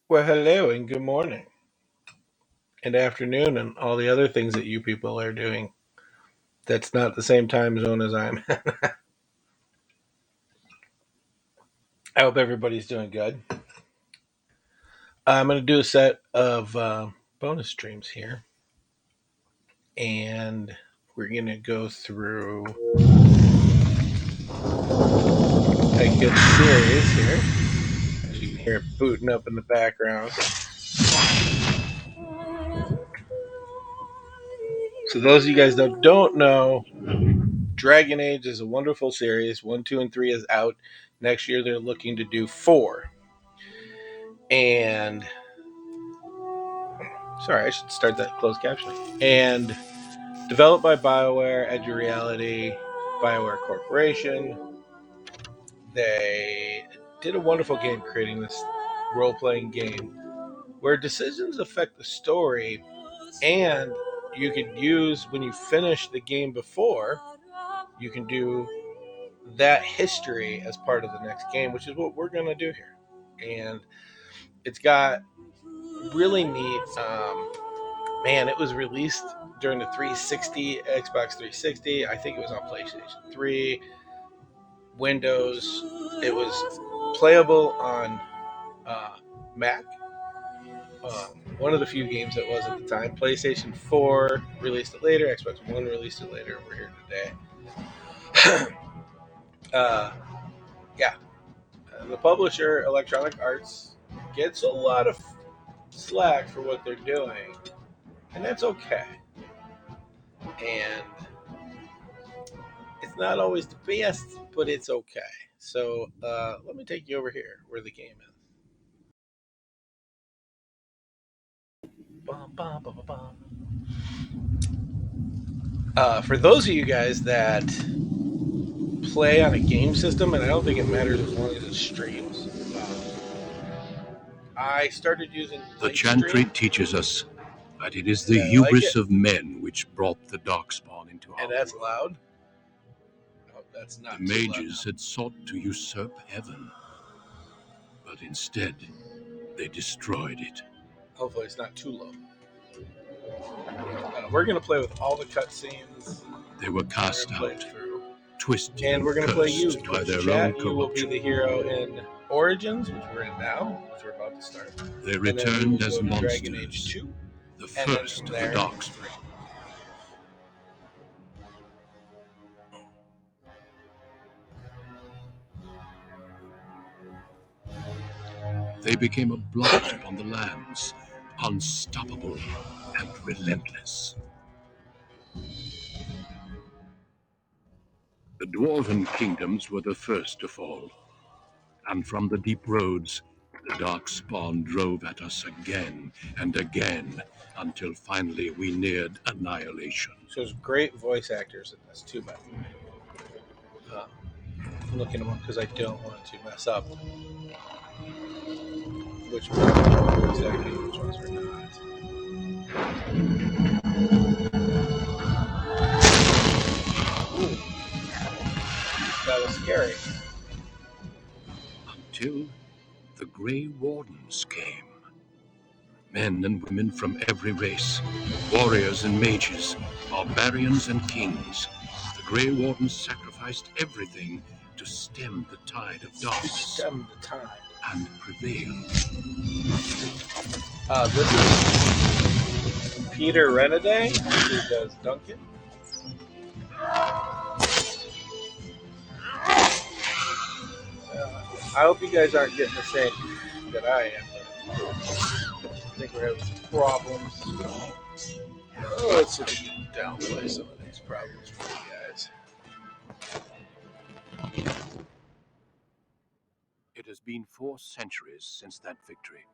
Well, hello and good morning and afternoon and all the other things that you people are doing. That's not the same time zone as I'm. I hope everybody's doing good. I'm going to do a set of bonus streams here, and we're going to go through a good series here. As you can hear it booting up in the background. So those of you guys that don't know, Dragon Age is a wonderful series. 1, 2, and 3 is out. Next year they're looking to do 4. And sorry, I should start that closed captioning. And developed by BioWare, Edge of Reality, BioWare Corporation. They did a wonderful game creating this role-playing game where decisions affect the story, and you could use, when you finish the game before, you can do that history as part of the next game, which is what we're going to do here. And it's got really neat man, it was released during the 360, Xbox 360. I think it was on PlayStation 3, Windows. It was playable on Mac. One of the few games that was at the time. PlayStation 4 released it later. Xbox One released it later. We're here today. uh, yeah. The publisher, Electronic Arts, gets a lot of slack for what they're doing, and that's okay. And it's not always the best, but it's okay. So let me take you over here where the game is. Bum, bum, bum, for those of you guys that play on a game system, and I don't think it matters as long as it streams, I started using The Chantry Lightstream, teaches us that it is the and I like hubris it. of men which brought the Darkspawn into our And that's world. loud. Oh, that's not The too loud mages now. had sought to usurp heaven, but instead they destroyed it. Hopefully, it's not too low. We're gonna play with all the cutscenes. They were We're cast gonna play out, it through. twisted And and we're going to play you, cursed by Twitch their own chat. You will be corruption. the hero in Origins, which we're in now, which we're about to start. They And then we will returned go as to Dragon Age monsters, 2, the and then first from of the there, Darkspawn. 3. They became a blot upon the lands, unstoppable and relentless. The dwarven kingdoms were the first to fall, and from the deep roads, the Darkspawn drove at us again and again, until finally we neared annihilation. So there's great voice actors in this, too, by the way. I'm looking them up because I don't want to mess up which ones were exactly which ones were not. Ooh, that was scary. Until the Grey Wardens came. Men and women from every race, warriors and mages, barbarians and kings. The Grey Wardens sacrificed everything to stem the tide of darkness. Stem the tide. And prevail. This is Peter Renaday, who does Duncan. I hope you guys aren't getting the same that I am. I think we're having some problems. Oh, let's see if we can downplay some of these problems for you guys. It has been 4 centuries since that victory,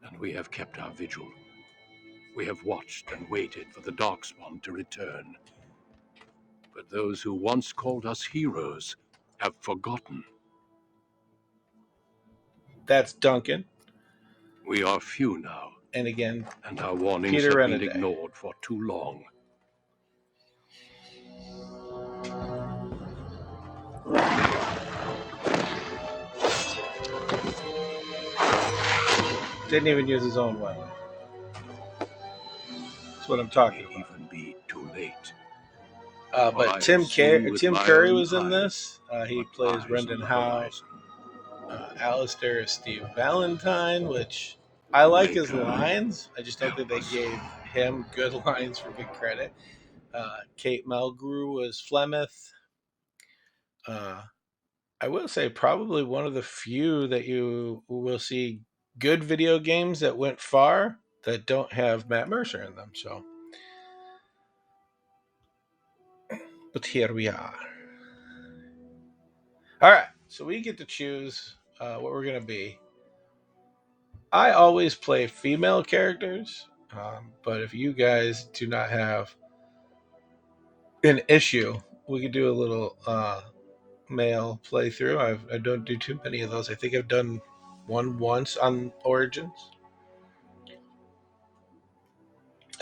and we have kept our vigil. We have watched and waited for the Darkspawn to return. But those who once called us heroes have forgotten. That's Duncan. We are few now. And again, and our warnings Peter have been Renaday. ignored for too long. Didn't even use his own weapon. That's what I'm talking May about. even be too late. But Tim Curry was in this. He plays Rendon Howe. Alistair is Steve Valentine, which I like his lines. I just don't think they gave him good lines for good credit. Kate Mulgrew was Flemeth. Uh, I will say probably one of the few that you will see good video games that went far that don't have Matt Mercer in them. So, but here we are. All right, so we get to choose what we're gonna be. I always play female characters, but if you guys do not have an issue, we could do a little male playthrough. I don't do too many of those. I think I've done one once on Origins.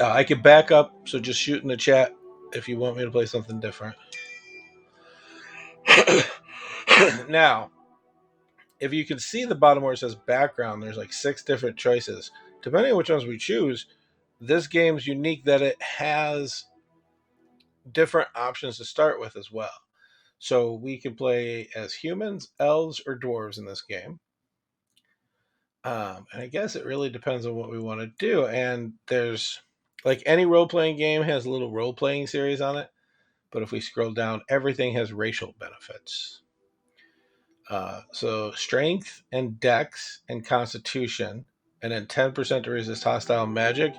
I could back up, so just shoot in the chat if you want me to play something different. Now, if you can see the bottom where it says background, there's like 6 different choices. Depending on which ones we choose, this game's unique that it has different options to start with as well. So we can play as humans, elves, or dwarves in this game. And I guess it really depends on what we want to do. And there's like any role playing game has a little role playing series on it. But if we scroll down, everything has racial benefits. So strength and dex and constitution, and then 10% to resist hostile magic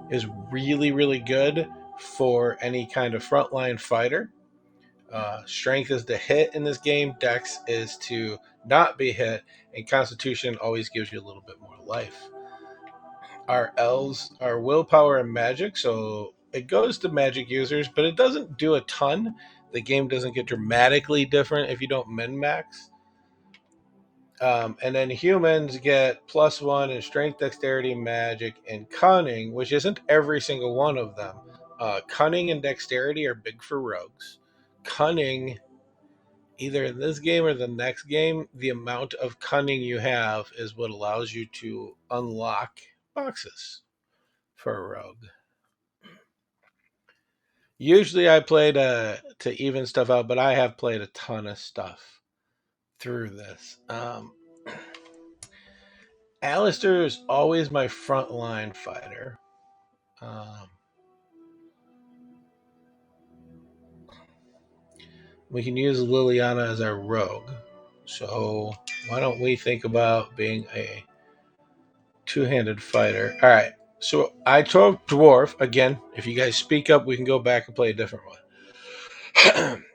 is really, really good for any kind of frontline fighter. Strength is to hit in this game, dex is to not be hit, and constitution always gives you a little bit more life. Our elves are willpower and magic, so it goes to magic users, but it doesn't do a ton. The game doesn't get dramatically different if you don't min max. And then humans get +1 in strength, dexterity, magic, and cunning, which isn't every single one of them. Cunning and dexterity are big for rogues. Cunning, either in this game or the next game, the amount of cunning you have is what allows you to unlock boxes for a rogue. Usually I play to even stuff out, but I have played a ton of stuff through this. Alistair is always my frontline fighter. We can use Liliana as our rogue. So why don't we think about being a two-handed fighter? All right. So I told dwarf again. If you guys speak up, we can go back and play a different one.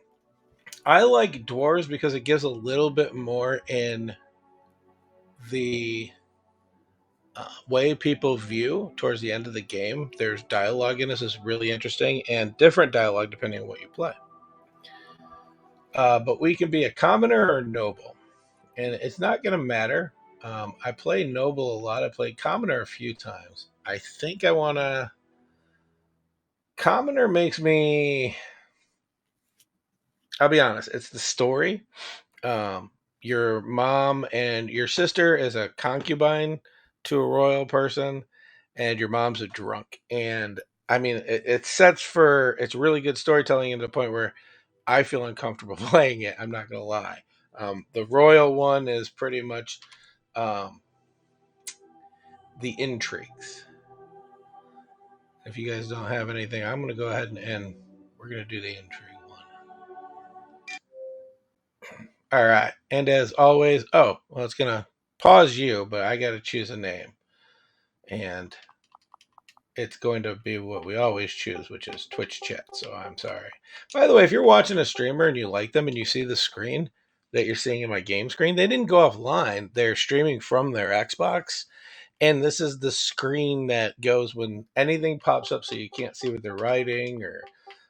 I like dwarves because it gives a little bit more in the way people view towards the end of the game. There's dialogue in this is really interesting, and different dialogue depending on what you play. But we can be a commoner or noble, and it's not going to matter. I play noble a lot. I played commoner a few times. I think I want to. Commoner makes me. I'll be honest. It's the story. Um, your mom and your sister is a concubine to a royal person, and your mom's a drunk. And I mean, it sets for it's really good storytelling to the point where I feel uncomfortable playing it. I'm not gonna lie. The royal one is pretty much um, the intrigues. If you guys don't have anything, I'm gonna go ahead and we're gonna do the intrigue one. All right, and as always, oh well, it's gonna pause you, but I gotta choose a name, and it's going to be what we always choose, which is Twitch chat. So I'm sorry. By the way, if you're watching a streamer and you like them and you see the screen that you're seeing in my game screen, they didn't go offline. They're streaming from their Xbox. And this is the screen that goes when anything pops up so you can't see what they're writing or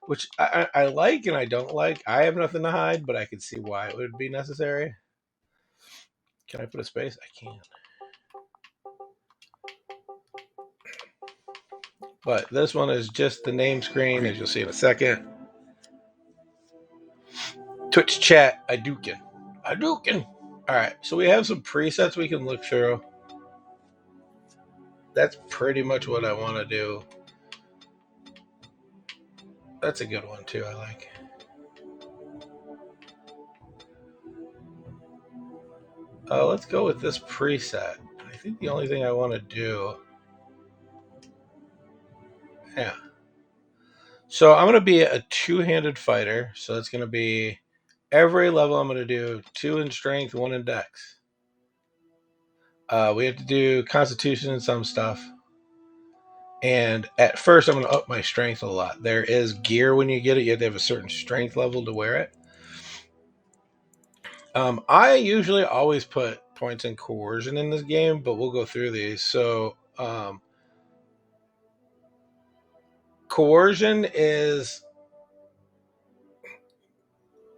which I like and I don't like. I have nothing to hide, but I can see why it would be necessary. Can I put a space? I can't. But this one is just the name screen, as you'll see in a second. Twitch chat, Hadouken. Hadouken! Alright, so we have some presets we can look through. That's pretty much what I want to do. That's a good one too. I like. Let's go with this preset. I think the only thing I want to do. Yeah. So I'm going to be a two-handed fighter. So it's going to be every level I'm going to do 2 in strength, 1 in dex. We have to do constitution and some stuff. And at first, I'm going to up my strength a lot. There is gear when you get it. You have to have a certain strength level to wear it. I usually always put points in coercion in this game, but we'll go through these. So, coercion is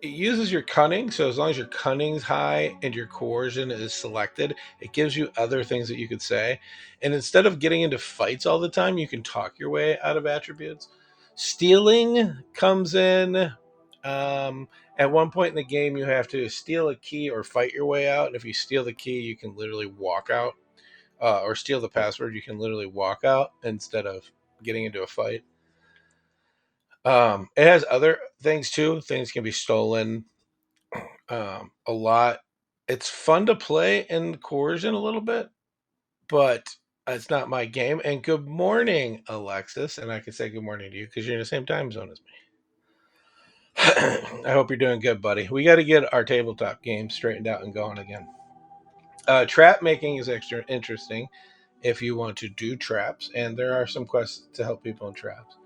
it uses your cunning. So as long as your cunning's high and your coercion is selected, it gives you other things that you could say. And instead of getting into fights all the time, you can talk your way out of attributes. Stealing comes in. Um, at one point in the game, you have to steal a key or fight your way out. And if you steal the key, you can literally walk out. Or steal the password, you can literally walk out instead of getting into a fight. It has other things too. Things can be stolen a lot. It's fun to play in coercion a little bit, but it's not my game. And good morning, Alexis. And I can say good morning to you because you're in the same time zone as me. I hope you're doing good, buddy. We got to get our tabletop game straightened out and going again. Trap making is extra interesting if you want to do traps, and there are some quests to help people in traps.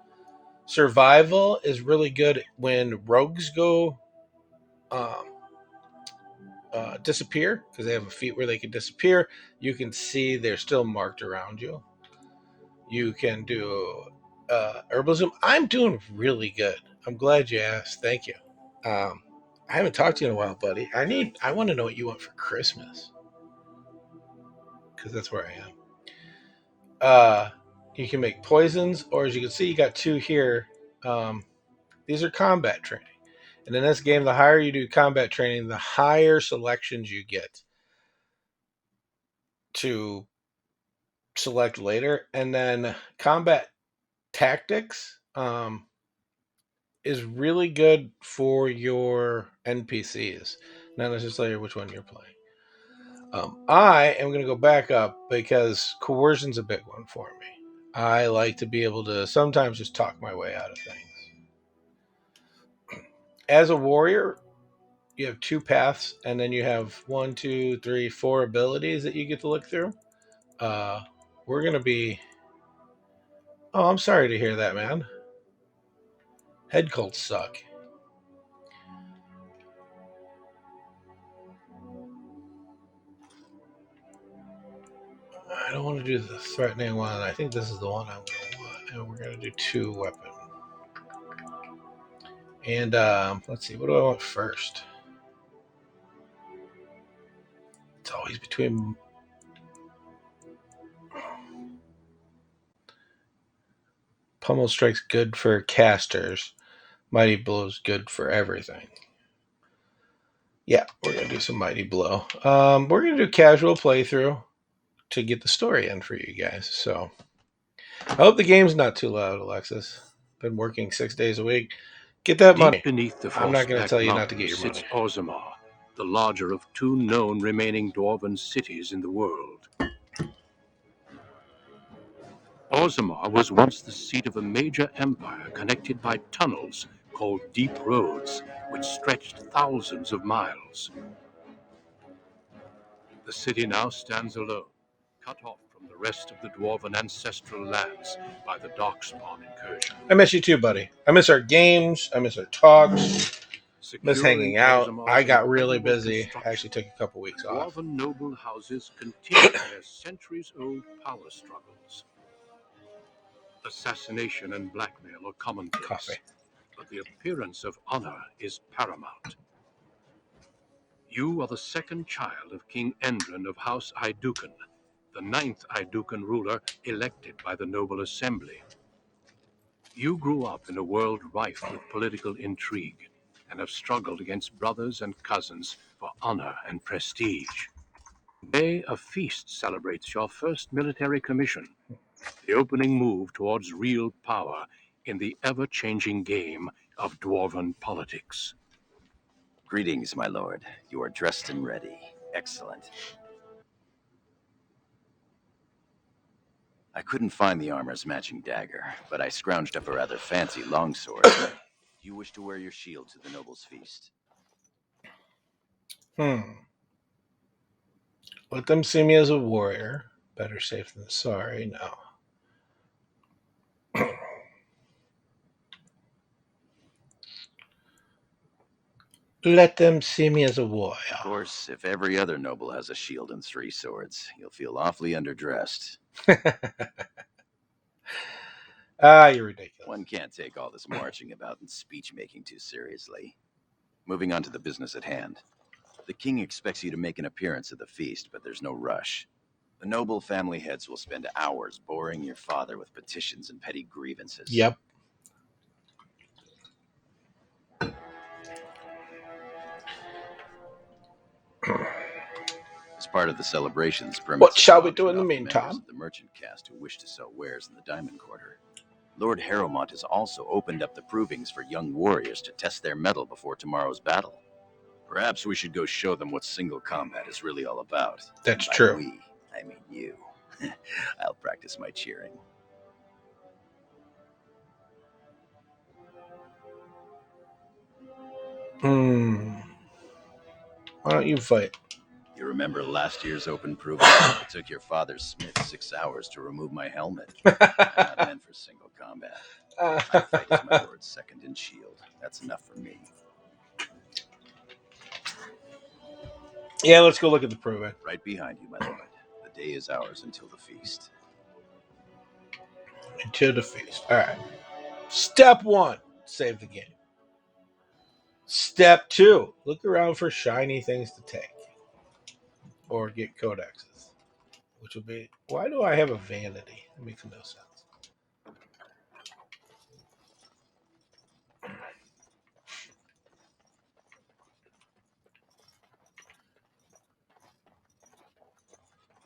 Survival is really good when rogues go um, disappear because they have a feat where they can disappear. You can see they're still marked around you. You can do herbalism. I'm doing really good. I'm glad you asked. Thank you. Um, I haven't talked to you in a while, buddy. I want to know what you want for Christmas because that's where I am. You can make poisons, or as you can see, you got 2 here. These are combat training. And in this game, the higher you do combat training, the higher selections you get to select later. And then combat tactics is really good for your NPCs, not necessarily which one you're playing. I am going to go back up because coercion's a big one for me. I like to be able to sometimes just talk my way out of things. As a warrior, you have 2 paths, and then you have 1, 2, 3, 4 abilities that you get to look through. We're going to be. Oh, I'm sorry to hear that, man. Head colds suck. I don't want to do the threatening one. I think this is the one I'm going to want. And we're going to do 2 weapon. And let's see, what do I want first? It's always between. Pummel Strike's good for casters. Mighty Blow's good for everything. Yeah, we're going to do some Mighty Blow. We're going to do casual playthrough to get the story in for you guys. So I hope the game's not too loud, Alexis. Been working 6 days a week. Get that Deep money. beneath the I'm not going to frost-backed tell you not to get mountains your sits money. Orzammar, the larger of 2 known remaining dwarven cities in the world. Orzammar was once the seat of a major empire connected by tunnels called deep roads, which stretched thousands of miles. The city now stands alone, cut off from the rest of the dwarven ancestral lands by the Darkspawn incursion. I miss you too, buddy. I miss our games. I miss our talks. Miss hanging out. I got really busy. I actually took a couple weeks off. Dwarven noble houses continue their centuries-old power struggles. Assassination and blackmail are commonplace, Coffee. but the appearance of honor is paramount. You are the 2nd child of King Endrin of House Iduken, the 9th Iduken ruler elected by the noble assembly. You grew up in a world rife with political intrigue and have struggled against brothers and cousins for honor and prestige. Today, a feast celebrates your first military commission, the opening move towards real power in the ever-changing game of dwarven politics. Greetings, my lord. You are dressed and ready. Excellent. I couldn't find the armor's matching dagger, but I scrounged up a rather fancy longsword. Do you wish to wear your shield to the noble's feast? Let them see me as a warrior. Better safe than sorry. No. Let them see me as a warrior. Of course, if every other noble has a shield and 3 swords, you'll feel awfully underdressed. You're ridiculous. One can't take all this marching about and speech-making too seriously. Moving on to the business at hand. The king expects you to make an appearance at the feast, but there's no rush. The noble family heads will spend hours boring your father with petitions and petty grievances. Yep. As part of the celebrations, What permits shall are we do in the auctioned off to members meantime? of the merchant caste who wish to sell wares in the Diamond Quarter. Lord Harrowmont has also opened up the provings for young warriors to test their mettle before tomorrow's battle. Perhaps we should go show them what single combat is really all about. That's By true. we, I mean you. I'll practice my cheering. Why don't you fight? You remember last year's open proving? It took your father's smith 6 hours to remove my helmet. I'm not meant for single combat. I fight as my lord's second in shield. That's enough for me. Yeah, let's go look at the proving. Right behind you, my lord. The day is ours until the feast. Until the feast. All right. Step 1, save the game. Step 2, look around for shiny things to take. Or get codexes. Which will be, why do I have a vanity? That makes no sense.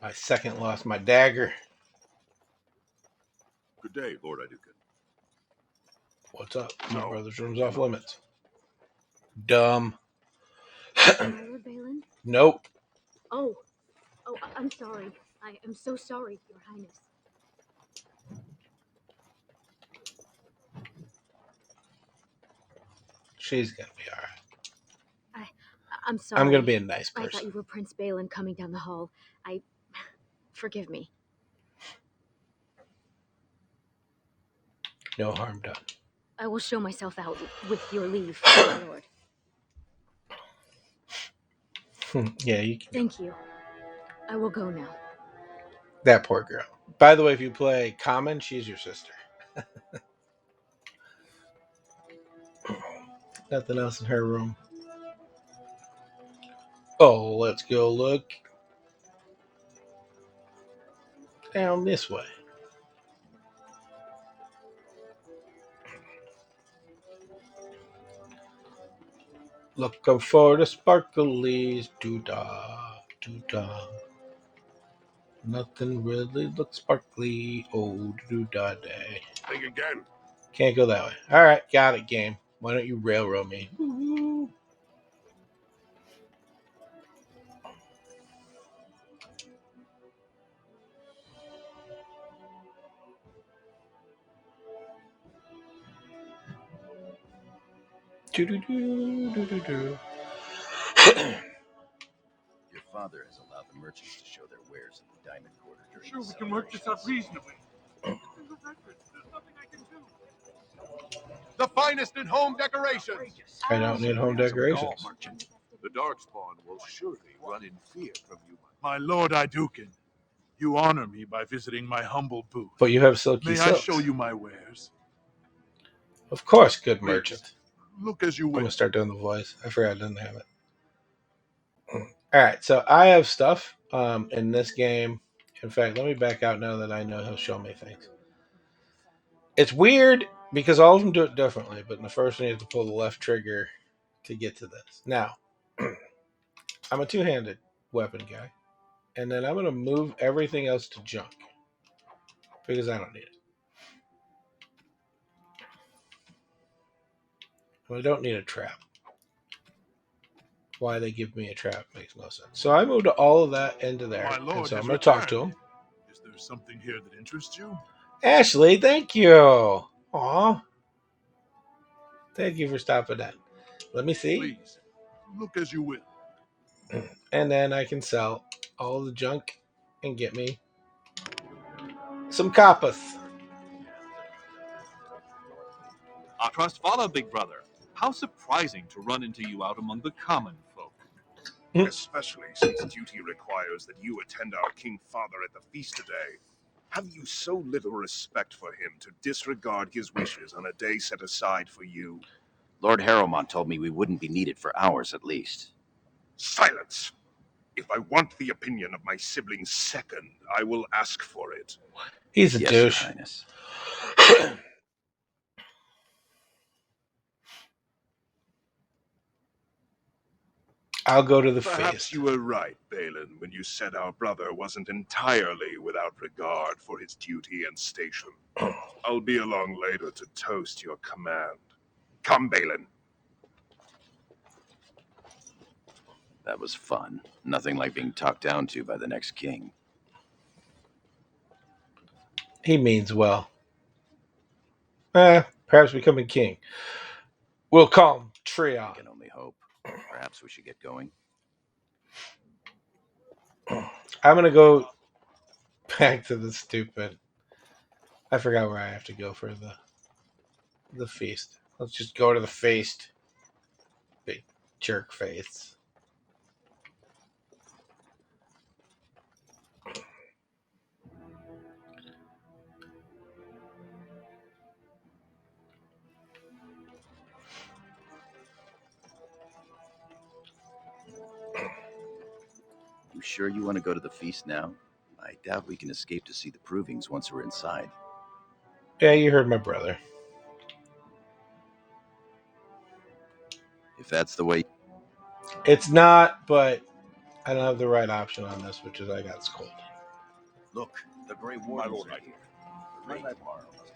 My second lost my dagger. Good day, Lord Idukin. What's up? My No. brother's room's off limits. Dumb. Lord Balin? Nope. Oh, I'm sorry. I am so sorry, Your Highness. She's gonna be alright. I'm sorry. I'm gonna be a nice I thought person. you were Prince Balin coming down the hall. Forgive me. No harm done. I will show myself out with your leave, my lord. Yeah, you can. Thank you. I will go now. That poor girl. By the way, if you play Common, she's your sister. Nothing else in her room. Oh, let's go look down this way. Looking for the sparklies. Doo-dah, doo-dah. Nothing really looks sparkly. Oh, doo-dah day. Think again. Can't go that way. All right, got it, game. Why don't you railroad me? Woo-hoo. Doo-doo-doo, doo-doo-doo. Your father has allowed the merchants to show their wares in the Diamond Quarter during Sure, the we can work this out celebrations. reasonably. There's nothing I can do. The finest in home decorations. I don't need home decorations. Merchant. The Darkspawn will surely run in fear from you. My lord Idukin, you honor me by visiting my humble booth. But you have silky May silks. I show you my wares? Of course, good Please, merchant. look as you I'm gonna will. start doing the voice. I forgot I didn't have it. All right, so I have stuff in this game. In fact, let me back out now that I know he'll show me things. It's weird because all of them do it differently, but in the first one you have to pull the left trigger to get to this. Now, I'm a two-handed weapon guy. And then I'm going to move everything else to junk. Because I don't need it. Well, I don't need a trap. Why they give me a trap makes no sense. So I moved all of that into there. My And lord so I'm has going to talk to returned. him. Is there something here that interests you? Ashley, thank you. Aw. Thank you for stopping in. Let me see. Please, look as you will. And then I can sell all the junk and get me some coppas. Our trust follow, big brother. How surprising to run into you out among the common folk. Especially since duty requires that you attend our King Father at the feast today. Have you so little respect for him to disregard his wishes on a day set aside for you? Lord Harrowmont told me we wouldn't be needed for hours at least. Silence! If I want the opinion of my sibling's second, I will ask for it. He's a Yes, Your douche. Highness. I'll go to the Perhaps feast. you were right, Balin, when you said our brother wasn't entirely without regard for his duty and station. I'll be along later to toast your command. Come, Balin. That was fun. Nothing like being talked down to by the next king. He means well. Perhaps becoming king. We'll call him I Treon. can only hope. Perhaps we should get going. I'm gonna go back to the stupid. I forgot where I have to go for the feast. Let's just go to the feast. Big jerk face. You sure you want to go to the feast now? I doubt we can escape to see the provings once we're inside. Yeah, you heard my brother. If that's the way... It's not, but I don't have the right option on this, which is I got scolded. Look, the Grey My Wardens lord, are here. The raid tomorrow must be...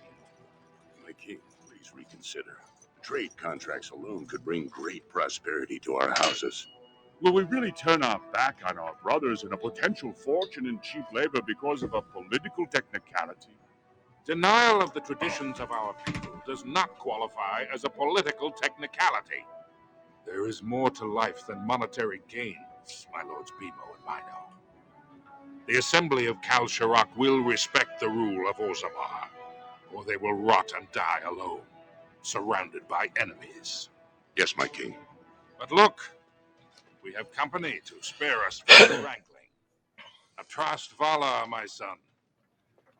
My king, please reconsider. Trade contracts alone could bring great prosperity to our houses. Will we really turn our back on our brothers and a potential fortune in cheap labor because of a political technicality? Denial of the traditions of our people does not qualify as a political technicality. There is more to life than monetary gains, my lords Bemo and Mino. The Assembly of Kal Shirak will respect the rule of Orzammar, or they will rot and die alone, surrounded by enemies. Yes, my king. But look, we have company to spare us further wrangling. Atrast Vala, my son.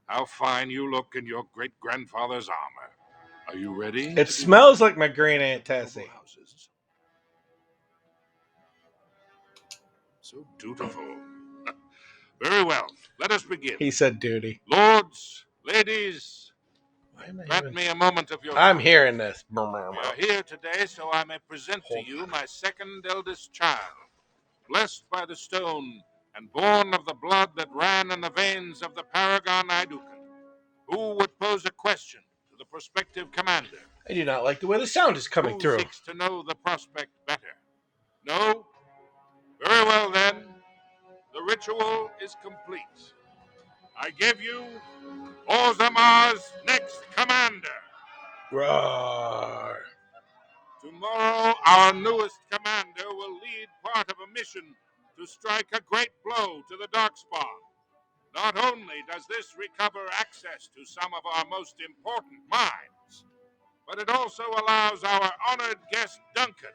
How fine you look in your great-grandfather's armor. Are you ready It to be smells welcomed like my great aunt to noble Tessie. houses? So dutiful. Very well, let us begin. He said duty. Lords, ladies, Why am I grant hearing? me a moment of your I'm time. hearing this. We are here today so I may present to Hold you on. my second eldest child, blessed by the stone and born of the blood that ran in the veins of the paragon Idukan. Who would pose a question to the prospective commander? I do not like the way the sound is coming Who through. seeks to know the prospect better? No? Very well then. The ritual is complete. I give you Orzammar's next commander. Roar. Tomorrow, our newest commander will lead part of a mission to strike a great blow to the Darkspawn. Not only does this recover access to some of our most important mines, but it also allows our honored guest Duncan,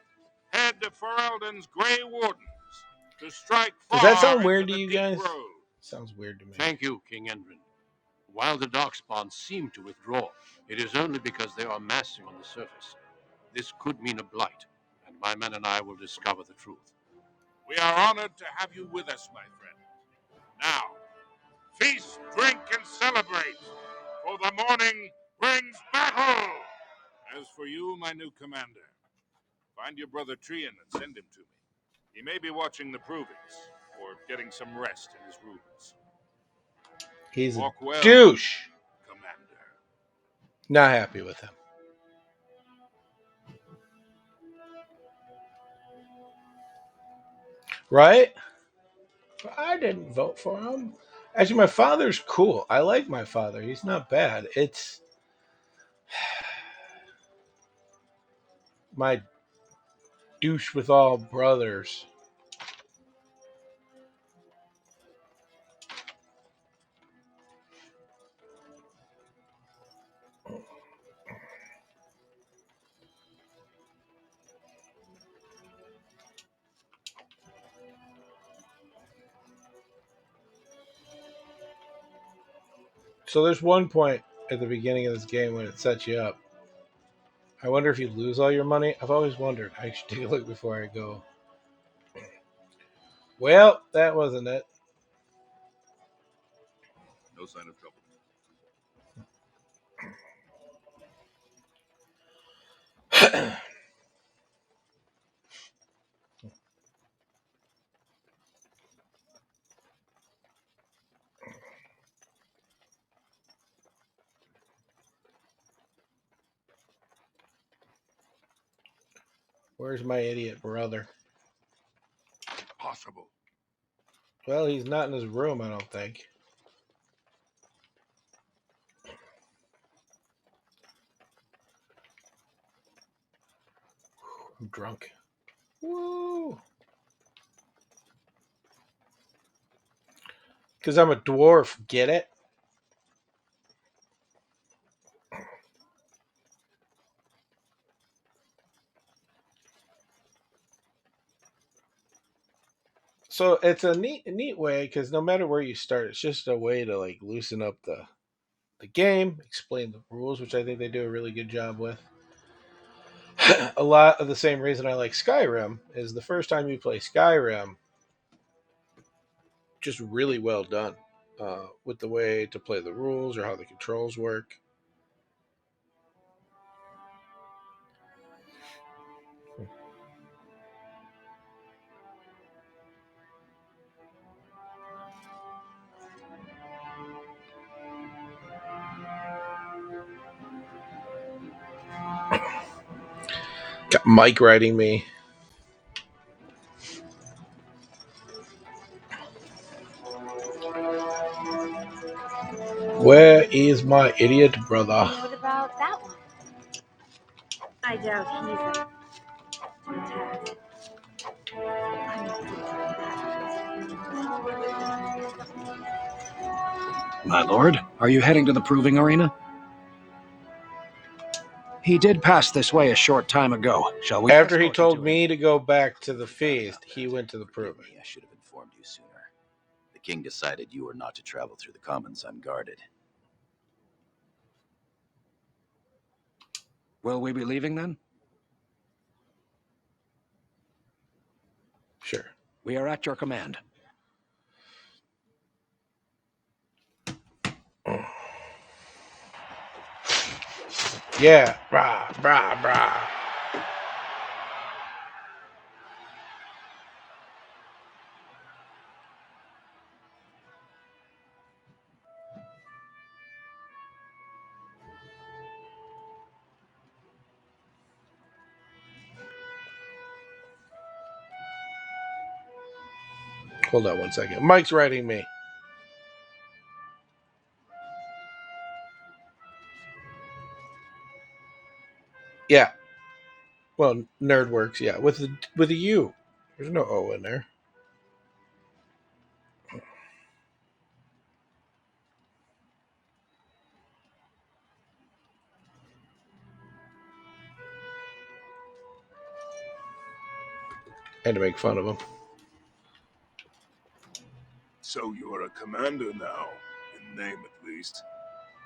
head of Ferelden's Grey Wardens, to strike Does that far sound into weird to the you deep guys? road. Sounds weird to me. Thank you, King Endrin. While the Darkspawn seem to withdraw, it is only because they are massing on the surface. This could mean a blight, and my men and I will discover the truth. We are honored to have you with us, my friend. Now, feast, drink, and celebrate, for the morning brings battle. As for you, my new commander, find your brother Trian and send him to me. He may be watching the provings. or getting some rest in his rooms. He's a Walk well, douche. Commander. Not happy with him. Right? I didn't vote for him. Actually, my father's cool. I like my father. He's not bad. It's my douche with all brothers. So there's one point at the beginning of this game when it sets you up. I wonder if you lose all your money. I've always wondered. I should take a look before I go. Well, that wasn't it. No sign of trouble. Where's my idiot brother? Possible. Well, he's not in his room, I don't think. I'm drunk. Woo! Because I'm a dwarf, get it? So it's a neat way because no matter where you start, it's just a way to like loosen up the game, explain the rules, which I think they do a really good job with. A lot of the same reason I like Skyrim is the first time you play Skyrim, just really well done with the way to play the rules or how the controls work. Got Mike writing me. Where is my idiot brother? What about that one? I doubt he's a task. I'm not doing that. My lord, are you heading to the proving arena? He did pass this way a short time ago. Shall we After he escort you told to me to go back to the I found feast, out he that. went to the Forgive proving. me, I should have informed you sooner. The king decided you were not to travel through the commons unguarded. Will we be leaving then? Sure. We are at your command. Yeah, brah, brah, brah. Hold on one second. Mike's writing me. Yeah. Well, Nerdworks, yeah. With a U. There's no O in there. Had to make fun of him. So you're a commander now, in name at least.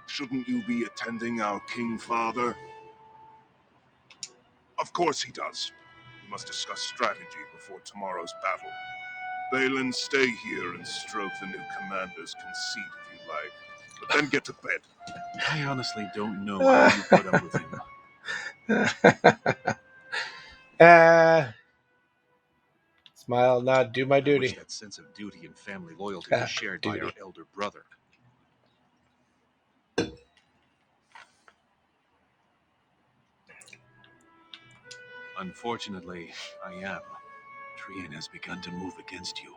Shouldn't you be attending our King Father? Of course he does. We must discuss strategy before tomorrow's battle. Balin, stay here and stroke the new commander's conceit if you like. But then get to bed. I honestly don't know how you put up with him. Smile, nod. Do my I wish duty. that sense of duty and family loyalty Ah, was shared by duty. our elder brother. Unfortunately, I am. Trian has begun to move against you.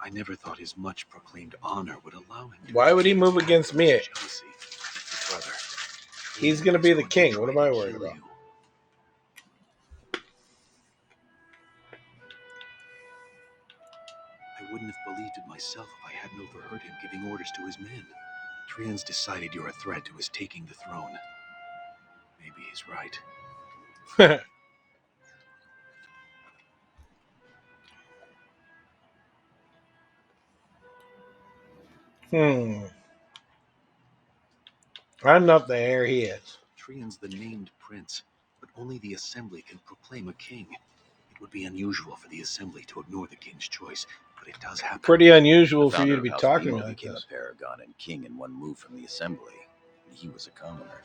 I never thought his much proclaimed honor would allow him to. Why would he move against me? Jealousy. Brother. He's Trian going to is be the going king. try What am to I worried kill about? you. I wouldn't have believed it myself if I hadn't overheard him giving orders to his men. Trian's decided you're a threat to his taking the throne. Maybe he's right. I'm not the heir he is. Trian's the named prince, but only the assembly can proclaim a king. It would be unusual for the assembly to ignore the king's choice, but it does happen. Pretty The unusual for you founder to of be House talking to me Vimo like became this. a paragon and king in one move from the assembly. He was a commoner.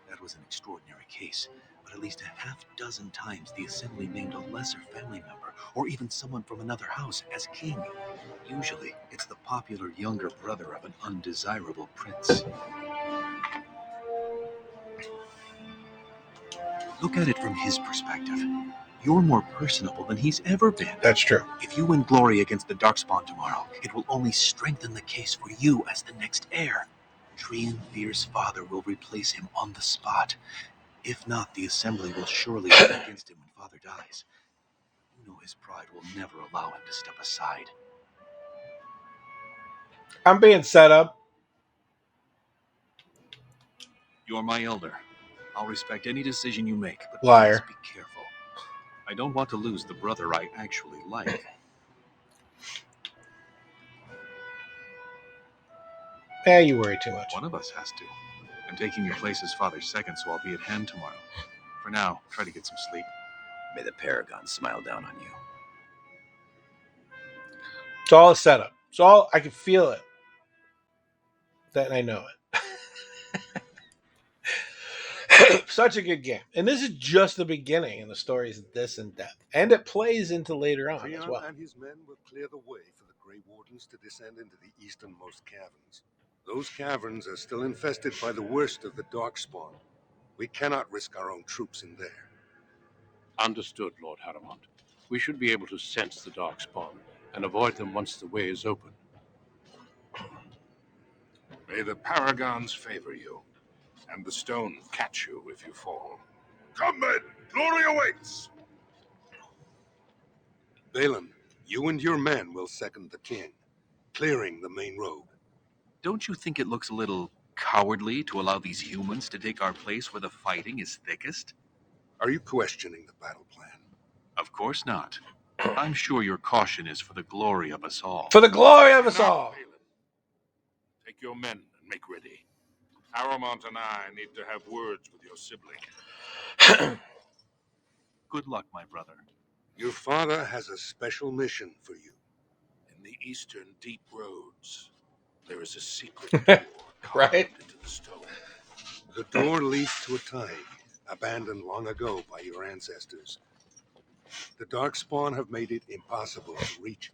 That was an extraordinary case, but at least a half dozen times the assembly named a lesser family member, or even someone from another house, as king. Usually, it's the popular younger brother of an undesirable prince. Look at it from his perspective. You're more personable than he's ever been. That's true. If you win glory against the Darkspawn tomorrow, it will only strengthen the case for you as the next heir. Trian Fear's father will replace him on the spot. If not, the assembly will surely vote against him when father dies. You know his pride will never allow him to step aside. I'm being set up. You're my elder. I'll respect any decision you make, but Liar. please be careful. I don't want to lose the brother I actually like. You worry too much. One of us has to. I'm taking your place as father's second, so I'll be at hand tomorrow. For now, try to get some sleep. May the paragon smile down on you. It's all a setup. It's all, I can feel it. That I know it. Such a good game. And this is just the beginning, and the story is this in depth. And it plays into later on as Trian well. and his men will clear the way for the Grey Wardens to descend into the easternmost caverns. Those caverns are still infested by the worst of the Darkspawn. We cannot risk our own troops in there. Understood, Lord Haramond. We should be able to sense the Darkspawn and avoid them once the way is open. May the paragons favor you, and the stone catch you if you fall. Come then, glory awaits! Balin, you and your men will second the king, clearing the main road. Don't you think it looks a little cowardly to allow these humans to take our place where the fighting is thickest? Are you questioning the battle plan? Of course not. I'm sure your caution is for the glory of us all. For the glory of us Enough, all. Balin. Take your men and make ready. Haramond and I need to have words with your sibling. Good luck, my brother. Your father has a special mission for you. In the eastern deep roads, there is a secret door carved Right? into the stone. The door leads to a tide, abandoned long ago by your ancestors. The Darkspawn have made it impossible to reach.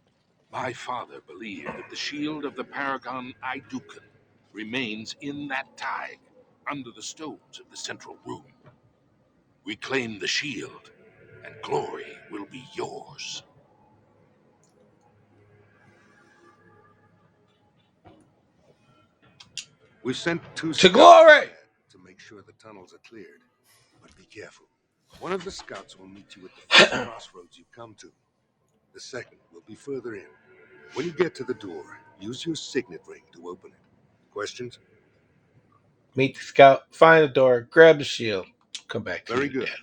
My father believed that the shield of the paragon Iduken remains in that tide, under the stones of the central room. We claim the shield, and glory will be yours. We sent two To scouts glory! ahead to make sure the tunnels are cleared. But be careful. One of the scouts will meet you at the first crossroads you come to. The second will be further in. When you get to the door, use your signet ring to open it. Questions? Meet the scout, find the door, grab the shield, come back to Very you, good. Dad.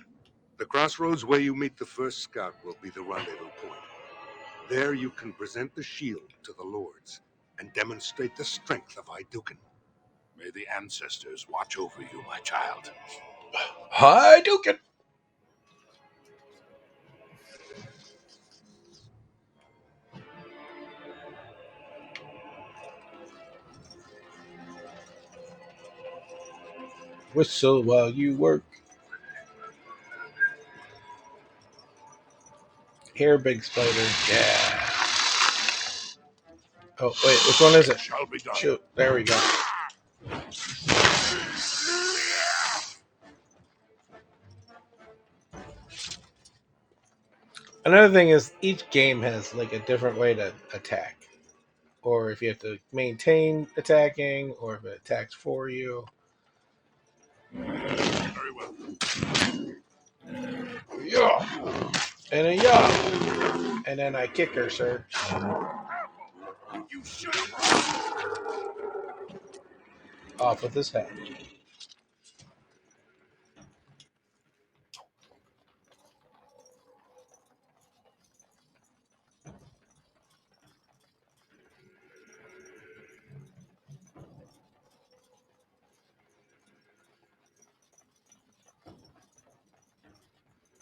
The crossroads where you meet the first scout will be the rendezvous point. There you can present the shield to the lords and demonstrate the strength of Iduken. May the ancestors watch over you, my child. Hi, Dukin. Whistle while you work. Here, big spider. Yeah. Oh, wait, which one is it? Shall be done. Shoot, there we go. Another thing is each game has like a different way to attack. Or if you have to maintain attacking, or if it attacks for you. Very well. Yeah. And a yeah. And then I kick her, sir. You should have. Off with his head.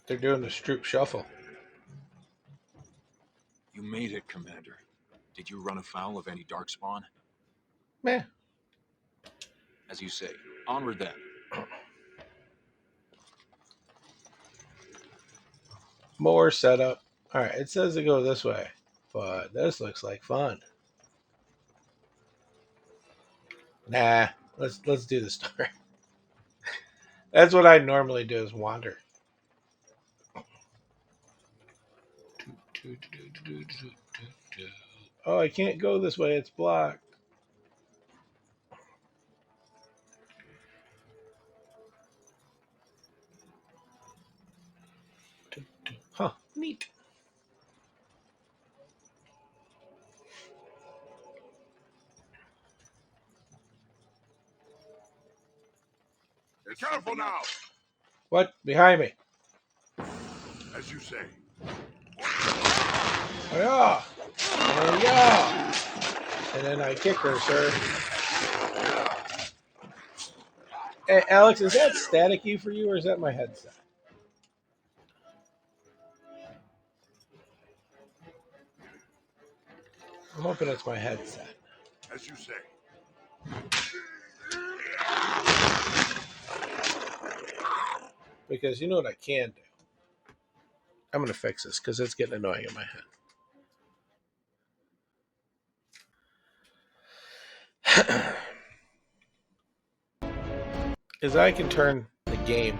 They're doing the Stroop Shuffle. You made it, Commander. Did you run afoul of any darkspawn? Meh. As you say, onward then. More setup. Alright, it says to go this way. But this looks like fun. Nah, let's do the story. That's what I normally do is wander. Oh, I can't go this way, it's blocked. Huh, neat. Be careful now. What? Behind me. As you say. Oh yeah. Oh yeah. And then I kick her, sir. Hey, Alex, is that staticky for you or is that my headset? I'm hoping it's my headset. As you say. Because you know what I can do? I'm going to fix this because it's getting annoying in my head. Is I can turn the game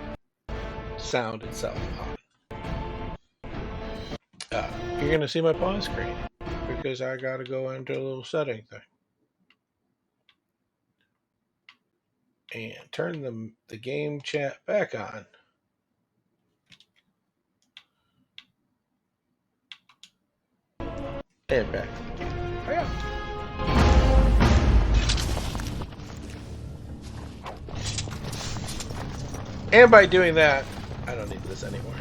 sound itself on. You're going to see my pause screen because I got to go into a little setting thing. And turn the game chat back on. And back to the game. Oh, yeah. And by doing that, I don't need this anymore.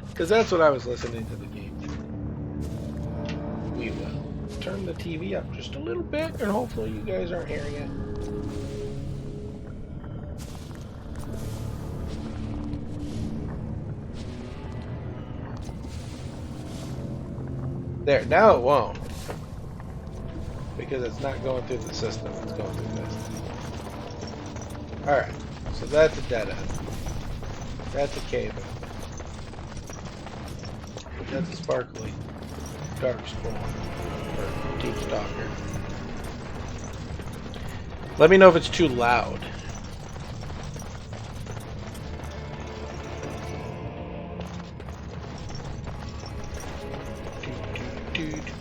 Because that's what I was listening to the game. We will turn the TV up just a little bit, and hopefully you guys aren't hearing it. There, now it won't. Because it's not going through the system, it's going through this. Alright, so that's a dead end. That's a cave end. That's a sparkly dark spawn or deep stalker. Let me know if it's too loud.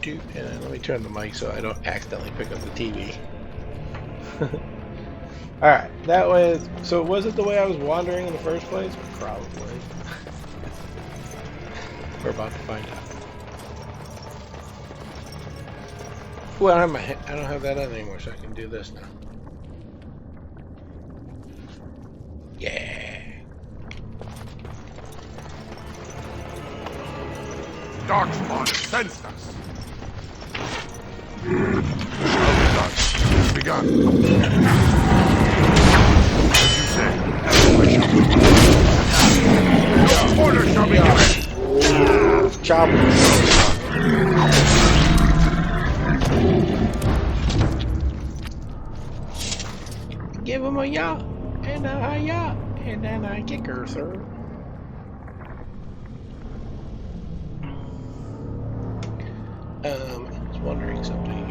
And then let me turn the mic so I don't accidentally pick up the TV. Alright, that was... So was it the way I was wandering in the first place? Probably. We're about to find out. Ooh, I don't have that on anymore, so I can do this now. Yeah. Darkspawn has sensed us. Begun. As you say, no order shall be given. Chopper. Give him a yaw and a hi-ya, and then I kick her, sir. I was wondering something.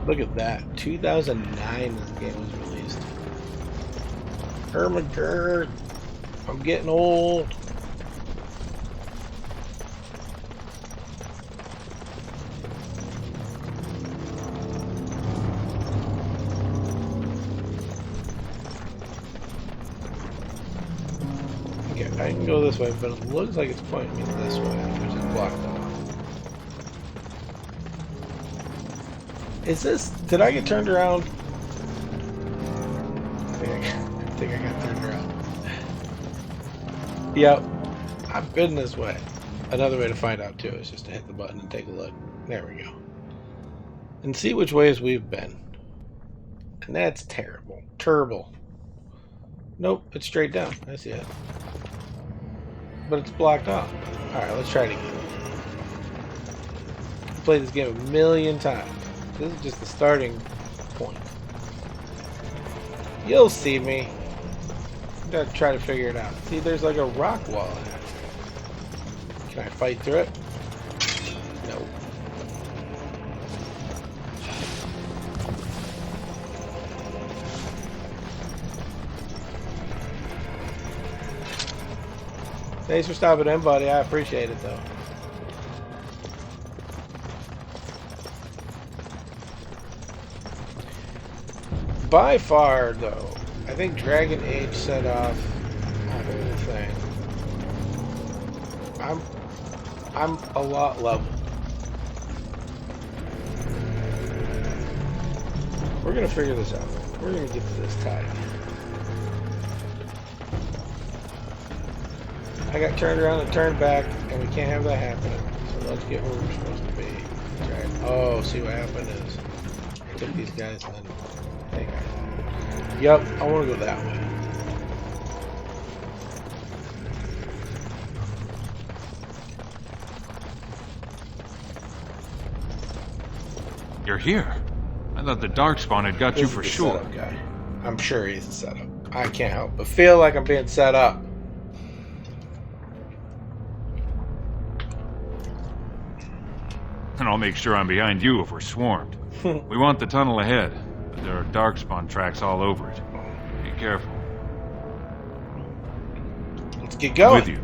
Look at that. 2009 this game was released. Hermagerd. I'm getting old. Okay, I can go this way, but it looks like it's pointing me this way, which is blocked off. Is this... Did I get turned around? I think I got turned around. Yep. I've been this way. Another way to find out, too, is just to hit the button and take a look. There we go. And see which ways we've been. And that's terrible. Terrible. Nope, it's straight down. I see it. But it's blocked off. Alright, let's try it again. I've played this game a million times. This is just the starting point. You'll see me. I'm gonna try to figure it out. See, there's like a rock wall. Can I fight through it? No. Thanks for stopping in, buddy. I appreciate it, though. By far, though, I think Dragon Age set off a whole thing. I'm a lot level. We're gonna figure this out. We're gonna get to this tide. I got turned around and turned back, and we can't have that happening. So let's get where we're supposed to be. Right. Oh, see what happened is I took these guys and then they got. Yep, I want to go that way. You're here. I thought the Darkspawn had got you for sure. Setup guy. I'm sure he's a setup. I can't help but feel like I'm being set up. And I'll make sure I'm behind you if we're swarmed. We want the tunnel ahead, but there are Darkspawn tracks all over it. Be careful. Let's get going. With you.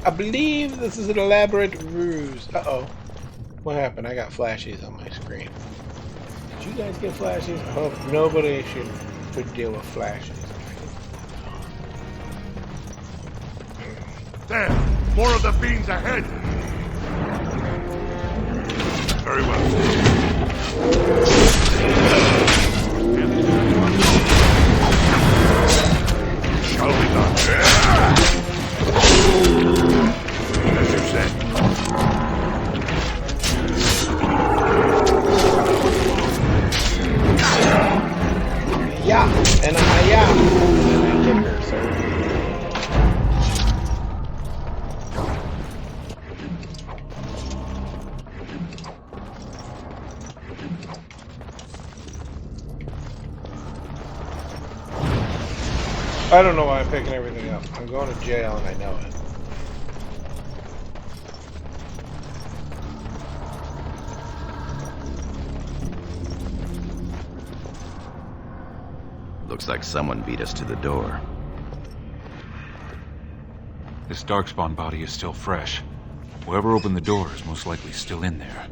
I believe this is an elaborate ruse. Uh-oh. What happened? I got flashies on my screen. Did you guys get flashies? I hope nobody should deal with flashies. There! More of the beams ahead! Very well. Shall be done. As you said. Yeah, and yeah. And I kick her, so. I don't know why I'm picking everything up. I'm going to jail and I know it. Looks like someone beat us to the door. This Darkspawn body is still fresh. Whoever opened the door is most likely still in there.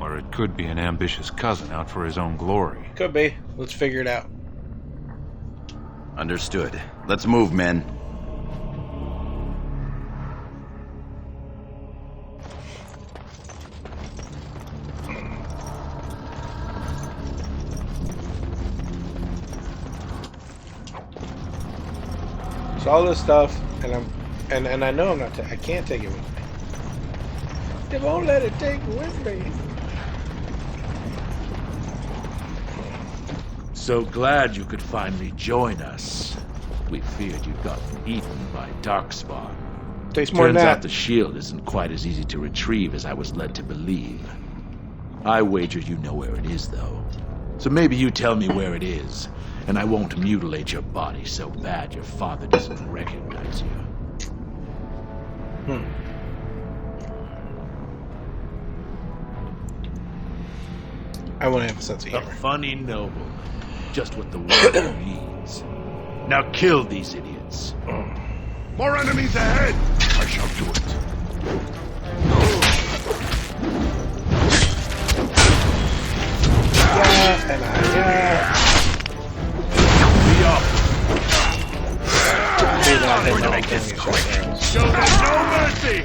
Or it could be an ambitious cousin out for his own glory. Could be. Let's figure it out. Understood. Let's move, men. So all this stuff, and I know I'm not. I can't take it with me. They won't let it take it with me. So glad you could finally join us. We feared you'd gotten eaten by Darkspawn. Takes more than Turns that. out the shield isn't quite as easy to retrieve as I was led to believe. I wager you know where it is, though. So maybe you tell me where it is, and I won't mutilate your body so bad your father doesn't recognize you. I want to have a sense of A humor. funny nobleman. Just what the world needs. Now kill these idiots. More enemies ahead! I shall do it. Yeah, and Be off. do that. We're gonna make this quick. Show them no mercy.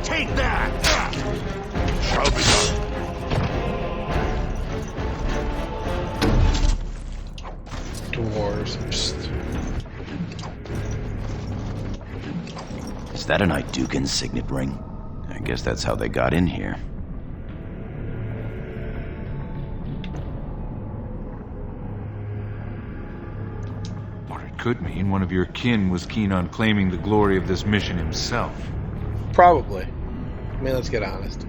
Take that. Shall be done. Dwarves. Psst. Is that an Idukan signet ring? I guess that's how they got in here. Or it could mean one of your kin was keen on claiming the glory of this mission himself. Probably. I mean, let's get honest.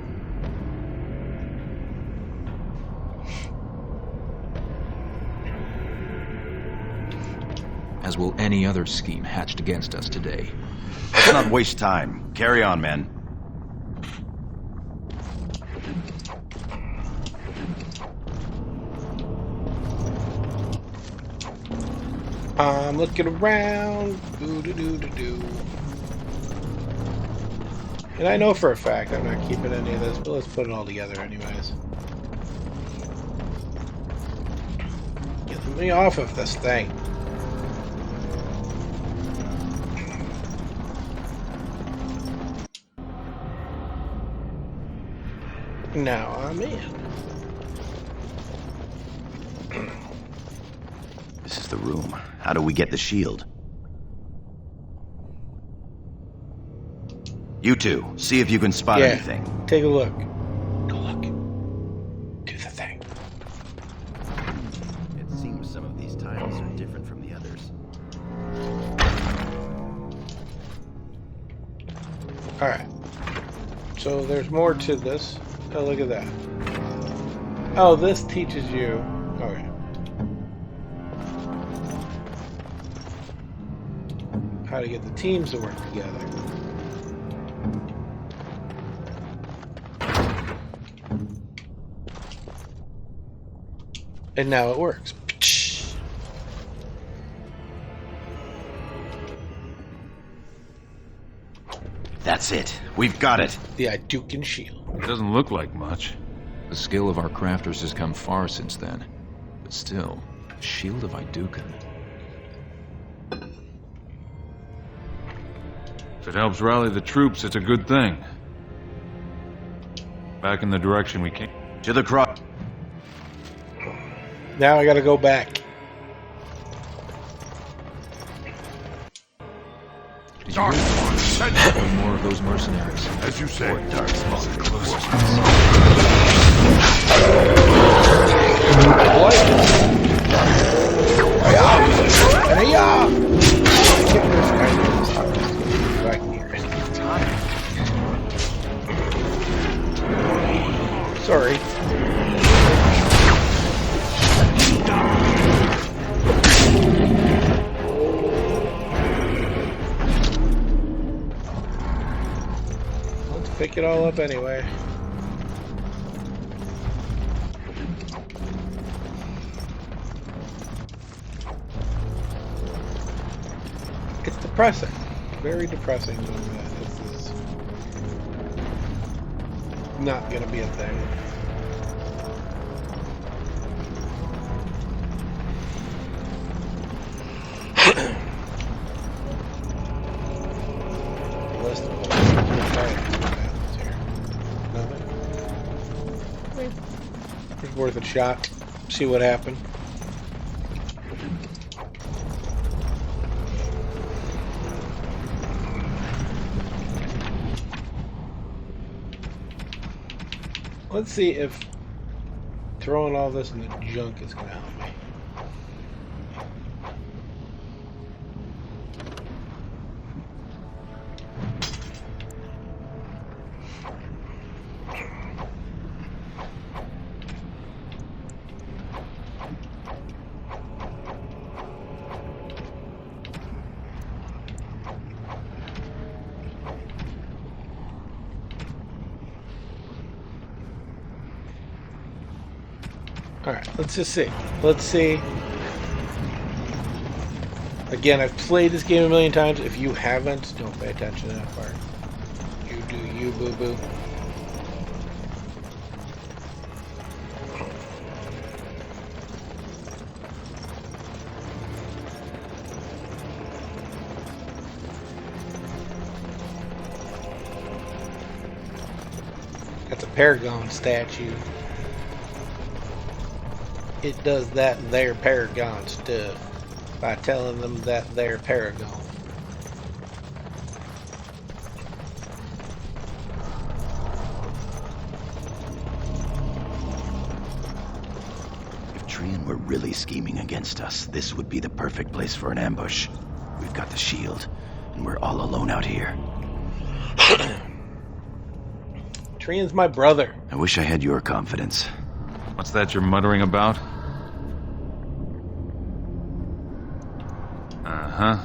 As will any other scheme hatched against us today. Let's not waste time. Carry on, men. I'm looking around. Boo-doo-doo-doo-doo. And I know for a fact I'm not keeping any of this, but let's put it all together anyways. Get me off of this thing. Now I'm in. This is the room. How do we get the shield? You two, see if you can spot anything. Take a look. Go look. Do the thing. It seems some of these tiles are different from the others. Alright. So there's more to this. Oh, look at that. Oh, this teaches you... Okay. How to get the teams to work together. And now it works. That's it. We've got it. The Idukan shield. It doesn't look like much. The skill of our crafters has come far since then. But still, Shield of Idukan. If it helps rally the troops, it's a good thing. Back in the direction we came. To the cross. Now I gotta go back. Darkspawn, send One more of those mercenaries. as you say. Darkspawn reinforcements. Sorry. Let's pick it all up anyway. It's depressing. Very depressing knowing that this is not gonna be a thing. List of what's here. Nothing. It's worth a shot. See what happened. Let's see if throwing all this in the junk is going to help me. Alright, let's just see. Let's see. Again, I've played this game a million times. If you haven't, don't pay attention to that part. You do you, boo-boo. That's a Paragon statue. It does that there Paragon stuff by telling them that they're Paragon. If Trian were really scheming against us, this would be the perfect place for an ambush. We've got the shield, and we're all alone out here. Trian's my brother. I wish I had your confidence. What's that you're muttering about? Uh-huh.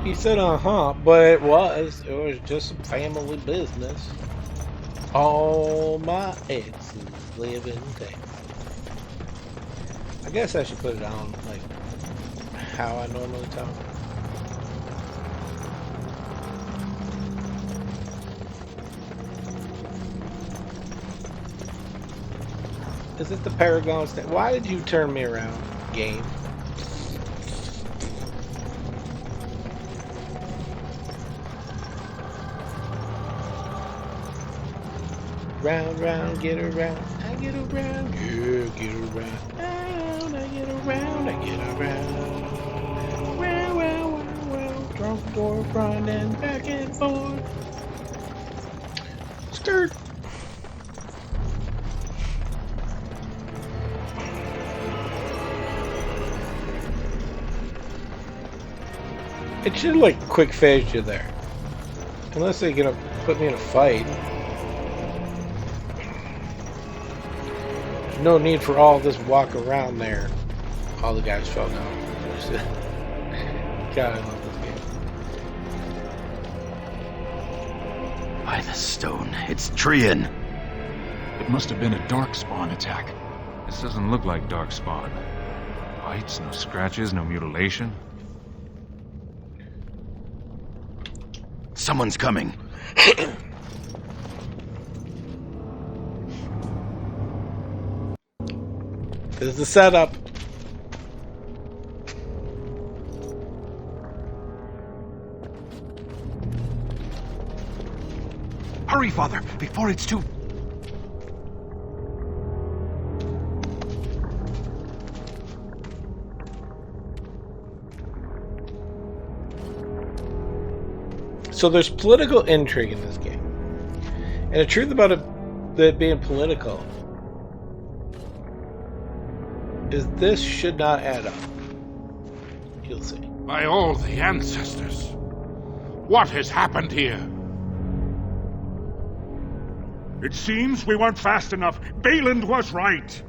He said uh-huh, but it was just some family business. All my exes live in Texas. I guess I should put it on, like, how I normally talk. Is it the Paragon stand? Why did you turn me around, game? Round, round, get around. I get around. Yeah, get around. I get around. I get around. Round, round, round, round. Drunk door, front and back and forth. Skirt. It should like quick phase you there. Unless they're gonna put me in a fight. There's no need for all this walk around there. All the guys fell down. God, I love this game. By the stone, it's Trian. It must have been a darkspawn attack. This doesn't look like Darkspawn. No bites, no scratches, no mutilation. Someone's coming. This is the setup. Hurry, Father, before it's too... So there's political intrigue in this game. And the truth about it being political is this should not add up. You'll see. By all the ancestors, what has happened here? It seems we weren't fast enough. Bayland was right.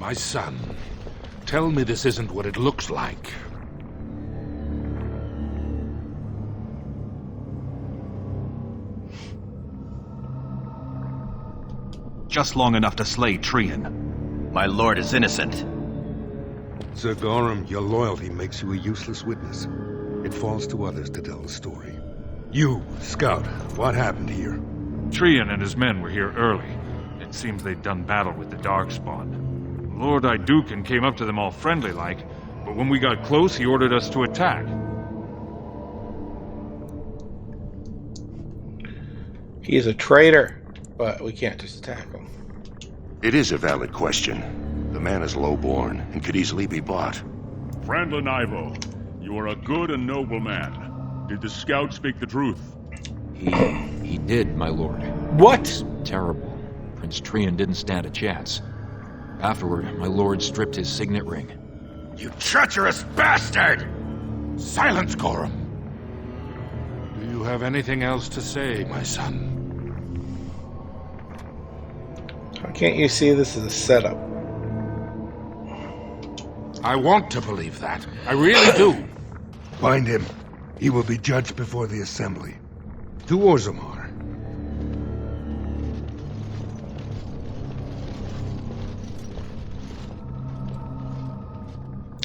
My son, tell me this isn't what it looks like. Just long enough to slay Trian. My lord is innocent. Sir Gorham, your loyalty makes you a useless witness. It falls to others to tell the story. You, Scout, what happened here? Trian and his men were here early. It seems they'd done battle with the Darkspawn. Lord Iduken came up to them all friendly-like, but when we got close, he ordered us to attack. He is a traitor, but we can't just attack him. It is a valid question. The man is low-born and could easily be bought. Frandlin Ivo, you are a good and noble man. Did the scout speak the truth? He did, my lord. What? Terrible. Prince Trian didn't stand a chance. Afterward, my lord stripped his signet ring. You treacherous bastard! Silence, Gorham. Do you have anything else to say, my son? How can't you see this is a setup? I want to believe that. I really do. Find him. He will be judged before the assembly. To Orzammar.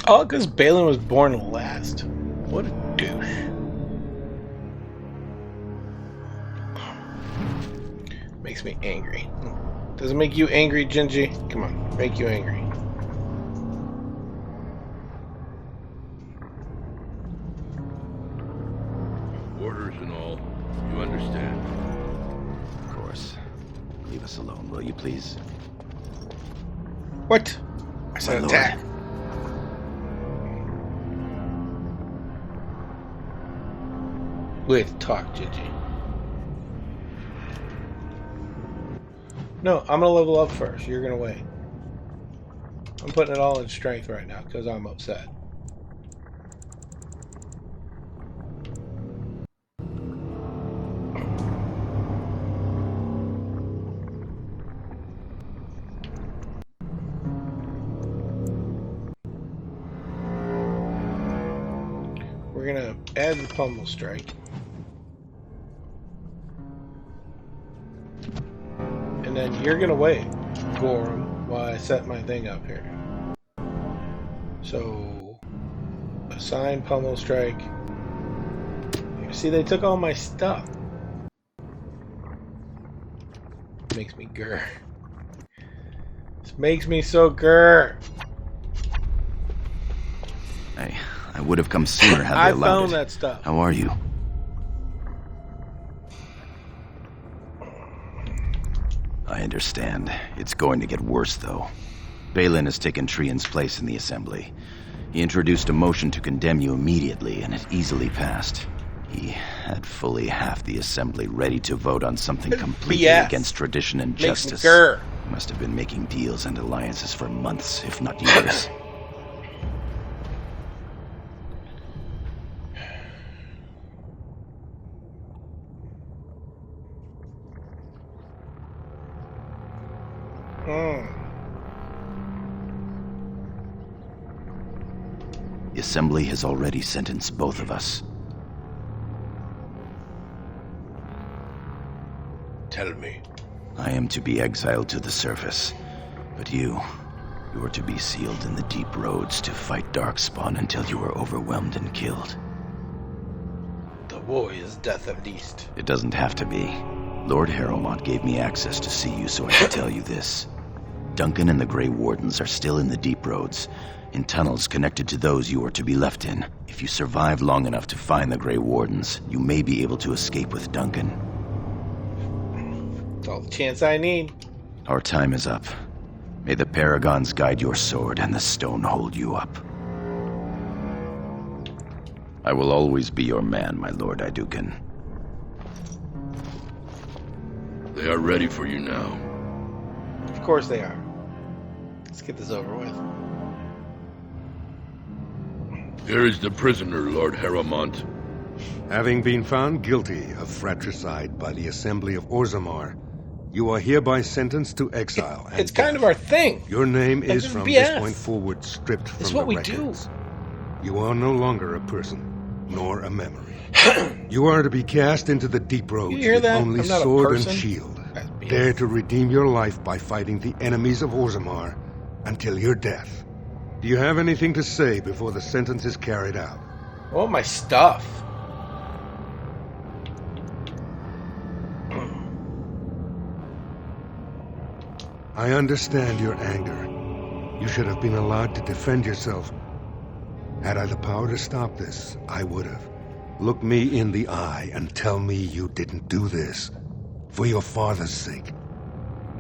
All because Balin was born last. What a douche. Makes me angry. Does it make you angry, Gingy? Come on, make you angry. Orders and all. You understand? Of course. Leave us alone, will you please? What? I said My attack. lord. We have to talk, Gingy. No, I'm gonna level up first. You're gonna wait. I'm putting it all in strength right now because I'm upset. We're gonna add the pummel strike. And then you're gonna wait, Gorham, while I set my thing up here. So, assign pummel strike. See, they took all my stuff. Makes me grr. This makes me so grr. I would have come sooner had they allowed I found it. that stuff. How are you? I understand. It's going to get worse, though. Balin has taken Trian's place in the Assembly. He introduced a motion to condemn you immediately, and it easily passed. He had fully half the Assembly ready to vote on something completely BS. against tradition and Makes me justice. grr. He must have been making deals and alliances for months, if not years. The Assembly has already sentenced both of us. Tell me. I am to be exiled to the surface, but you are to be sealed in the deep roads to fight Darkspawn until you are overwhelmed and killed. The warrior's death at least. It doesn't have to be. Lord Harrowmont gave me access to see you so I could tell you this. Duncan and the Grey Wardens are still in the deep roads, in tunnels connected to those you are to be left in. If you survive long enough to find the Grey Wardens, you may be able to escape with Duncan. It's all the chance I need. Our time is up. May the Paragons guide your sword and the stone hold you up. I will always be your man, my Lord Iduken. They are ready for you now. Of course they are. Let's get this over with. Here is the prisoner, Lord Harrowmont. Having been found guilty of fratricide by the Assembly of Orzammar, you are hereby sentenced to exile. It's kind of our thing. Your name Like, is this is from BS. this point forward stripped from It's the what we records. do. You are no longer a person, nor a memory. You are to be cast into the deep roads You hear with that? only I'm not a sword and person. shield. That's BS. Dare to redeem your life by fighting the enemies of Orzammar until your death. Do you have anything to say before the sentence is carried out? I want my stuff. I understand your anger. You should have been allowed to defend yourself. Had I the power to stop this, I would have. Look me in the eye and tell me you didn't do this. For your father's sake.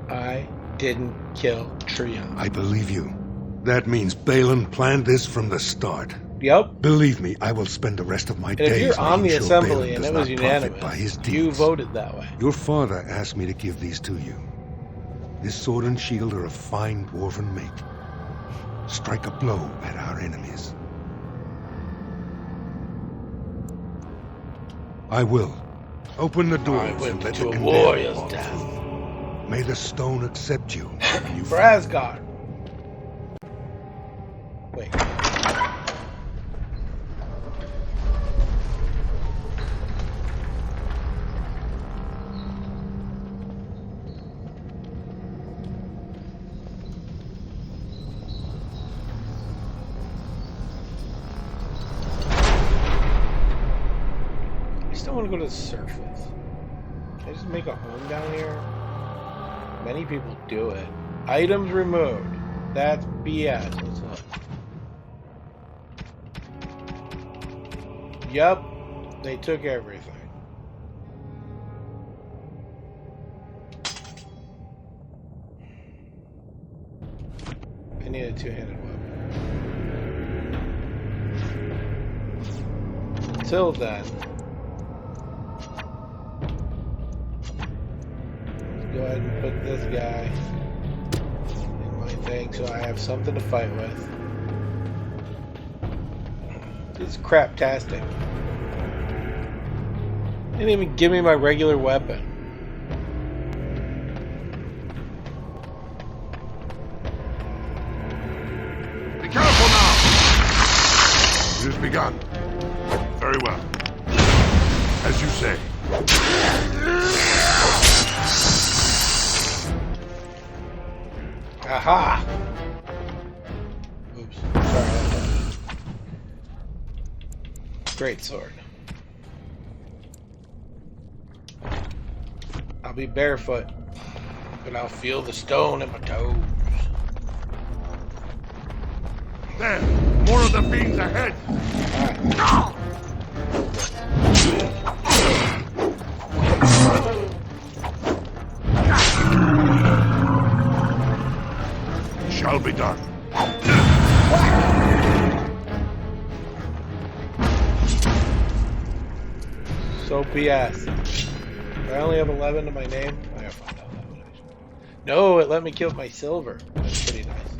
I didn't kill Trian. I believe you. That means Balin planned this from the start. Yep. Believe me, I will spend the rest of my And days if you're on the making sure assembly Balin and does it was not profit unanimous, by his you deeds. voted that way. Your father asked me to give these to you. This sword and shield are of fine dwarven make. Strike a blow at our enemies. I will. Open the doors I and went let to the a condemned warrior's walk death. through. May the stone accept you when you For Asgard. Wait. just don't want to go to the surface. Can I just make a home down here? Many people do it. Items removed. That's BS. Let's look. Yup. They took everything. I need a two-handed weapon. Until then, let's go ahead and put this guy in my thing so I have something to fight with. This is craptastic. Didn't even give me my regular weapon. Be careful now! It has begun. Very well. As you say. Aha! Oops. Sorry. Great sword. I'll be barefoot, but I'll feel the stone in my toes. There! More of the fiends ahead! Alright. Shall be done. So BS. I only have 11 to my name. I gotta find out that one actually. No, it let me kill my silver. That's pretty nice.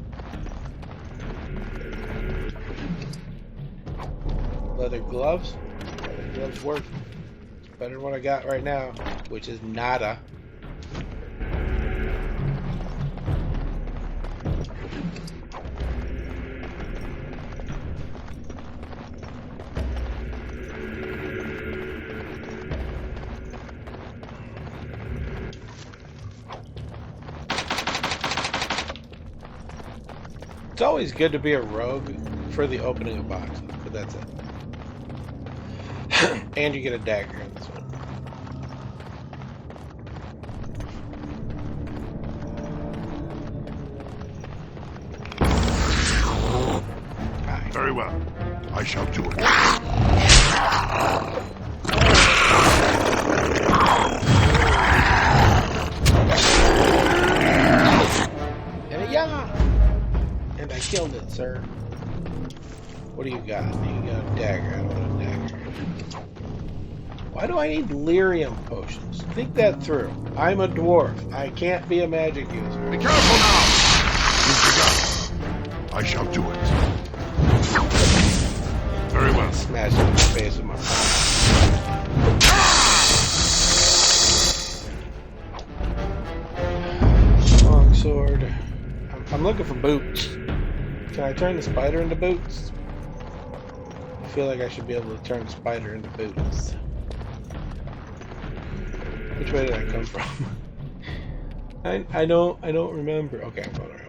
Leather gloves. Leather gloves work. It's better than what I got right now, which is nada. It's always good to be a rogue for the opening of boxes, but that's it. And you get a dagger in this one. Right. Very well. I shall do it. And I killed it, sir. What do you got? You got a dagger. I don't want a dagger. Why do I need lyrium potions? Think that through. I'm a dwarf. I can't be a magic user. Be careful now! Use the gun. I shall do it. Very well. Smash it in the face with my palm. Long sword. I'm looking for boots. Can I turn the spider into boots? I feel like I should be able to turn the spider into boots. Which way did I come from? I don't remember. Okay, I'm going around.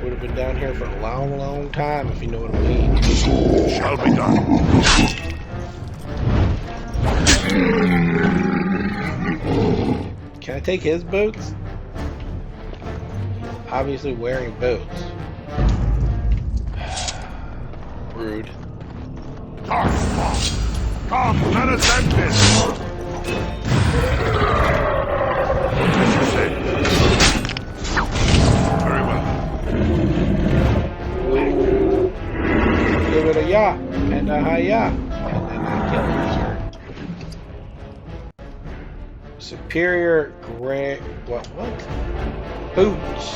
Would have been down here for a long, long time, if you know what I mean. Shall be done. Can I take his boots? Obviously wearing boots. Rude. Come, let us end this! As you say. Very well. Give it a ya and a hi-ya. And then I kill him, sir. Superior gray... What? Boots.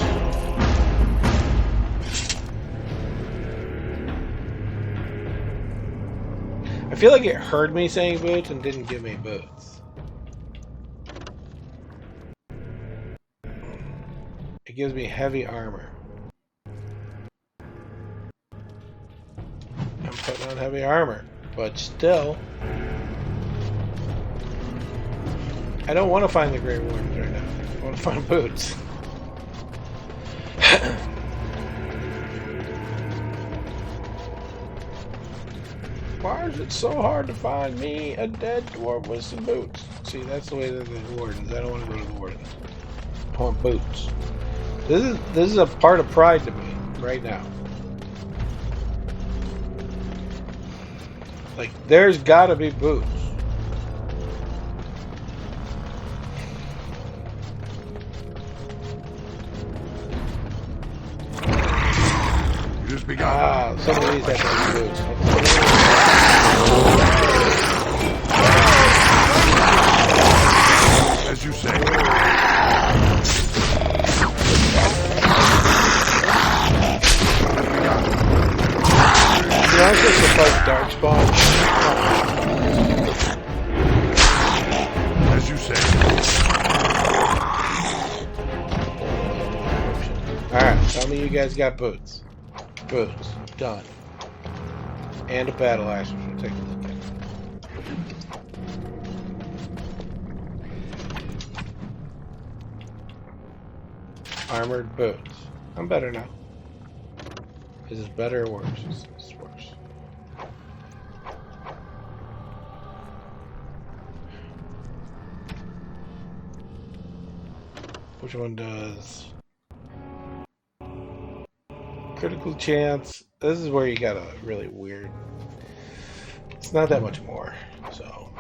I feel like it heard me saying boots and didn't give me boots. It gives me heavy armor. I'm putting on heavy armor, but still, I don't want to find the Grey Wardens right now. I want to find boots. Why is it so hard to find me a dead dwarf with some boots? See, that's the way to the Wardens. I don't want to go to the Wardens. I want boots. This is a part of pride to me right now. Like, there's got to be boots. Ah, some of these have to be boots. As you say. You know, I'm supposed to fight Darkspawn. As you say. Alright, tell me you guys got boots. Boots. Done. And a battle axe, which we'll take a look at. Armored boots. I'm better now. Is this better or worse? It's worse. Which one does? Critical chance. This is where you got a really weird. It's not that much more, so.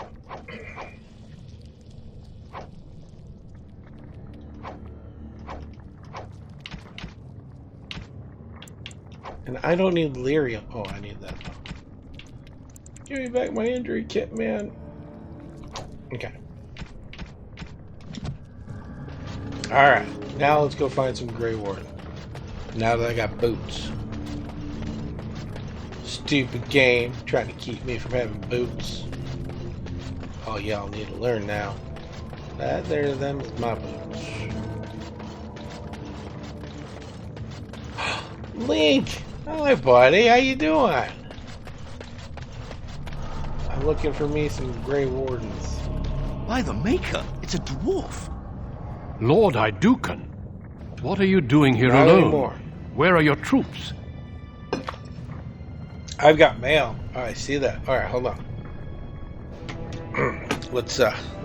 And I don't need lyrium. Oh, I need that. Give me back my injury kit, man. Okay. Alright. Now let's go find some Grey Warden. Now that I got boots. Stupid game. Trying to keep me from having boots. Oh, y'all need to learn now. That there, them is my boots. Link! Hi, buddy. How you doing? I'm looking for me some Grey Wardens. By the Maker, it's a dwarf. Lord Idukan, what are you doing here Not alone? anymore. Where are your troops? I've got mail. Oh, I see that. All right, hold on. Let's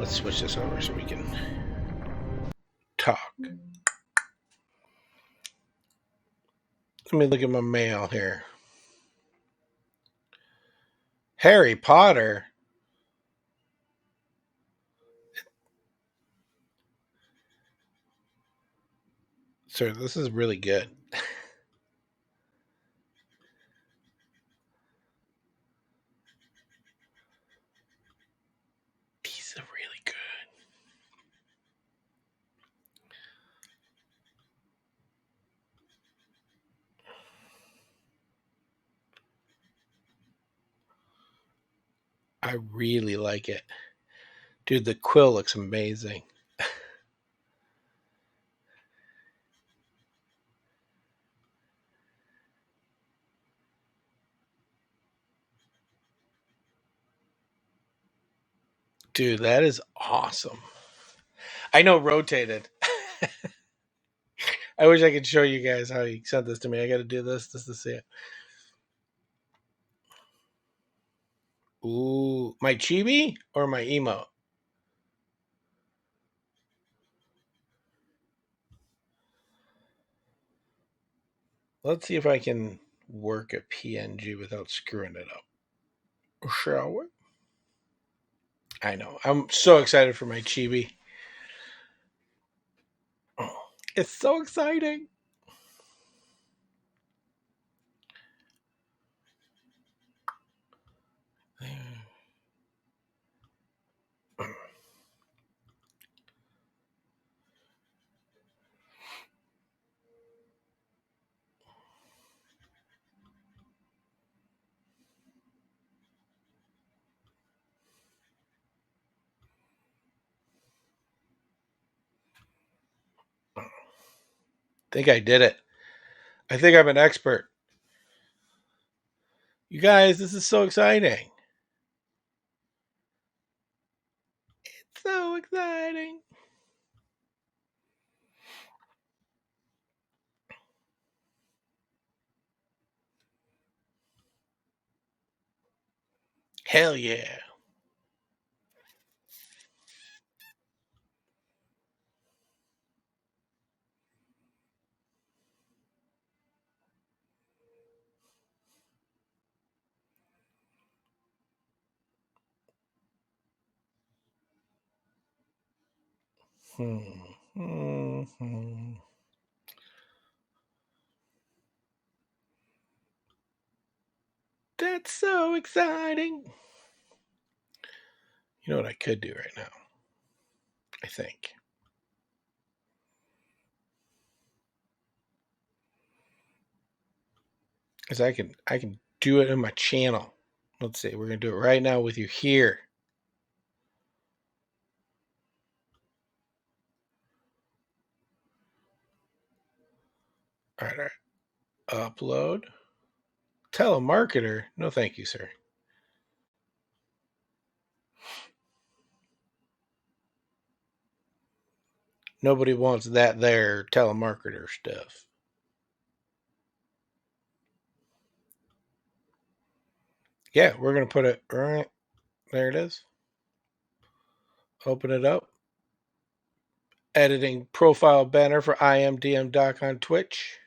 switch this over so we can talk. Let me look at my mail here. Harry Potter. Sir, this is really good. These are really good. I really like it. Dude, the quill looks amazing. Dude, that is awesome. I know rotated. I wish I could show you guys how he sent this to me. I got to do this just to see it. Ooh, my chibi or my emote? Let's see if I can work a PNG without screwing it up. Shall we? I know. I'm so excited for my chibi. Oh, it's so exciting. I think I did it. I think I'm an expert. You guys, this is so exciting. It's so exciting. Hell yeah. That's so exciting. You know what I could do right now? I think. Is I can do it in my channel. Let's see. We're gonna do it right now with you here. All right. Upload. Telemarketer? No, thank you, sir. Nobody wants that there telemarketer stuff. Yeah, we're going to put it right there. It is. Open it up. Editing profile banner for IMDM Doc on Twitch.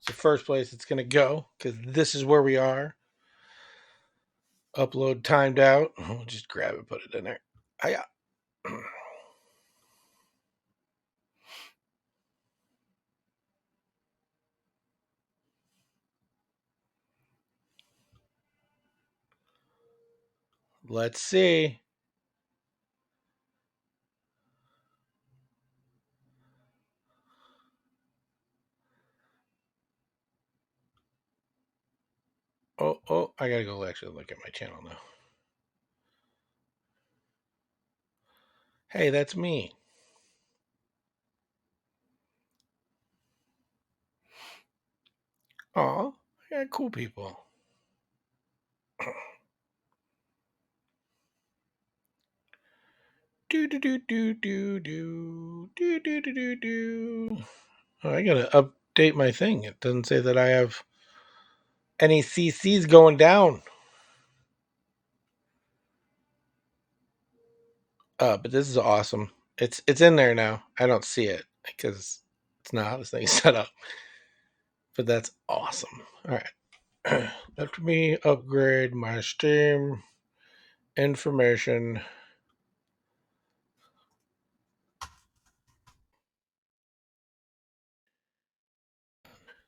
It's the first place it's going to go because this is where we are. Upload timed out. We'll just grab it, put it in there. Hiya. Let's see. Oh, I gotta go actually look at my channel now. Hey, that's me. Aw, I got cool people. Do. Oh, I gotta update my thing. It doesn't say that I have any CCs going down. But this is awesome. It's in there now. I don't see it because it's not how this thing is set up. But that's awesome. All right. Let me upgrade my Steam information.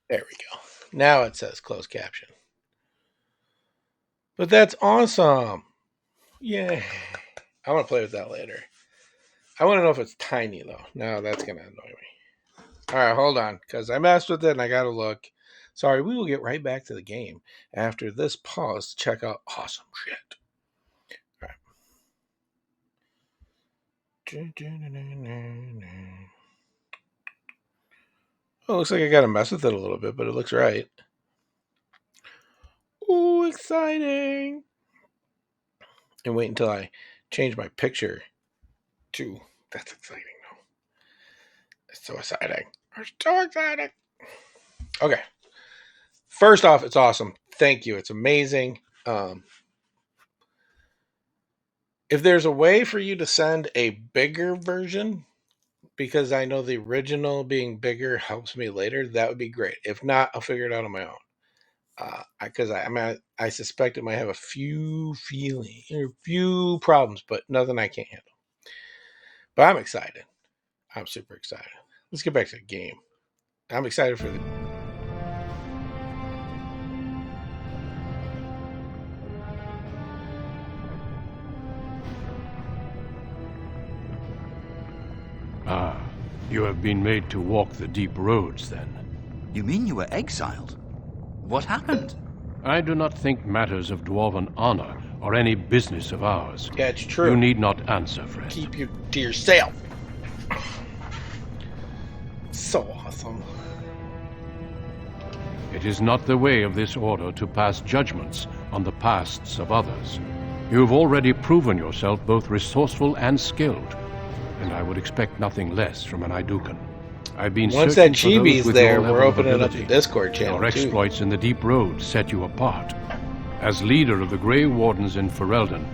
There we go. Now it says closed caption. But that's awesome. Yay. I want to play with that later. I want to know if it's tiny, though. No, that's going to annoy me. All right, hold on, because I messed with it and I got to look. Sorry, we will get right back to the game after this pause to check out awesome shit. All right. Oh, looks like I got to mess with it a little bit, but it looks right. Ooh, exciting. And wait until I change my picture too. That's exciting, though. It's so exciting. It's so exciting. Okay. First off, it's awesome. Thank you. It's amazing. If there's a way for you to send a bigger version, because I know the original being bigger helps me later, that would be great. If not, I'll figure it out on my own. Because I suspect it might have a few problems, but nothing I can't handle. But I'm excited. I'm super excited. Let's get back to the game. I'm excited for the... Ah, you have been made to walk the deep roads, then. You mean you were exiled? What happened? I do not think matters of dwarven honor are any business of ours. Yeah, it's true. You need not answer, friend. Keep you to yourself. So awesome. It is not the way of this order to pass judgments on the pasts of others. You have already proven yourself both resourceful and skilled, and I would expect nothing less from an Idukan. I've been Once that searching for those chibi's with there, your we're level of opening up the ability. Discord channel Your too. exploits in the deep road set you apart. As leader of the Grey Wardens in Ferelden,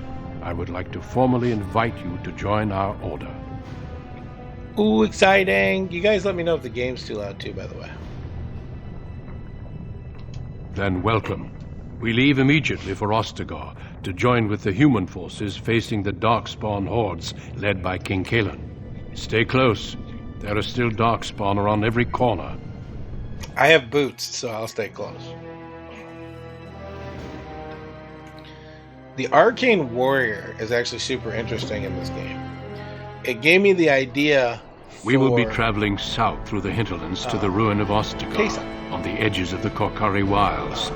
I would like to formally invite you to join our order. Ooh, exciting! You guys let me know if the game's too loud too, by the way. Then welcome. We leave immediately for Ostagar to join with the human forces facing the Darkspawn hordes led by King Kaelan. Stay close. There are still Darkspawn around every corner. I have boots, so I'll stay close. The Arcane Warrior is actually super interesting in this game. It gave me the idea We will be traveling south through the hinterlands to the ruin of Ostagar, Kaysan. on the edges of the Korkari Wilds.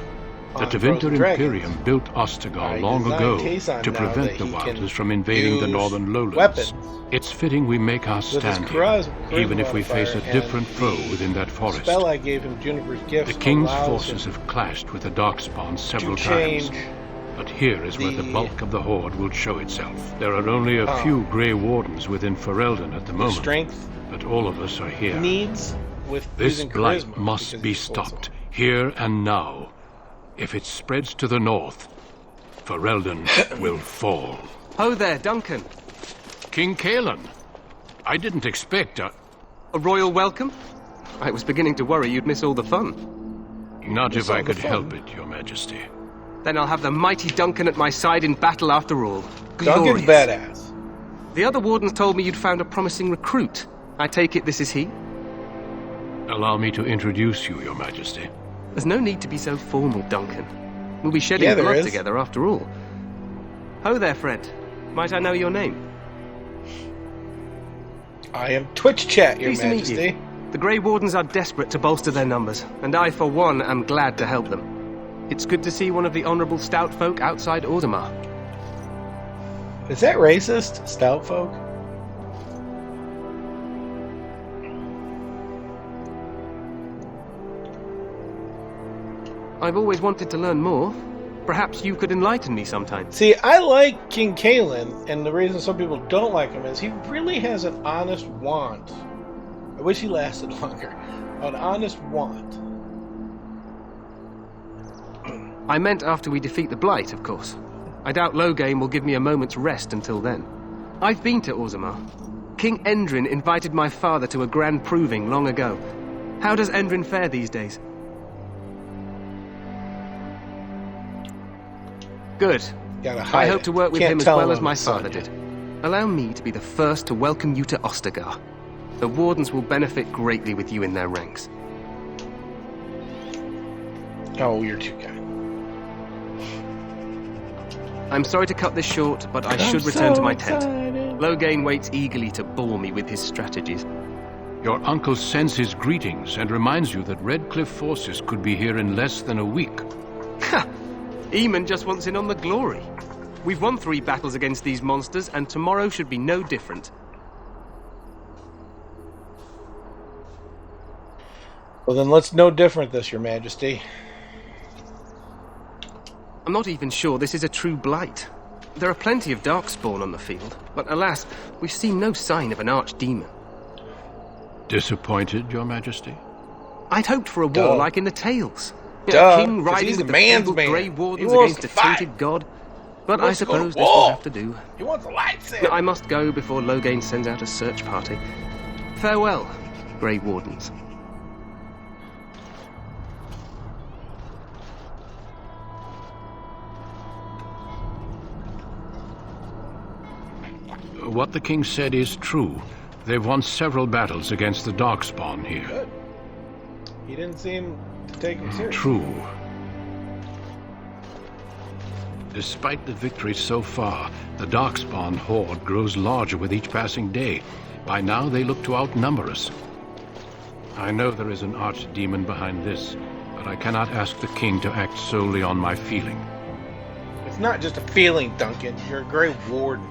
The Tevinter Frozen Imperium built Ostagar long designed ago Kaysan to now prevent that the he can Wilders from invading the use northern lowlands. weapons. It's fitting we make our his stand charisma here, even if we face a modifier different and foe the within that forest. spell I gave him, Juniper's Gifts, The King's allows forces him have clashed with the Darkspawn several to times. change But here is where the the- bulk of the Horde will show itself. There are only a few Grey Wardens within Ferelden at the moment, strength but all of us are here. needs with This using blight charisma must because be he's full of stopped, here and now. If it spreads to the north, Ferelden will fall. Ho there, Duncan. King Kaelan, I didn't expect A royal welcome? I was beginning to worry you'd miss all the fun. Not Miss if all I the could fun. help it, Your Majesty. Then I'll have the mighty Duncan at my side in battle after all. Duncan's Glorious. badass. The other wardens told me you'd found a promising recruit. I take it this is he? Allow me to introduce you, Your Majesty. There's no need to be so formal, Duncan. We'll be shedding Yeah, there blood is. together after all. Ho there, friend. Might I know your name? I am Twitch Chat, Your Pleased to meet Majesty. you. The Grey Wardens are desperate to bolster their numbers, and I, for one, am glad to help them. It's good to see one of the honourable stout folk outside Audemars. Is that racist, stout folk? I've always wanted to learn more. Perhaps you could enlighten me sometime. See, I like King Kaelan, and the reason some people don't like him is he really has an honest want. I wish he lasted longer. An honest want. I meant after we defeat the Blight, of course. I doubt Loghain will give me a moment's rest until then. I've been to Orzammar. King Endrin invited my father to a grand proving long ago. How does Endrin fare these days? Good. Gotta I hide hope it. to work with Can't him as tell well him as my I'm son father yet. did. Allow me to be the first to welcome you to Ostagar. The Wardens will benefit greatly with you in their ranks. Oh, you're too kind. I'm sorry to cut this short, but I I'm should return so to my tent. excited. Loghain waits eagerly to bore me with his strategies. Your uncle sends his greetings and reminds you that Redcliffe forces could be here in less than a week. Ha! Eamon just wants in on the glory. We've won 3 battles against these monsters, and tomorrow should be no different. Well, then let's no different this, Your Majesty. I'm not even sure this is a true blight. There are plenty of Darkspawn on the field, but alas, we've seen no sign of an archdemon. Disappointed, Your Majesty? I'd hoped for a war Duh. like in the tales. Duh, A king 'cause riding he's with the the man's feeble man. Grey He Wardens wants against to a fight. tainted god. But He I wants to go to suppose this war. will have to do. He wants a lightsaber. I must go before Loghain sends out a search party. Farewell, Grey Wardens. What the king said is true. They've won several battles against the Darkspawn here. Good. He didn't seem to take him seriously. True. Despite the victories so far, the Darkspawn horde grows larger with each passing day. By now, they look to outnumber us. I know there is an archdemon behind this, but I cannot ask the king to act solely on my feeling. It's not just a feeling, Duncan. You're a Grey Warden.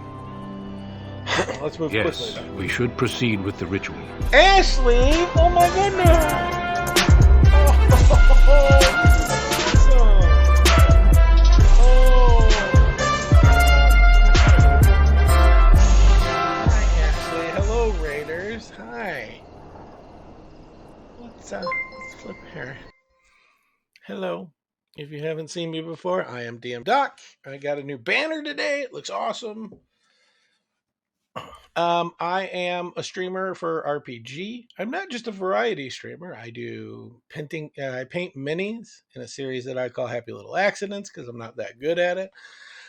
Let's move Yes, quickly, we should proceed with the ritual. though. Ashley! Oh my goodness! Hi, Ashley. Hello, Raiders. Hi. Let's flip here. Hello. If you haven't seen me before, I am DM Doc. I got a new banner today. It looks awesome. I am a streamer for RPG. I'm not just a variety streamer. I do painting. I paint minis in a series that I call Happy Little Accidents because I'm not that good at it.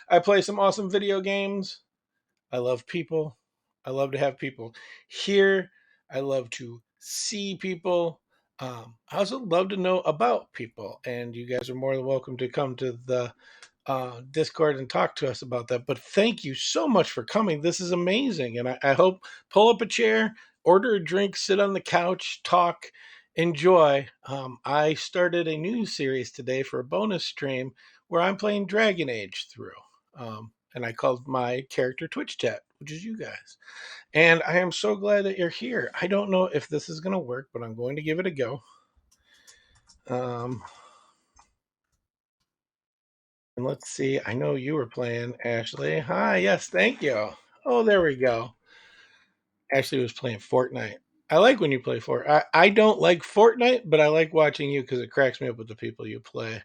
I play some awesome video games. I love people. I love to have people here. I love to see people. I also love to know about people, and you guys are more than welcome to come to the Discord and talk to us about that. But thank you so much for coming. This is amazing. And I hope pull up a chair, order a drink, sit on the couch, talk, enjoy. I started a new series today for a bonus stream where I'm playing Dragon Age through. And I called my character Twitch Chat, which is you guys. And I am so glad that you're here. I don't know if this is going to work, but I'm going to give it a go. And let's see. I know you were playing, Ashley. Hi, yes, thank you. Oh, there we go. Ashley was playing Fortnite. I like when you play Fortnite. I don't like Fortnite, but I like watching you because it cracks me up with the people you play.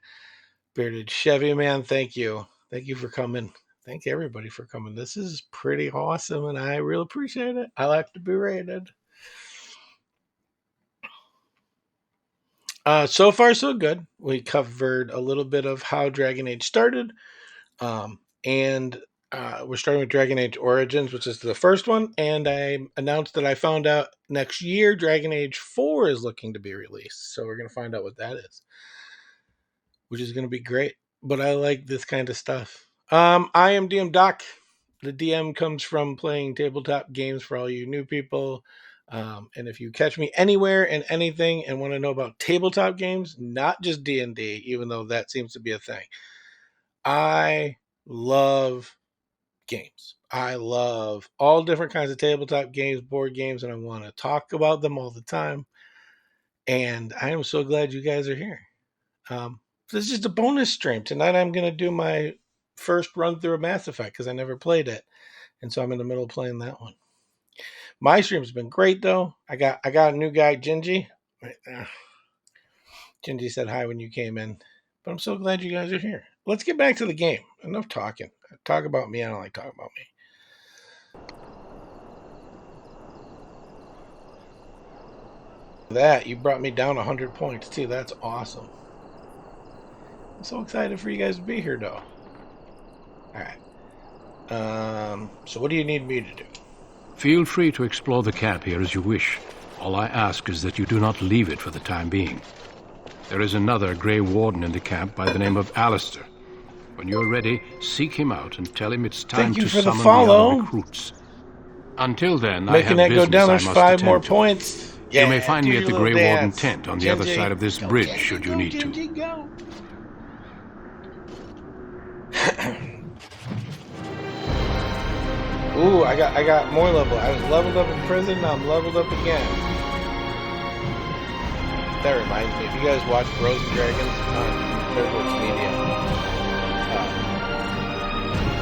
Bearded Chevy Man, thank you. Thank you for coming. Thank everybody for coming. This is pretty awesome, and I really appreciate it. I like to be rated. So far, so good. We covered a little bit of how Dragon Age started, and we're starting with Dragon Age Origins, which is the first one. And I announced that I found out next year Dragon Age 4 is looking to be released. So we're going to find out what that is, which is going to be great. But I like this kind of stuff. I am DM Doc. The DM comes from playing tabletop games for all you new people. And if you catch me anywhere and anything and want to know about tabletop games, not just D&D, even though that seems to be a thing, I love games. I love all different kinds of tabletop games, board games, and I want to talk about them all the time. And I am so glad you guys are here. This is just a bonus stream. Tonight I'm going to do my first run through of Mass Effect because I never played it. And so I'm in the middle of playing that one. My stream's been great though. I got a new guy, Gingy. Gingy said hi when you came in. But I'm so glad you guys are here. Let's get back to the game. Enough talking. Talk about me. I don't like talking about me. That, you brought me down 100 points too. That's awesome. I'm so excited for you guys to be here though. Alright. So what do you need me to do? Feel free to explore the camp here as you wish. All I ask is that you do not leave it for the time being. There is another Grey Warden in the camp by the name of Alistair. When you're ready, seek him out and tell him it's time to summon the other recruits. Until then, I have business I must attend to. Making that go down, there's 5 more points. Yeah, you may find me at the Grey Warden tent on the other side of this bridge, should you need to. Ooh, I got more level. I was leveled up in prison, now I'm leveled up again. That reminds me, if you guys watch Bros and Dragons on Netflix Media,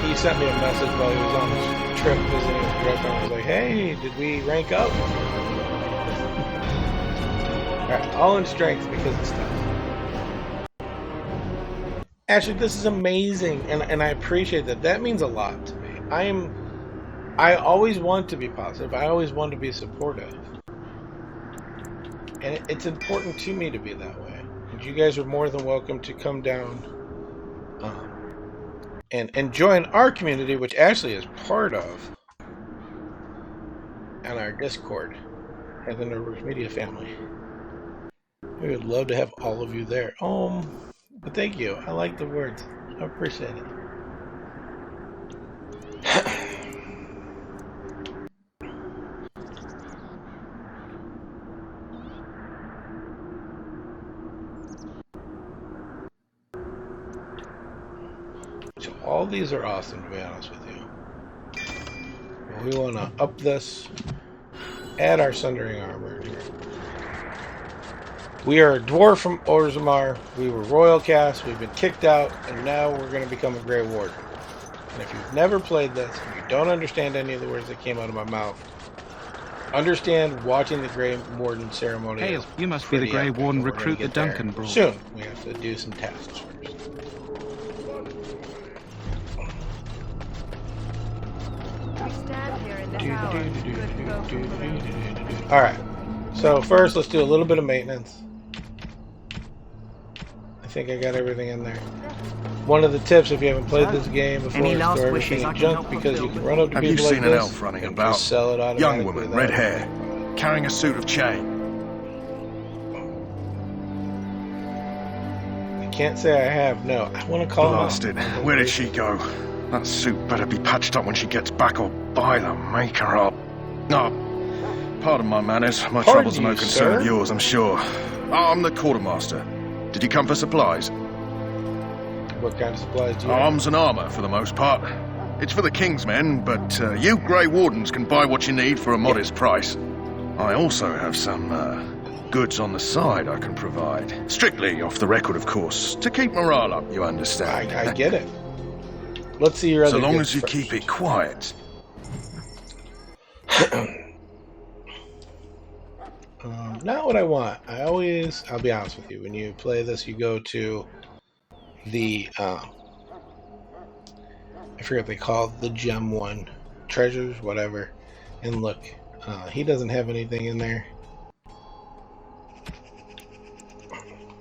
he sent me a message while he was on his trip visiting his girlfriend. I was like, hey, did we rank up? Alright, all in strength because of stuff. Actually, this is amazing, and I appreciate that. That means a lot to me. I always want to be positive. I always want to be supportive. And it's important to me to be that way. And you guys are more than welcome to come down and join our community, which Ashley is part of, on our Discord and the Nerdworks Media family. We would love to have all of you there. But thank you. I like the words. I appreciate it. So all these are awesome, to be honest with you. And we want to up this, add our Sundering Armor. We are a dwarf from Orzammar. We were royal cast. We've been kicked out, and now we're going to become a Grey Warden. And if you've never played this, and you don't understand any of the words that came out of my mouth, understand watching the Grey Warden ceremony. Hey, you must be the Grey Warden recruit that Duncan brought. Soon, we have to do some tasks first. Alright, so first let's do a little bit of maintenance. I think I got everything in there. One of the tips, if you haven't played this game before, is store everything in junk, because you can run up to Have you people like seen an this elf running and about? just sell it automatically. Young woman, red hair, carrying a suit of chain. I can't say I have, no. I want to call Blasted. Where did she go? That suit better be patched up when she gets back, or by the maker up. Oh, pardon my manners. My troubles are no concern of yours, I'm sure. I'm the quartermaster. Did you come for supplies? What kind of supplies do you have? Arms and armor, for the most part. It's for the King's men, but you Grey Wardens can buy what you need for a modest price. I also have some goods on the side I can provide. Strictly off the record, of course, to keep morale up, you understand. I get it. Let's see your other So long goods as you first. keep it quiet. Not what I want. I'll be honest with you, when you play this, you go to the, I forget what they call it, the gem one, treasures, whatever, and look, he doesn't have anything in there.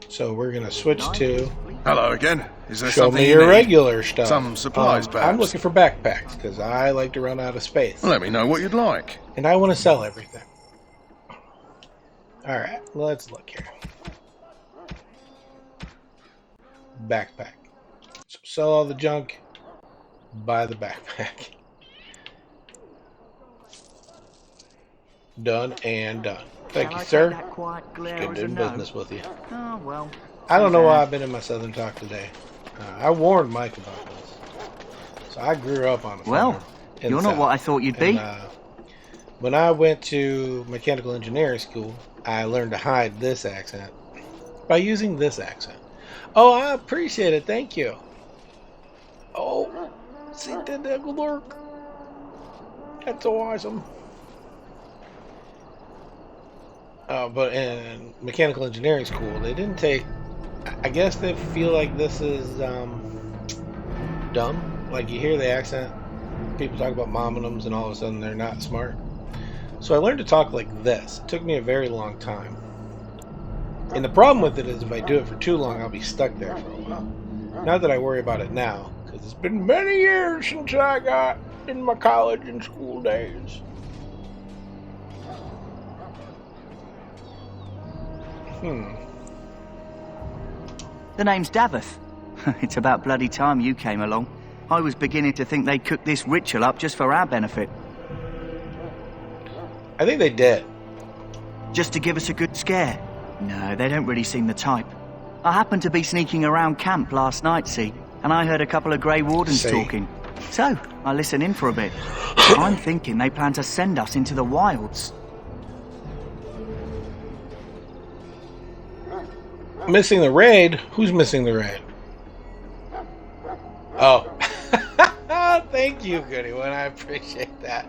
So we're going to switch to... Hello again. Is there show something me you your need? regular stuff. Some supplies, perhaps? I'm looking for backpacks, because I like to run out of space. Let me know what you'd like. And I want to sell everything. Alright, let's look here. Backpack. So sell all the junk, buy the backpack. Done and done. Thank you, sir. It's good doing business with you. Oh, well. I don't know why I've been in my southern talk today. I warned Mike about this. So I grew up on a farm. Well, in you're the not what I South. thought you'd be. And, when I went to mechanical engineering school, I learned to hide this accent by using this accent. Oh, I appreciate it. Thank you. Oh, see that work? That's so awesome. But in mechanical engineering school, they didn't take... I guess they feel like this is dumb. Like, you hear the accent, people talk about mominums, and all of a sudden they're not smart. So I learned to talk like this. It took me a very long time. And the problem with it is if I do it for too long, I'll be stuck there for a while. Not that I worry about it now, because it's been many years since I got in my college and school days. The name's Davith. It's about bloody time you came along. I was beginning to think they'd cooked this ritual up just for our benefit. I think they did. Just to give us a good scare? No, they don't really seem the type. I happened to be sneaking around camp last night, see, and I heard a couple of Grey Wardens talking. So, I listened in for a bit. I'm thinking they plan to send us into the wilds. Missing the raid? Who's missing the raid? Oh. Thank you, Goody One. I appreciate that.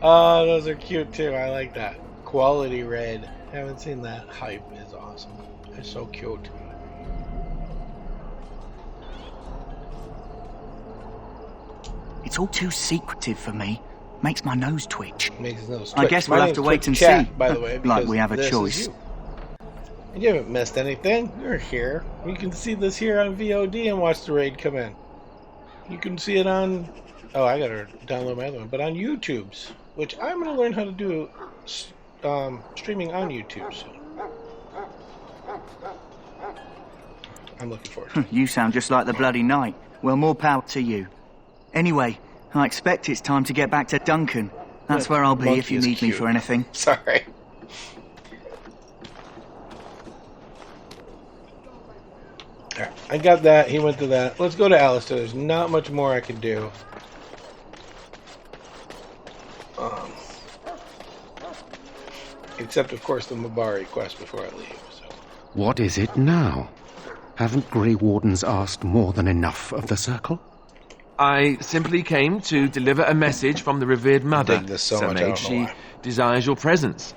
Oh, those are cute too. I like that. Quality raid. Haven't seen that. Hype is awesome. It's so cute. It's all too secretive for me. Makes my nose twitch. Makes his nose I twitch. guess My we'll have name's to wait Twitch and Chat, see. by the way, Like we have a this is choice. you. And you haven't missed anything. You're here. You can see this here on VOD and watch the raid come in. You can see it on... Oh, I gotta download my other one. But on YouTube's, which I'm gonna learn how to do streaming on YouTube soon. I'm looking forward to it. You sound just like the bloody knight. Well, more power to you. Anyway, I expect it's time to get back to Duncan. That's where I'll be if you need me for anything. Sorry. Alright, I got that. He went to that. Let's go to Alistair. There's not much more I could do. Except, of course, the Mabari quest before I leave. So. What is it now? Haven't Grey Wardens asked more than enough of the Circle? I simply came to deliver a message from the revered mother. dig this so Sir much, I don't Mage. know She why. desires your presence.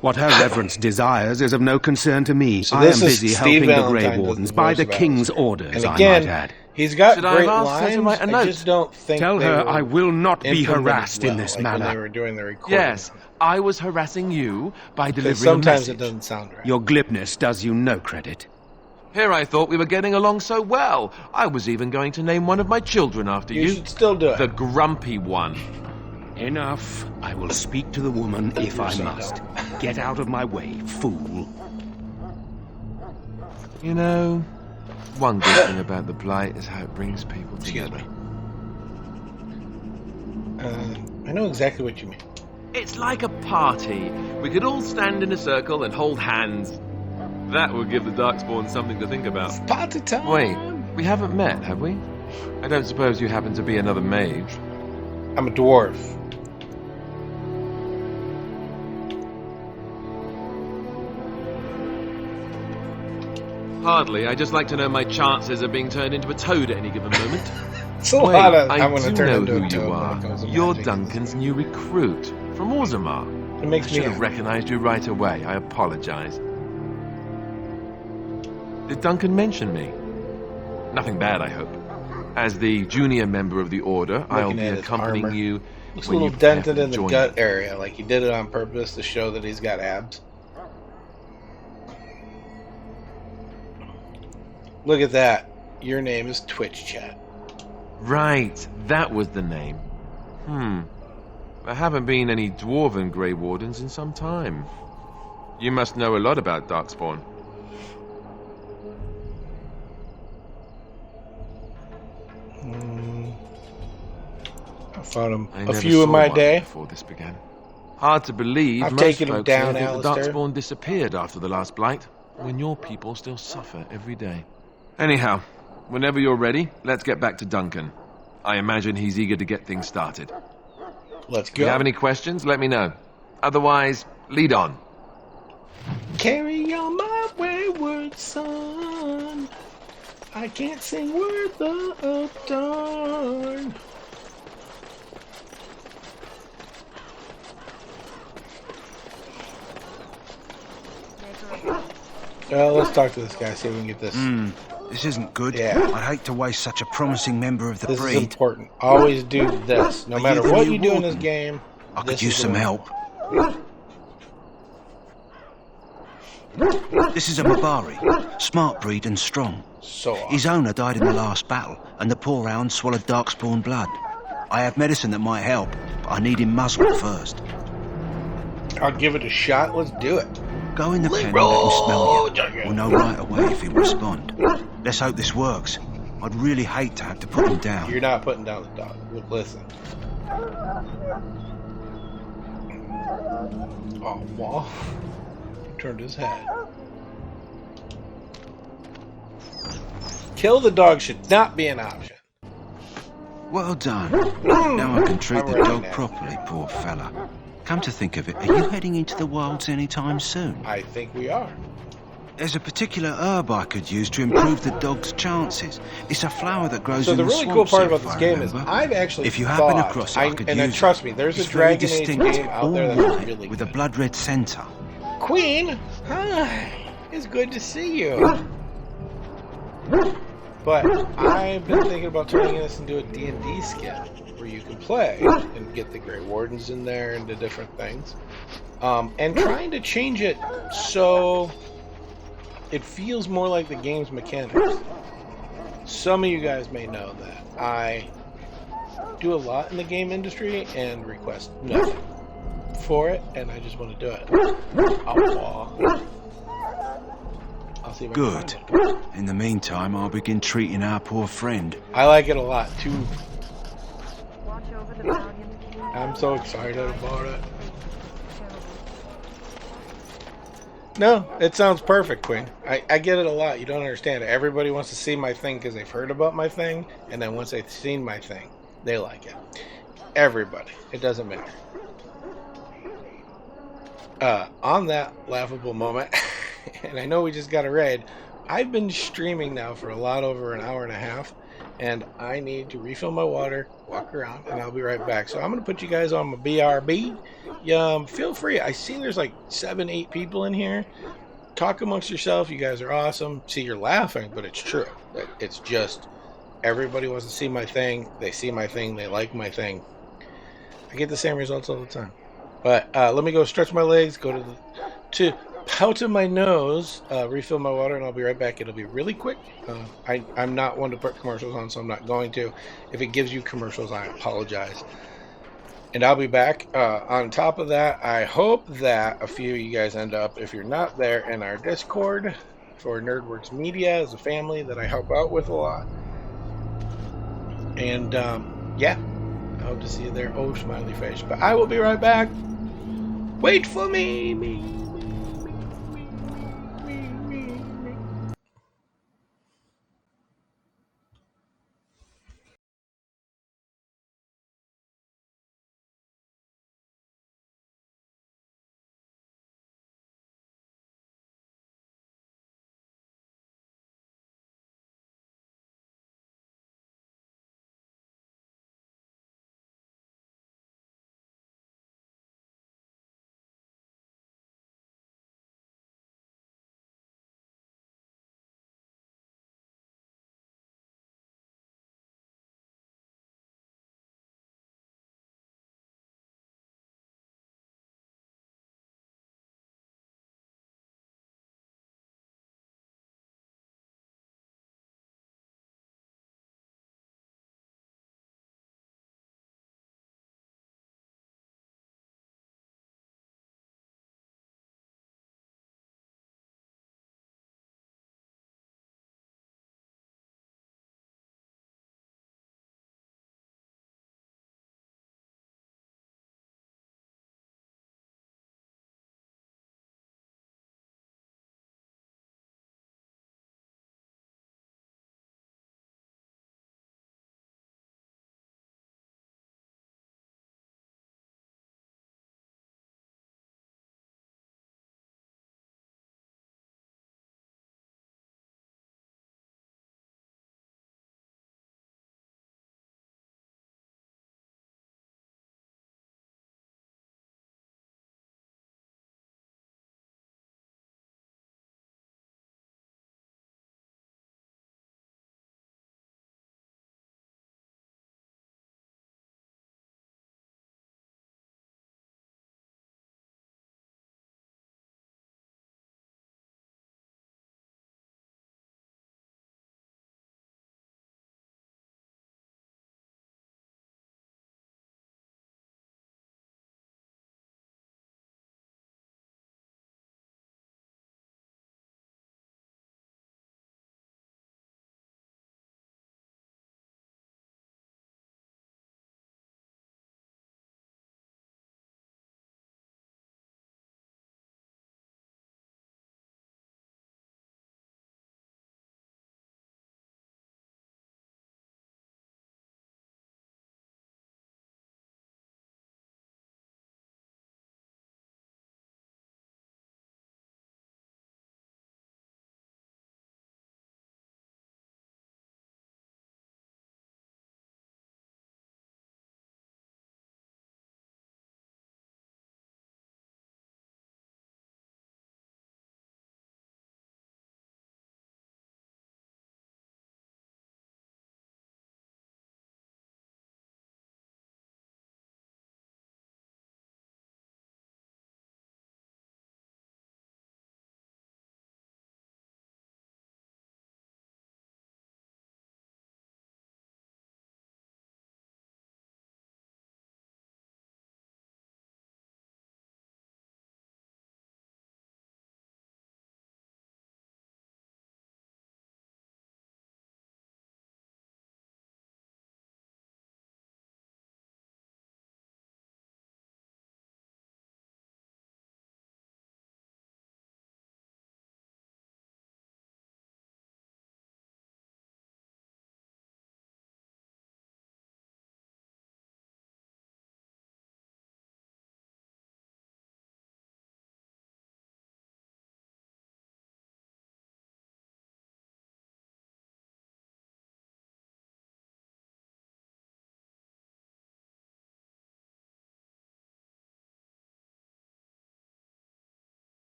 What her reverence desires is of no concern to me. So I am this is busy Steve helping the Grey Valentine does Wardens the by voice the of King's Alistair. orders, And I again, might add. He's got Should I great have asked her to lines. write a I note? just don't think Tell they her were I will not be implemented harassed in well, this like when manner. they were doing the recording. Yes, I was harassing you by delivering Sometimes a it message. doesn't sound right. Your glibness does you no credit. Here I thought we were getting along so well. I was even going to name one of my children after you. You should still do it. The grumpy one. Enough. I will speak to the woman if I must. Get out of my way, fool. You know, one good thing about the Blight is how it brings people together. I know exactly what you mean. It's like a party. We could all stand in a circle and hold hands. That would give the Darkspawn something to think about. It's party time. Wait, we haven't met, have we? I don't suppose you happen to be another mage. I'm a dwarf. Hardly. I just like to know my chances of being turned into a toad at any given moment. It's a lot of. I I'm going to do turn know into who a toad you when are. it comes to You're magic. Duncan's new recruit from Orzammar. It makes I me should have happy. recognized you right away. I apologize. Did Duncan mention me? Nothing bad, I hope. As the junior member of the Order, I'll be at his accompanying armor. you Looks a when little you dented prepare in to the join gut me. area, like he did it on purpose to show that he's got abs. Look at that. Your name is Twitch Chat. Right, that was the name. There haven't been any dwarven Grey Wardens in some time. You must know a lot about Darkspawn. I fought him I a never few in saw my one day. Before this began. Hard to believe I've most taken him folks down, here think the Alistair. Darkspawn disappeared after the last blight, when your people still suffer every day. Anyhow, whenever you're ready, let's get back to Duncan. I imagine he's eager to get things started. Let's If you go. have any questions, let me know. Otherwise, lead on. Carry on my wayward son. I can't sing worth a darn. Let's talk to this guy, see if we can get this. This isn't good. Yeah. I'd hate to waste such a promising member of the This is breed. important. Always do this. No Are matter you the what new you do in this warden? game, I this could use is the some one. help. This is a Mabari, smart breed and strong. So His owner died in the last battle, and the poor hound swallowed darkspawn blood. I have medicine that might help, but I need him muzzled first. I'll give it a shot. Let's do it. Go in the pen and let him smell you. We'll know right away if he'll respond. Let's hope this works. I'd really hate to have to put him down. You're not putting down the dog. Look, listen. Oh, well. Turned his head. Kill the dog should not be an option. Well done. Now I can treat I'm the ready dog now. properly, poor fella. Come to think of it, are you heading into the wilds anytime soon? I think we are. There's a particular herb I could use to improve the dog's chances. It's a flower that grows So in the the really cool swamps part here, about if this I game is remember. I've actually If you happen thought, across it, I could and use trust it. me, there's It's a very Dragon Age distinct, game out all there that's white, really with a good. blood red center. Queen, hi. It's good to see you. But I've been thinking about turning this into a D&D skin where you can play and get the Grey Wardens in there and the different things. And trying to change it so it feels more like the game's mechanics. Some of you guys may know that I do a lot in the game industry and request nothing for it, and I just want to do it. I'll see if I can find Good. it. In the meantime, I'll begin treating our poor friend. I like it a lot too. I'm so excited about it. No, it sounds perfect, Queen. I get it a lot. You don't understand it. Everybody wants to see my thing because they've heard about my thing, and then once they've seen my thing, they like it. Everybody. It doesn't matter. On that laughable moment, and I know we just got a raid, I've been streaming now for a lot over an hour and a half, and I need to refill my water, walk around, and I'll be right back. So I'm going to put you guys on my BRB. Feel free. I see there's like 7-8 people in here. Talk amongst yourself. You guys are awesome. See, you're laughing, but it's true. It's just Everybody wants to see my thing. They see my thing. They like my thing. I get the same results all the time. But let me go stretch my legs, go to pout in my nose, refill my water, and I'll be right back. It'll be really quick. I'm not one to put commercials on, so I'm not going to. If it gives you commercials, I apologize. And I'll be back. On top of that, I hope that a few of you guys end up, if you're not there, in our Discord for Nerdworks Media as a family that I help out with a lot. And yeah, I hope to see you there. Oh, smiley face. But I will be right back. Wait for me.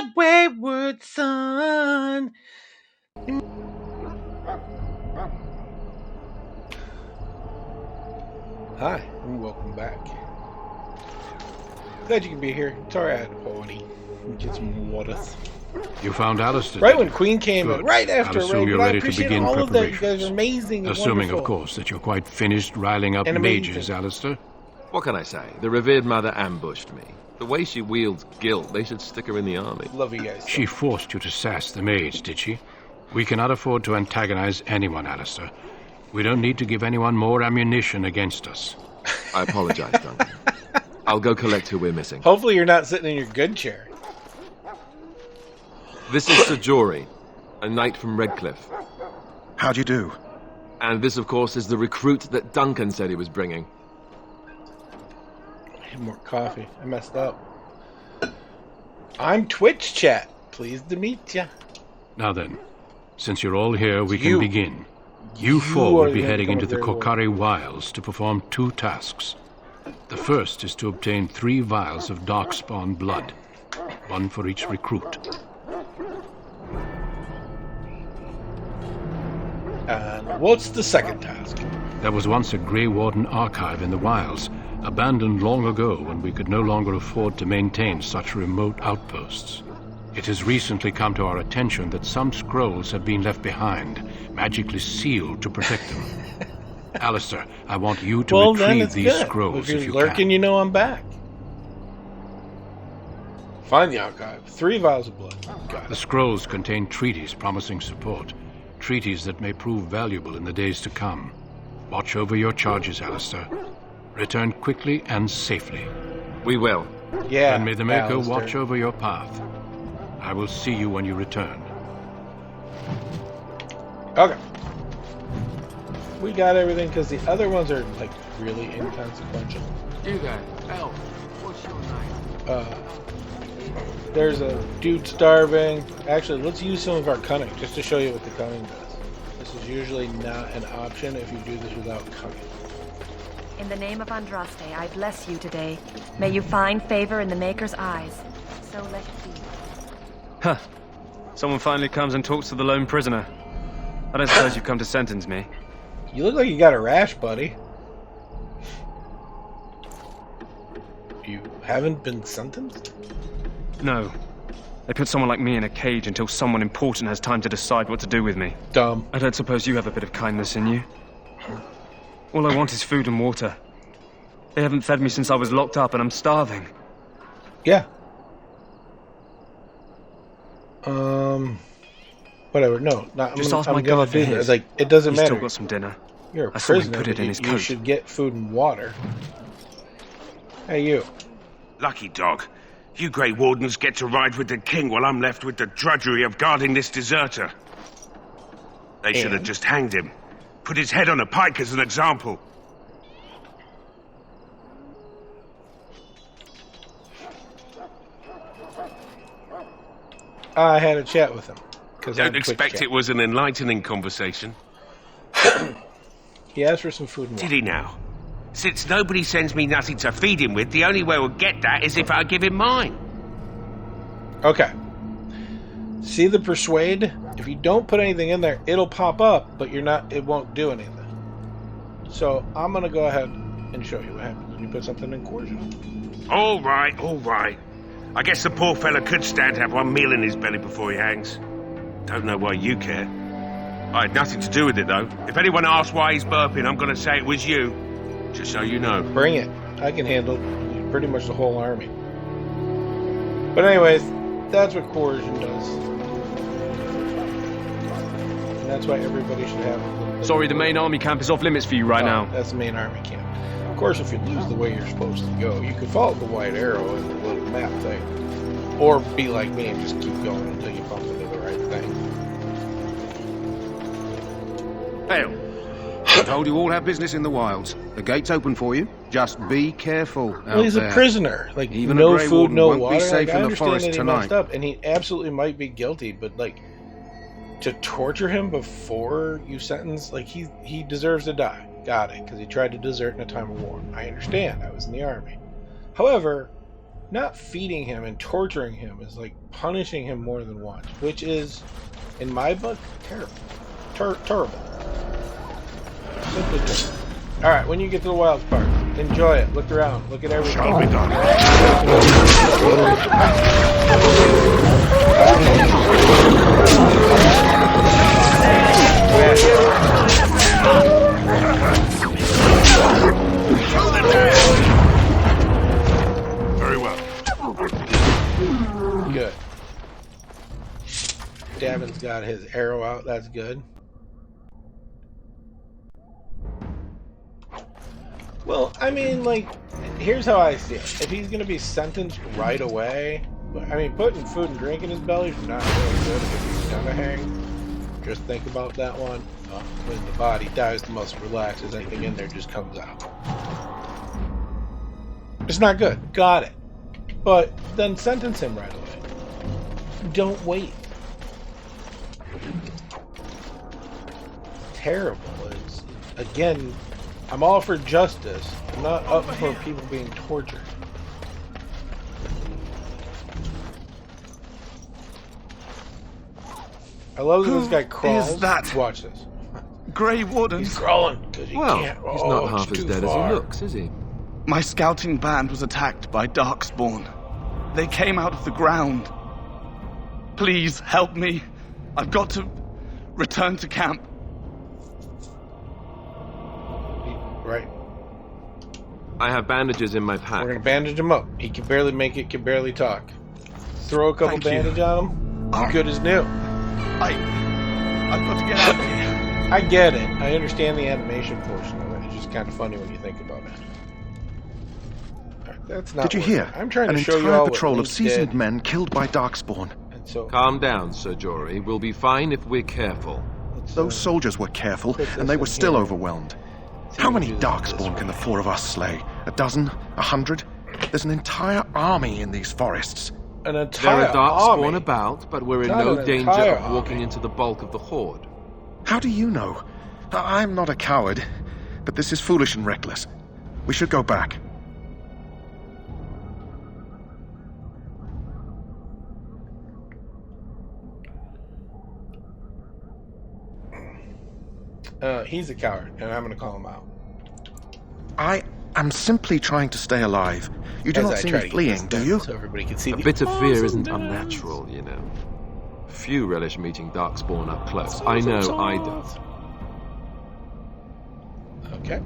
my wayward son. Hi, and welcome back. Glad you can be here. Sorry I had to party and get some water. You found Alistair. Right when Queen came in, right I'll after assume you're I ready to appreciate begin all of that. You preparations. guys are amazing and Assuming, wonderful. of course, that you're quite finished riling up And amazing. mages, Alistair. What can I say? The revered mother ambushed me. The way she wields guilt, they should stick her in the army. Love you guys. She forced you to sass the mage, did she? We cannot afford to antagonize anyone, Alistair. We don't need to give anyone more ammunition against us. I apologize, Duncan. I'll go collect who we're missing. Hopefully you're not sitting in your good chair. This is Sir Jory, a knight from Redcliffe. How'd you do? And this, of course, is the recruit that Duncan said he was bringing. I need more coffee. I messed up. I'm Twitch chat. Pleased to meet ya. Now then, since you're all here, we You. can begin. You four are will be the heading into the Grey Wardens. Kokari Wilds to perform 2 tasks. The first is to obtain 3 vials of darkspawn blood, 1 for each recruit. And what's the second task? There was once a Grey Warden archive in the wilds, abandoned long ago when we could no longer afford to maintain such remote outposts. It has recently come to our attention that some scrolls have been left behind, magically sealed to protect them. Alistair, I want you to Well, then retrieve it's these good. scrolls If you're if you lurking, can. you know I'm back. Find the archive. 3 vials of blood. Got The it. scrolls contain treaties promising support, treaties that may prove valuable in the days to come. Watch over your charges, Alistair. Return quickly and safely. We will. Yeah. And may the Maker Alistair. watch over your path. I will see you when you return. Okay. We got everything because the other ones are like really inconsequential. You there, Elf. What's your name? There's a dude starving. Actually, let's use some of our cunning just to show you what the cunning does. This is usually not an option if you do this without cunning. In the name of Andraste, I bless you today. May you find favor in the Maker's eyes. So let it be. Huh. Someone finally comes and talks to the lone prisoner. I don't suppose you've come to sentence me. You look like you got a rash, buddy. You haven't been sentenced? No. They put someone like me in a cage until someone important has time to decide what to do with me. Dumb. I don't suppose you have a bit of kindness in you? All I want is food and water. They haven't fed me since I was locked up and I'm starving. Yeah. Whatever. No, not. Just I'm ask my gonna guard for do this. his. Like, it doesn't He's matter. still got some dinner. You're a I saw him prisoner. put it in his you coat. should get food and water. Hey, you. Lucky dog. You Grey Wardens get to ride with the king while I'm left with the drudgery of guarding this deserter. They should have just hanged him. Put his head on a pike as an example. I had a chat with him. Don't expect it was an enlightening conversation. He asked for some food and water. Did he now? Since nobody sends me nothing to feed him with, the only way we'll get that is if I give him mine. Okay. See the persuade? If you don't put anything in there, it'll pop up, but it won't do anything. So I'm gonna go ahead and show you what happens when you put something in coercion. All right, all right. I guess the poor fella could stand to have one meal in his belly before he hangs. Don't know why you care. I had nothing to do with it, though. If anyone asks why he's burping, I'm gonna say it was you. Just so you know. Bring it. I can handle pretty much the whole army. But anyways, that's what coercion does. And that's why everybody should have it. Sorry, the main army camp is off limits for you right now. That's the main army camp. Of course, if you lose the way you're supposed to go, you could follow the white arrow in the little map thing. Or be like me and just keep going until you bump into the right thing. Hell. I told you all have business in the wilds. The gate's open for you. Just be careful out Well, he's there. a prisoner. Like, Even no a Grey food, Warden no won't water. be safe Like, I in the understand forest that he tonight. messed up, and he absolutely might be guilty, but, like, to torture him before you sentence, like, he deserves to die. Got it, because he tried to desert in a time of war. I understand. I was in the army. However, not feeding him and torturing him is like punishing him more than once, which is, in my book, terrible. Terrible. Simply terrible. Alright, when you get to the wild part, enjoy it. Look around. Look at everything. Shall be done. Very well. Good. Davin's got his arrow out. That's good. Well, I mean, like, here's how I see it. If he's going to be sentenced right away, I mean, putting food and drink in his belly is not really good if he's going to hang. Just think about that one. When the body dies the most relaxes, anything in there just comes out. It's not good. Got it. But then sentence him right away. Don't wait. Terrible. It's, again, I'm all for justice. I'm not up for people being tortured. I love that this guy crawls. Is that? Watch this. Grey Wardens. He's crawling because he Well, can't. he's Oh, not it's half as too dead as far. he looks, is he? My scouting band was attacked by Darkspawn. They came out of the ground. Please help me. I've got to return to camp. Right. I have bandages in my pack. We're gonna bandage him up. He can barely make it, can barely talk. Throw a couple Thank you. bandage on him. Good as new. I've got to get out of here. I get it. I understand the animation portion of it. It's just kind of funny when you think about it. Right, that's not. Did you hear? I'm trying An to show you entire all what patrol of Link seasoned did. men killed by Darkspawn. And so, Calm down, Sir Jory. We'll be fine if we're careful. Those soldiers were careful, and they were still overwhelmed. How many Darkspawn can the four of us slay? A dozen? 100? There's an entire army in these forests. An There entire are Darkspawn army. about, but we're in Not no an danger entire of walking army. into the bulk of the horde. How do you know? I'm not a coward, but this is foolish and reckless. We should go back. He's a coward, and I'm going to call him out. I am simply trying to stay alive. You do As not I see try me to get fleeing, this do done you? So everybody can see A the bit of fear awesome isn't dance. unnatural, you know. Few relish meeting Darkspawn up close. I know I don't. Okay.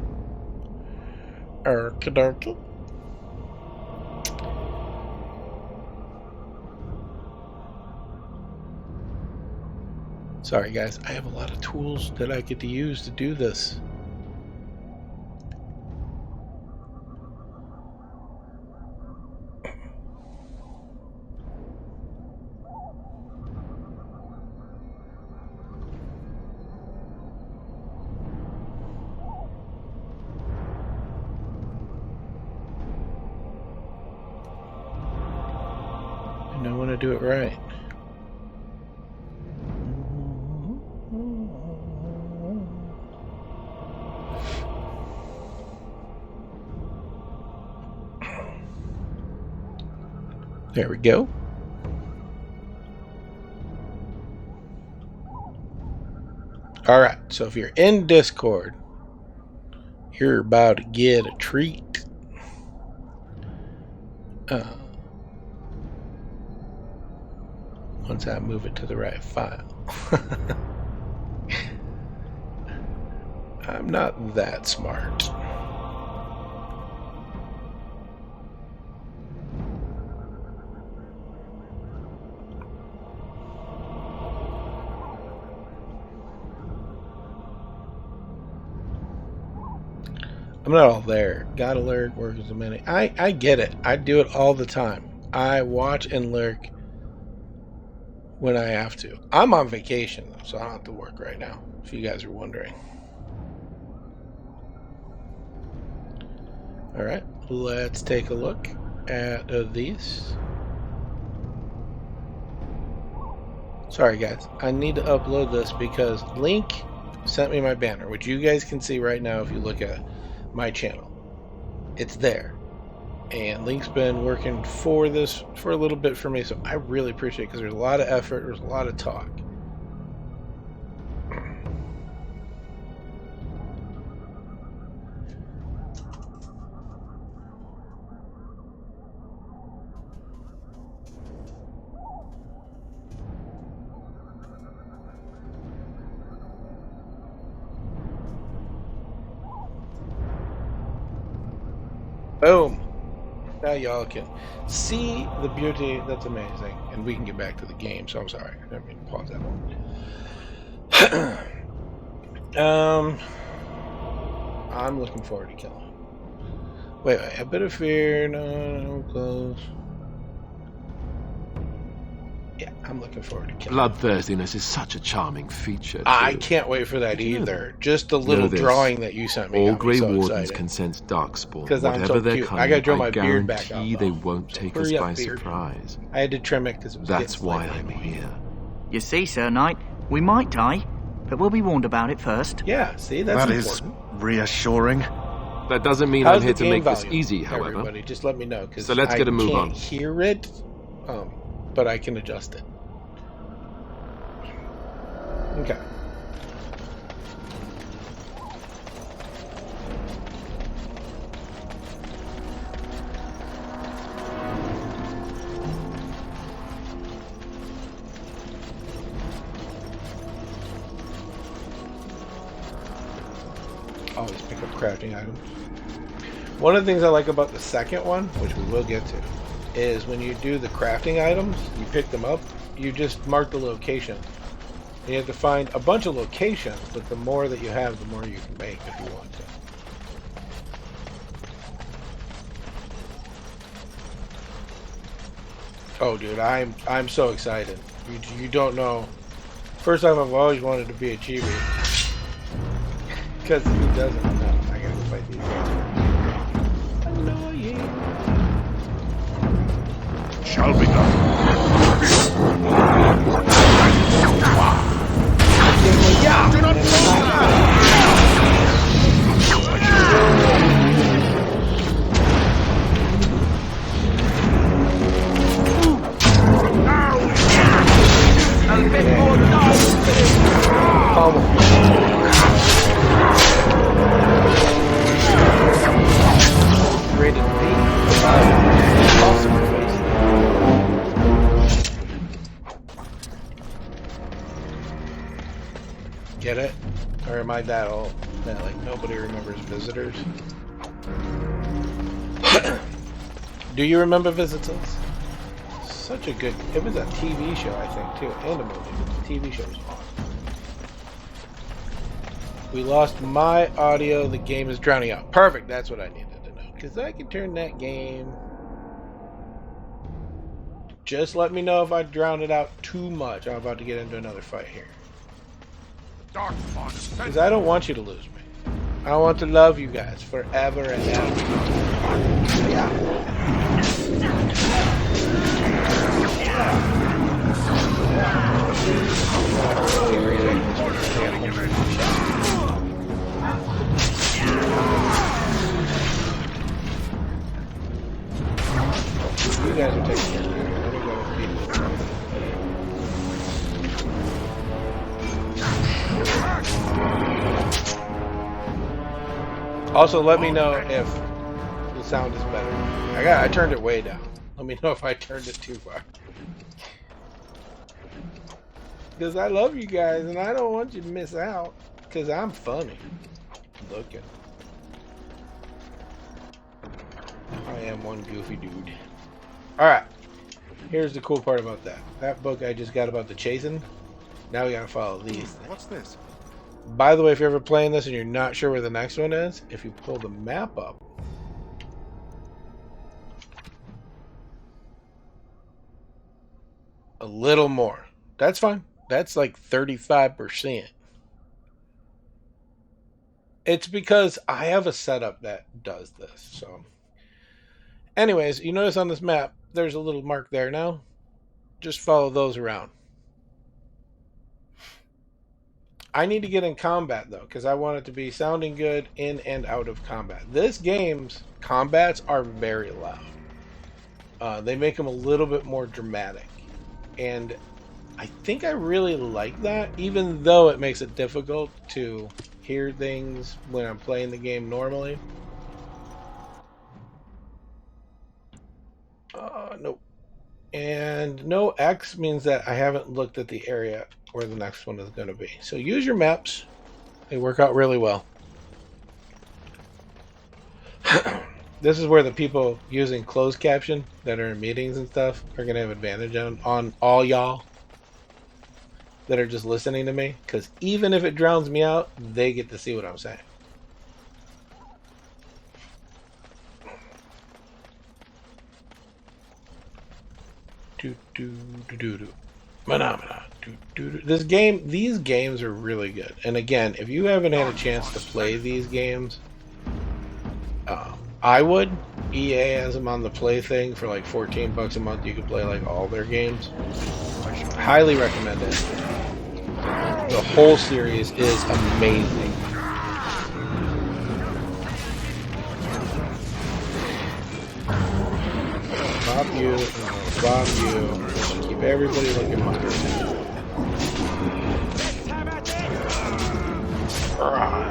Okie Sorry, guys. I have a lot of tools that I get to use to do this. And I want to do it right. There we go. All right, so if you're in Discord, you're about to get a treat. Once I move it to the right file. I'm not that smart. I'm not all there. Gotta lurk, work as a minute. I get it. I do it all the time. I watch and lurk when I have to. I'm on vacation, though, so I don't have to work right now, if you guys are wondering. Alright, let's take a look at these. Sorry, guys. I need to upload this because Link sent me my banner, which you guys can see right now if you look at my channel. It's there. And Link's been working for this for a little bit for me, so I really appreciate it because there's a lot of effort, there's a lot of talk. Boom! Now y'all can see the beauty. That's amazing. And we can get back to the game, so I'm sorry. I didn't mean to pause that one. I'm looking forward to killing him. Wait, a bit of fear. No, close. Yeah, I'm looking forward to killing him. Bloodthirstiness is such a charming feature. I can't wait for that either. Just the little drawing that you sent me. All Grey so Wardens excited. can sense darkspawn. Because I'm Whatever so their cute. cunning, I gotta draw my beard back guarantee up. they won't take us by surprise. I had to trim it because it was That's getting why slightly I'm here. You see, Sir Knight, we might die, but we'll be warned about it first. Yeah, see, that's That is reassuring. That doesn't mean How's I'm here the to game make this volume, easy, however. Everybody, just let me know. So let's get a move on. I can't hear it, but I can adjust it. Okay. Always pick up crafting items. One of the things I like about the second one, which we will get to, is when you do the crafting items, you pick them up, you just mark the location. You have to find a bunch of locations, but the more that you have, the more you can make if you want to. Oh, dude, I'm so excited. You don't know. First time I've always wanted to be a chibi. Because he doesn't know. I gotta fight these guys. Annoying. Shall be done. Do not Get it? Or am I that old that like nobody remembers Visitors? Do you remember Visitors? Such a good. It was a TV show, I think, too, and a movie. But the TV show was awesome. We lost my audio. The game is drowning out. Perfect. That's what I needed to know. Because I can turn that game. Just let me know if I drowned it out too much. I'm about to get into another fight here. Because I don't want you to lose me. I want to love you guys forever and ever. Yeah. You guys are taking care of me. Let me go feed this. Also, let me know if the sound is better. I turned it way down. Let me know if I turned it too far. Because I love you guys and I don't want you to miss out. Because I'm funny looking. I am one goofy dude. Alright. Here's the cool part about that. That book I just got about the chasing. Now we gotta follow these things. What's this? By the way, if you're ever playing this and you're not sure where the next one is, if you pull the map up, a little more. That's fine. That's like 35%. It's because I have a setup that does this. So, anyways, you notice on this map, there's a little mark there now. Just follow those around. I need to get in combat though, because I want it to be sounding good in and out of combat. This game's combats are very loud. They make them a little bit more dramatic, and I think I really like that, even though it makes it difficult to hear things when I'm playing the game normally. Nope. And no X means that I haven't looked at the area where the next one is going to be. So use your maps. They work out really well. This is where the people using closed caption that are in meetings and stuff are going to have advantage on all y'all that are just listening to me. Because even if it drowns me out, they get to see what I'm saying. These games are really good. And again, if you haven't had a chance to play these games, I would. EA has them on the Play thing for like $14 a month. You can play like all their games. Highly recommend it. The whole series is amazing. Bop you, bop you. Keep everybody looking mine.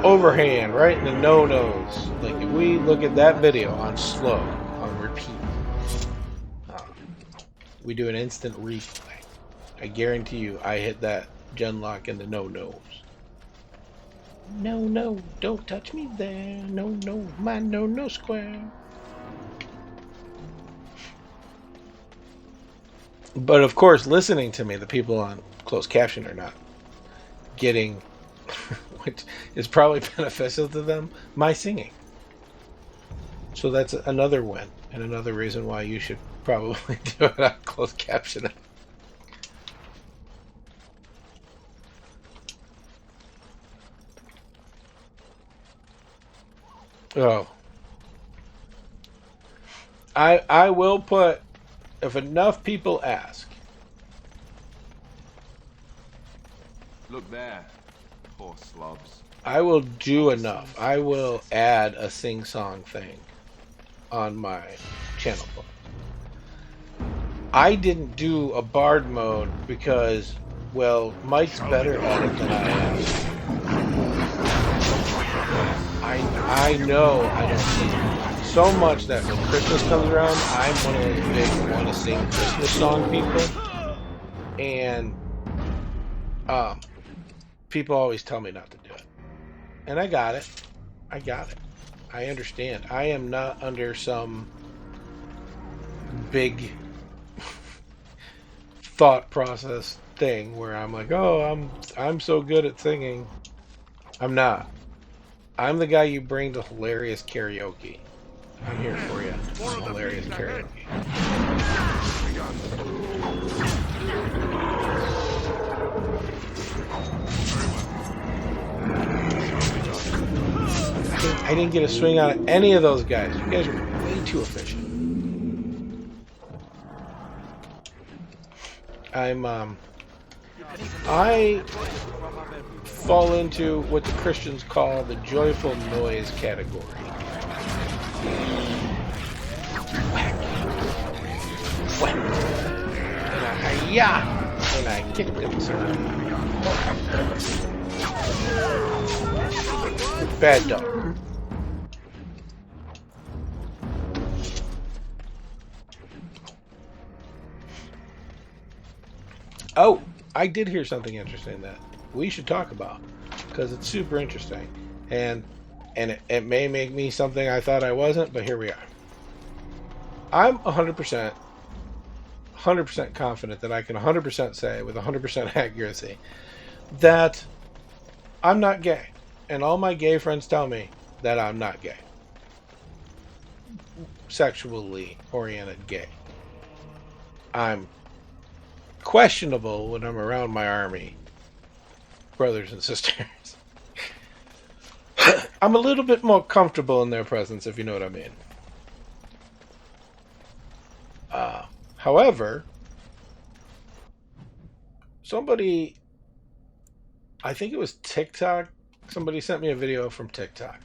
Overhand, right in the no-nos. Like if we look at that video on slow, on repeat, we do an instant replay. I guarantee you, I hit that gen lock in the no-nos. No, don't touch me there. No, my no square. But of course, listening to me, the people on closed caption are not getting, which is probably beneficial to them, my singing. So that's another win, and another reason why you should probably do it on closed captioning. Oh. I will put, if enough people ask. Look there, poor slobs. I will do enough. I will add a sing-song thing on my channel. I didn't do a bard mode because, well, Mike's better at it than I am. I know I don't sing so much that when Christmas comes around, I'm one of those big want to sing Christmas song people, and people always tell me not to do it, and I got it. I understand. I am not under some big thought process thing where I'm like, oh, I'm so good at singing. I'm not. I'm the guy you bring to hilarious karaoke. I'm here for you. Hilarious karaoke. I didn't get a swing on any of those guys. You guys are way too efficient. I fall into what the Christians call the joyful noise category. Whack. Whack. And I hi-ya! And I kicked him some. Bad dog. Oh, I did hear something interesting that we should talk about because it's super interesting, and it may make me something I thought I wasn't, but here we are. I'm 100% confident that I can 100% say with 100% accuracy that I'm not gay, and all my gay friends tell me that I'm not gay, sexually oriented gay. I'm questionable when I'm around my army brothers and sisters. I'm a little bit more comfortable in their presence, if you know what I mean. However, somebody I think it was TikTok. Somebody sent me a video from TikTok.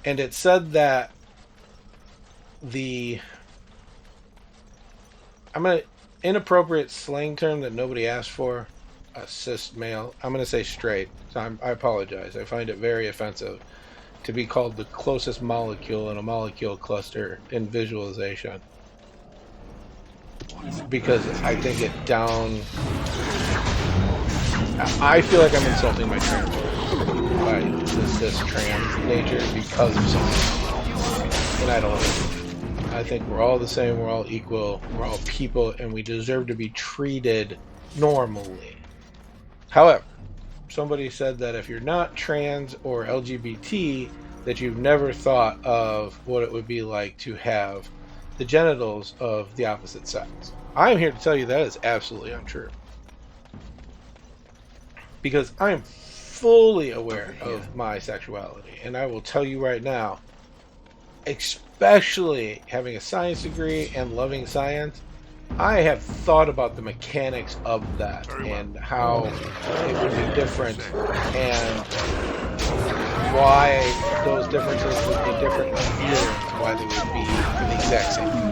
And it said that I'm going to, inappropriate slang term that nobody asked for, a cis male. I'm going to say straight. So I apologize. I find it very offensive to be called the closest molecule in a molecule cluster in visualization. Because I think it down... I feel like I'm insulting my trans by this trans nature because of something. And I don't like it. I think we're all the same, we're all equal, we're all people, and we deserve to be treated normally. However, somebody said that if you're not trans or LGBT, that you've never thought of what it would be like to have the genitals of the opposite sex. I'm here to tell you that is absolutely untrue. Because I am fully aware of my sexuality, and I will tell you right now, especially having a science degree and loving science, I have thought about the mechanics of that and how it would be different and why those differences would be different in appearance, why they would be the exact same.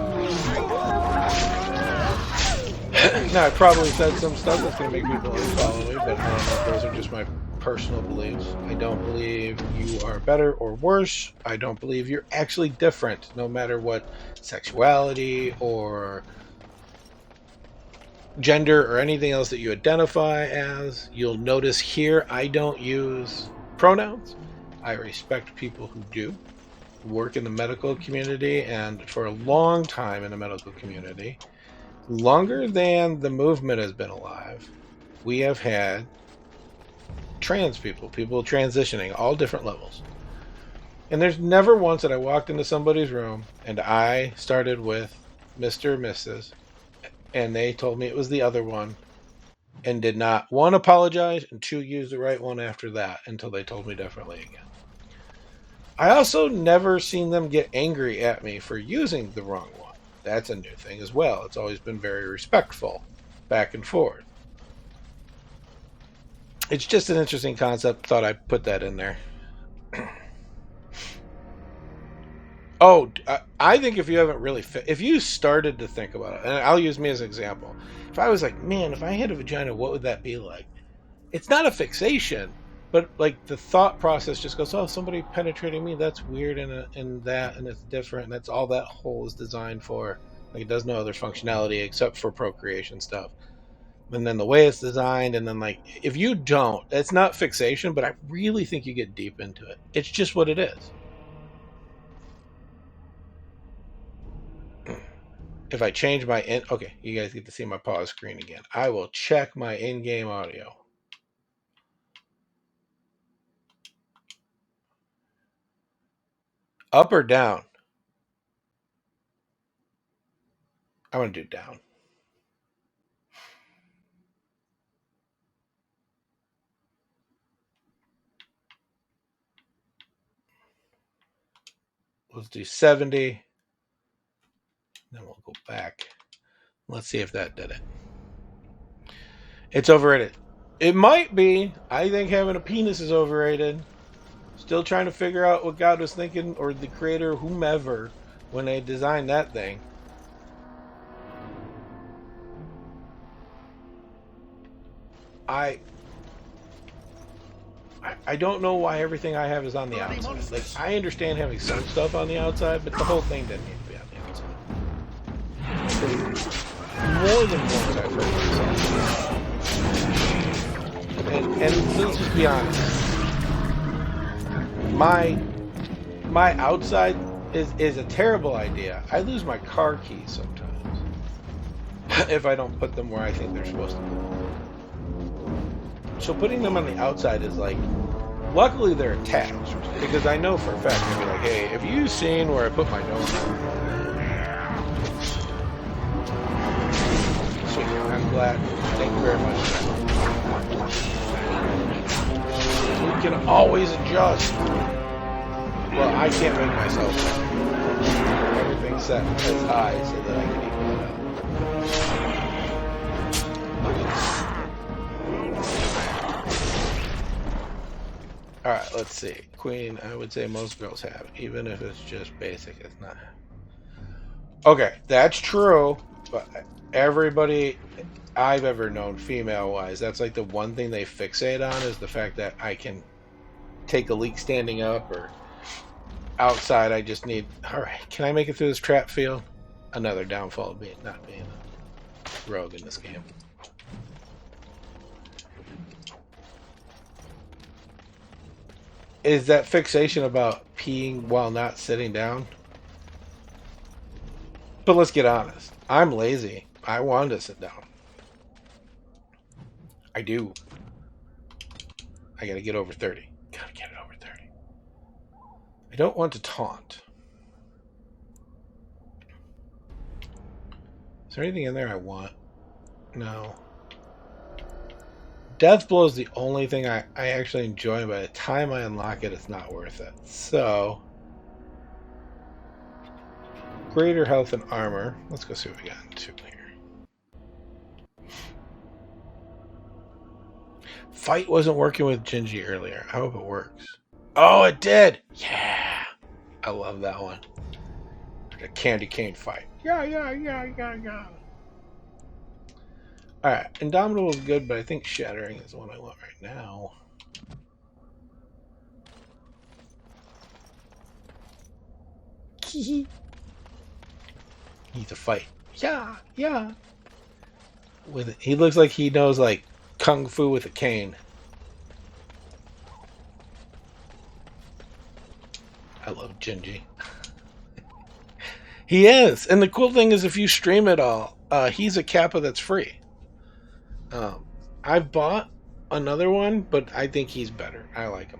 Now, I probably said some stuff that's going to make people unfollow me, but those are just my personal beliefs. I don't believe you are better or worse. I don't believe you're actually different, no matter what sexuality or gender or anything else that you identify as. You'll notice here I don't use pronouns. I respect people who do work in the medical community, and for a long time in the medical community, longer than the movement has been alive, we have had trans people transitioning, all different levels. And there's never once that I walked into somebody's room and I started with Mr. or Mrs. and they told me it was the other one and did not, one, apologize, and two, use the right one after that until they told me differently again. I also never seen them get angry at me for using the wrong one. That's a new thing as well. It's always been very respectful, back and forth. It's just an interesting concept. Thought I'd put that in there. Oh, I think if you haven't really if you started to think about it, and I'll use me as an example. If I was like, man, if I had a vagina, what would that be like? It's not a fixation, but like the thought process just goes, oh, somebody penetrating me, that's weird, and that, and it's different, and that's all that hole is designed for. Like, it does no other functionality except for procreation stuff. And then the way it's designed, and then like, if you don't, it's not fixation, but I really think you get deep into it. It's just what it is. If I change my okay, you guys get to see my pause screen again. I will check my in-game audio. Up or down? I'm going to do down. Let's do 70. Then we'll go back. Let's see if that did it. It's overrated. It might be. I think having a penis is overrated. Still trying to figure out what God was thinking, or the creator, whomever, when they designed that thing. I don't know why everything I have is on the outside. Like, I understand having some stuff on the outside, but the whole thing didn't need to be on the outside. More than once I've heard myself. And let's just be honest. My outside is a terrible idea. I lose my car keys sometimes if I don't put them where I think they're supposed to be. So putting them on the outside is like, luckily they're attached, because I know for a fact they'll be like, hey, have you seen where I put my nose? Sweet, I'm glad. Thank you very much. We can always adjust. Well, I can't make myself everything set as high so that I can equal it out. Alright, let's see. Queen, I would say most girls have, even if it's just basic, it's not. Okay, that's true, but everybody I've ever known, female-wise, that's like the one thing they fixate on is the fact that I can take a leak standing up or outside. I just need... Alright, can I make it through this trap field? Another downfall of not being a rogue in this game. Is that fixation about peeing while not sitting down? But let's get honest. I'm lazy. I want to sit down. I do. I gotta get over 30. Gotta get it over 30. I don't want to taunt. Is there anything in there I want? No. Death Blow is the only thing I actually enjoy. By the time I unlock it, it's not worth it. So, greater health and armor. Let's go see what we got into here. Fight wasn't working with Gingy earlier. I hope it works. Oh, it did! Yeah! I love that one. The candy cane fight. Yeah. Alright, Indomitable is good, but I think Shattering is the one I want right now. Need to fight. Yeah. With it. He looks like he knows like kung fu with a cane. I love Gingy. He is, and the cool thing is if you stream it all, he's a Kappa that's free. I've bought another one, but I think he's better. I like him.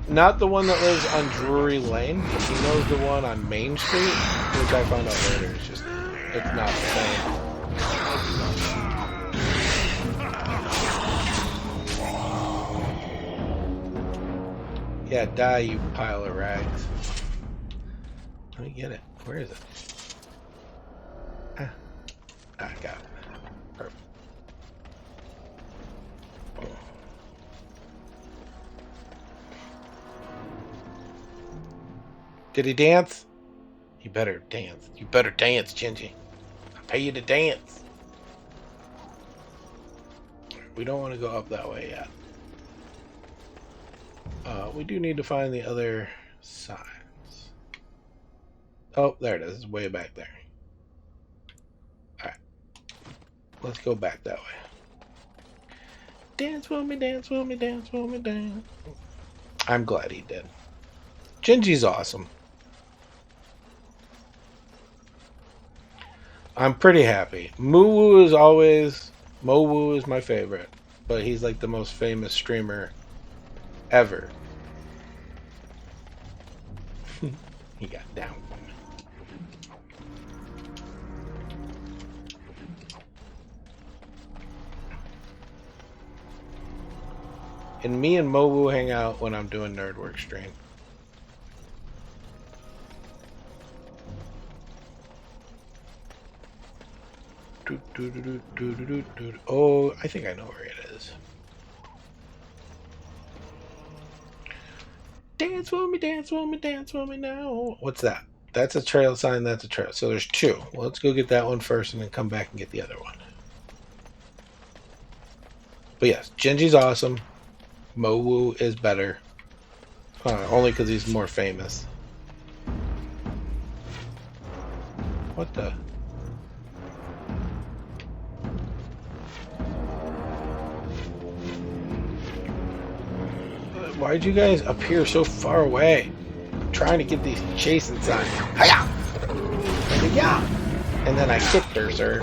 Not the one that lives on Drury Lane. He knows the one on Main Street, which I found out later. It's not the same. Yeah, die, you pile of rags. Let me get it. Where is it? I got it. Perfect. Did he dance? You better dance. You better dance, Gingy. I'll pay you to dance. We don't want to go up that way yet. We do need to find the other signs. Oh, there it is. It's way back there. Alright. Let's go back that way. Dance with me, dance with me, dance with me, dance. I'm glad he did. Gingy's awesome. I'm pretty happy. Mowu is my favorite, but he's like the most famous streamer ever. He got down. And me and Mowu hang out when I'm doing Nerdwork stream. Oh, I think I know where it is. Dance with me, dance with me, dance with me now. What's that? That's a trail sign, that's a trail. So there's two. Well, let's go get that one first and then come back and get the other one. But yes, Gingy's awesome. Mowu is better. Only because he's more famous. What the? Why'd you guys appear so far away? I'm trying to get these chasing signs. Hiya! Yeah! And then I kicked her, sir.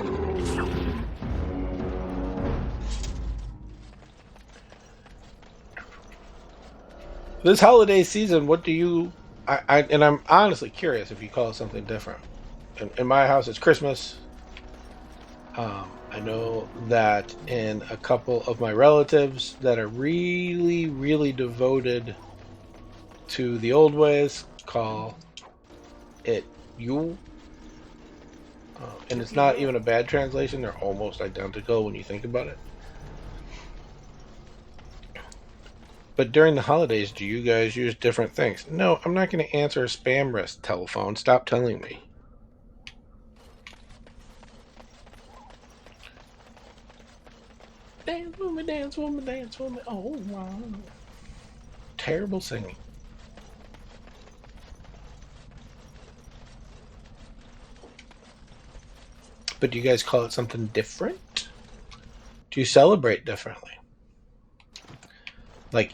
This holiday season, what do you... and I'm honestly curious if you call it something different. In my house, it's Christmas. I know that in a couple of my relatives that are really, really devoted to the old ways, call it Yule. And it's not even a bad translation. They're almost identical when you think about it. But during the holidays, do you guys use different things? No, I'm not going to answer a spam risk telephone. Stop telling me. Dance with me, dance with me, dance with me. Oh, wow. Terrible singing. But do you guys call it something different? Do you celebrate differently? Like,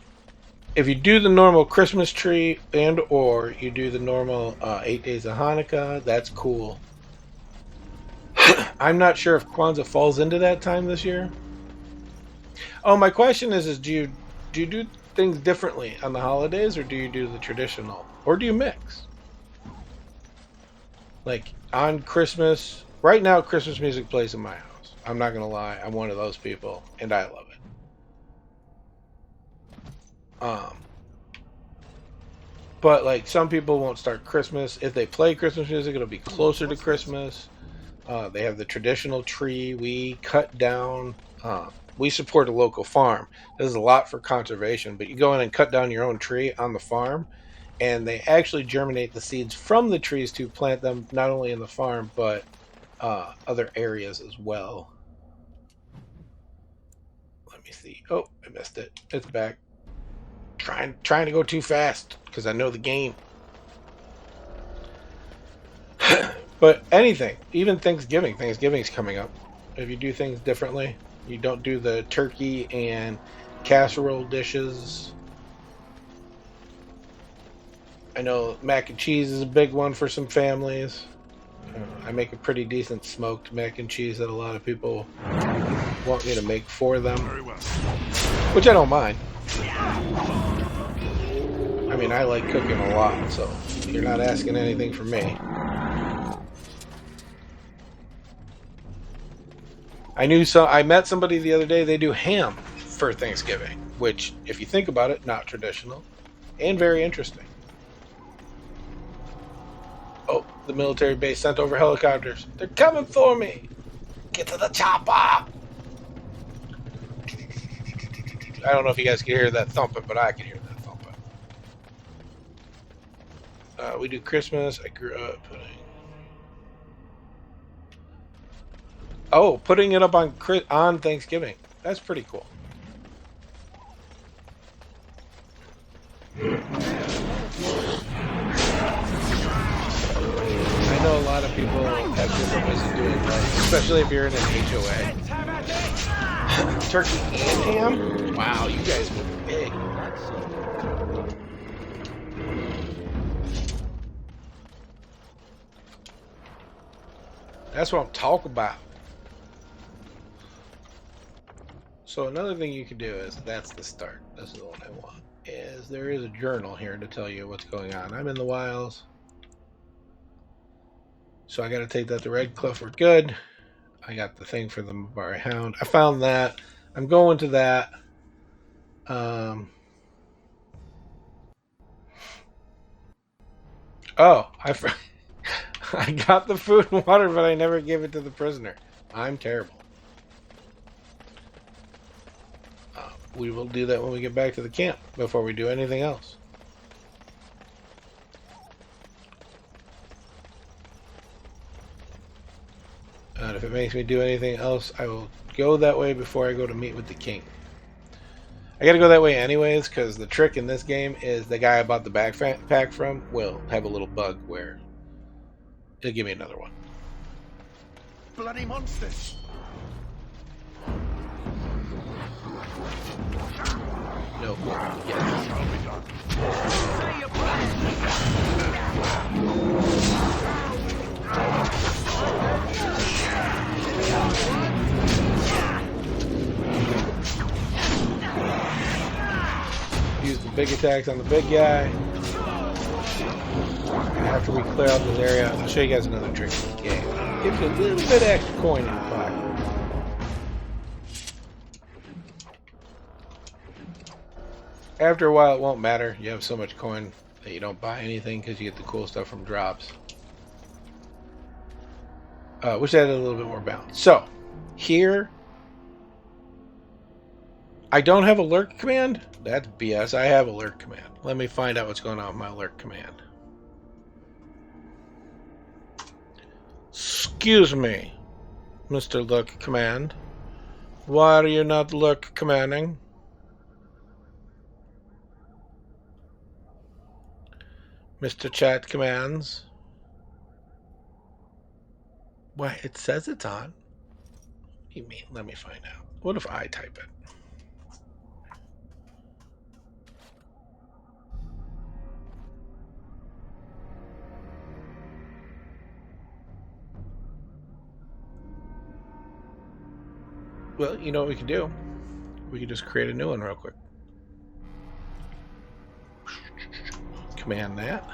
if you do the normal Christmas tree and or you do the normal 8 days of Hanukkah, that's cool. I'm not sure if Kwanzaa falls into that time this year. Oh, my question is do you do things differently on the holidays, or do you do the traditional, or do you mix? Like on Christmas, right now Christmas music plays in my house. I'm not gonna lie, I'm one of those people, and I love it. But like some people won't start Christmas. If they play Christmas music, it'll be closer to Christmas. They have the traditional tree. We cut down. We support a local farm. This is a lot for conservation, but you go in and cut down your own tree on the farm, and they actually germinate the seeds from the trees to plant them not only in the farm, but other areas as well. Let me see. Oh, I missed it. It's back. Trying to go too fast because I know the game. But anything, even Thanksgiving. Thanksgiving's coming up. If you do things differently, you don't do the turkey and casserole dishes. I know mac and cheese is a big one for some families. I make a pretty decent smoked mac and cheese that a lot of people want me to make for them, which I don't mind. I mean, I like cooking a lot, so you're not asking anything from me. I met somebody the other day, they do ham for Thanksgiving, which, if you think about it, not traditional and very interesting. Oh, the military base sent over helicopters. They're coming for me. Get to the chopper. I don't know if you guys can hear that thumping, but I can hear that thumping. We do Christmas. I grew up putting it up on Thanksgiving. That's pretty cool. I know a lot of people have different ways of doing that, especially if you're in an HOA. Turkey and ham? Wow, you guys were big. That's what I'm talking about. So another thing you can do is, that's the start. This is the one I want. Is there is a journal here to tell you what's going on. I'm in the wilds. So I got to take that to Redcliffe. We're good. I got the thing for the Mabari Hound. I found that. I'm going to that. I got the food and water, but I never gave it to the prisoner. I'm terrible. We will do that when we get back to the camp before we do anything else. And if it makes me do anything else, I will go that way before I go to meet with the king. I gotta go that way anyways, because the trick in this game is the guy I bought the backpack from will have a little bug where he'll give me another one. Bloody monsters! No. Yes. Use the big attacks on the big guy. After we clear out this area, I'll show you guys another trick in this game. Gives you a little bit of extra coin in your pocket. After a while, it won't matter. You have so much coin that you don't buy anything because you get the cool stuff from drops. which added a little bit more balance. So here, I don't have a lurk command. That's BS. I have a lurk command. Let me find out what's going on with my lurk command. Excuse me, Mr. Lurk Command. Why are you not lurk commanding? Mr. Chat Commands. Why, it says it's on. What do you mean? Let me find out. What if I type it? Well, you know what we can do? We can just create a new one real quick. Command that.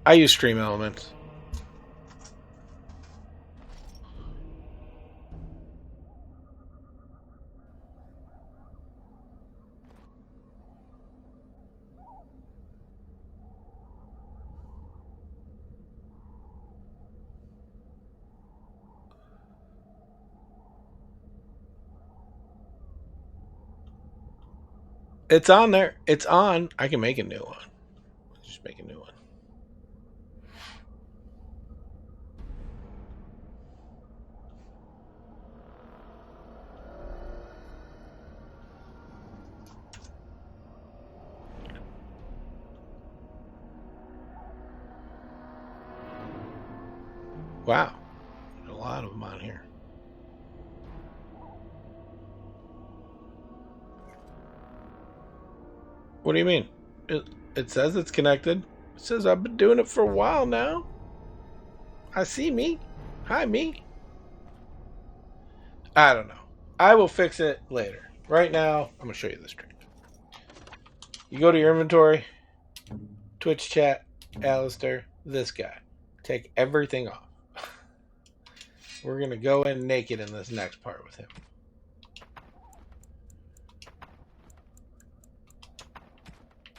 I use Stream Elements. It's on there. It's on. I can make a new one. Just make a new one. Wow. There's a lot of them on here. What do you mean? It says it's connected. It says I've been doing it for a while now. I see me. Hi, me. I don't know. I will fix it later. Right now, I'm going to show you the stream. You go to your inventory, Twitch chat, Alistair, this guy. Take everything off. We're going to go in naked in this next part with him.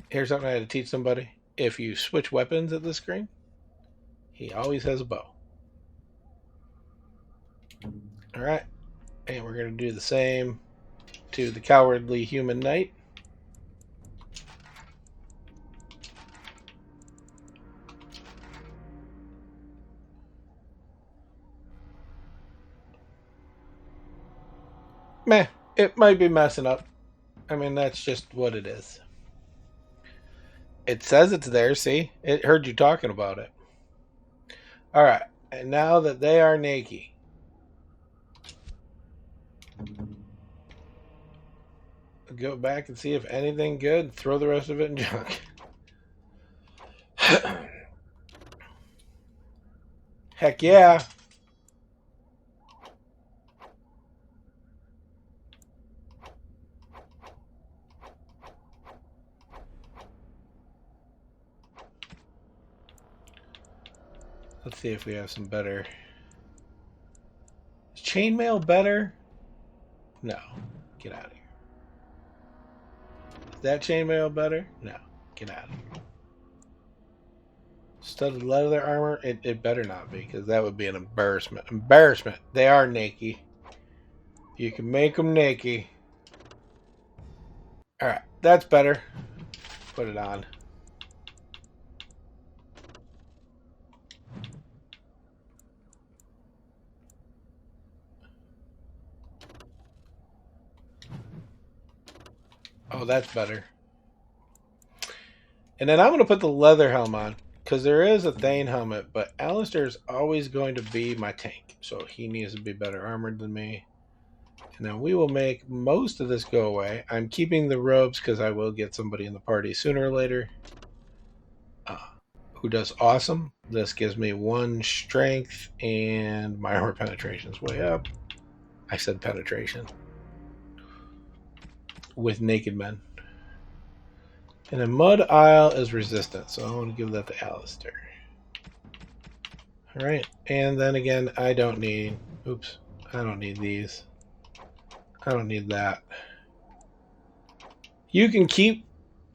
Here's something I had to teach somebody. If you switch weapons at this screen, he always has a bow. Alright. And we're going to do the same to the cowardly human knight. Meh. It might be messing up. I mean, that's just what it is. It says it's there, see? It heard you talking about it. Alright, and now that they are naked, go back and see if anything good, throw the rest of it in junk. Heck yeah. Let's see if we have some better. Is chainmail better? No. Get out of here. Is that chainmail better? No. Get out of here. Studded leather armor? It better not be, because that would be an embarrassment. Embarrassment. They are naked. You can make them naked. Alright. That's better. Put it on. Oh, that's better. And then I'm going to put the leather helm on, because there is a Thane helmet, but Alistair is always going to be my tank, so he needs to be better armored than me. And then we will make most of this go away. I'm keeping the robes because I will get somebody in the party sooner or later who does awesome. This gives me 1 strength, and my armor penetration is way up. I said penetration. With naked men. And then Mud Isle is resistant, so I want to give that to Alistair. Alright, and then again, I don't need Oops. I don't need these. I don't need that. You can keep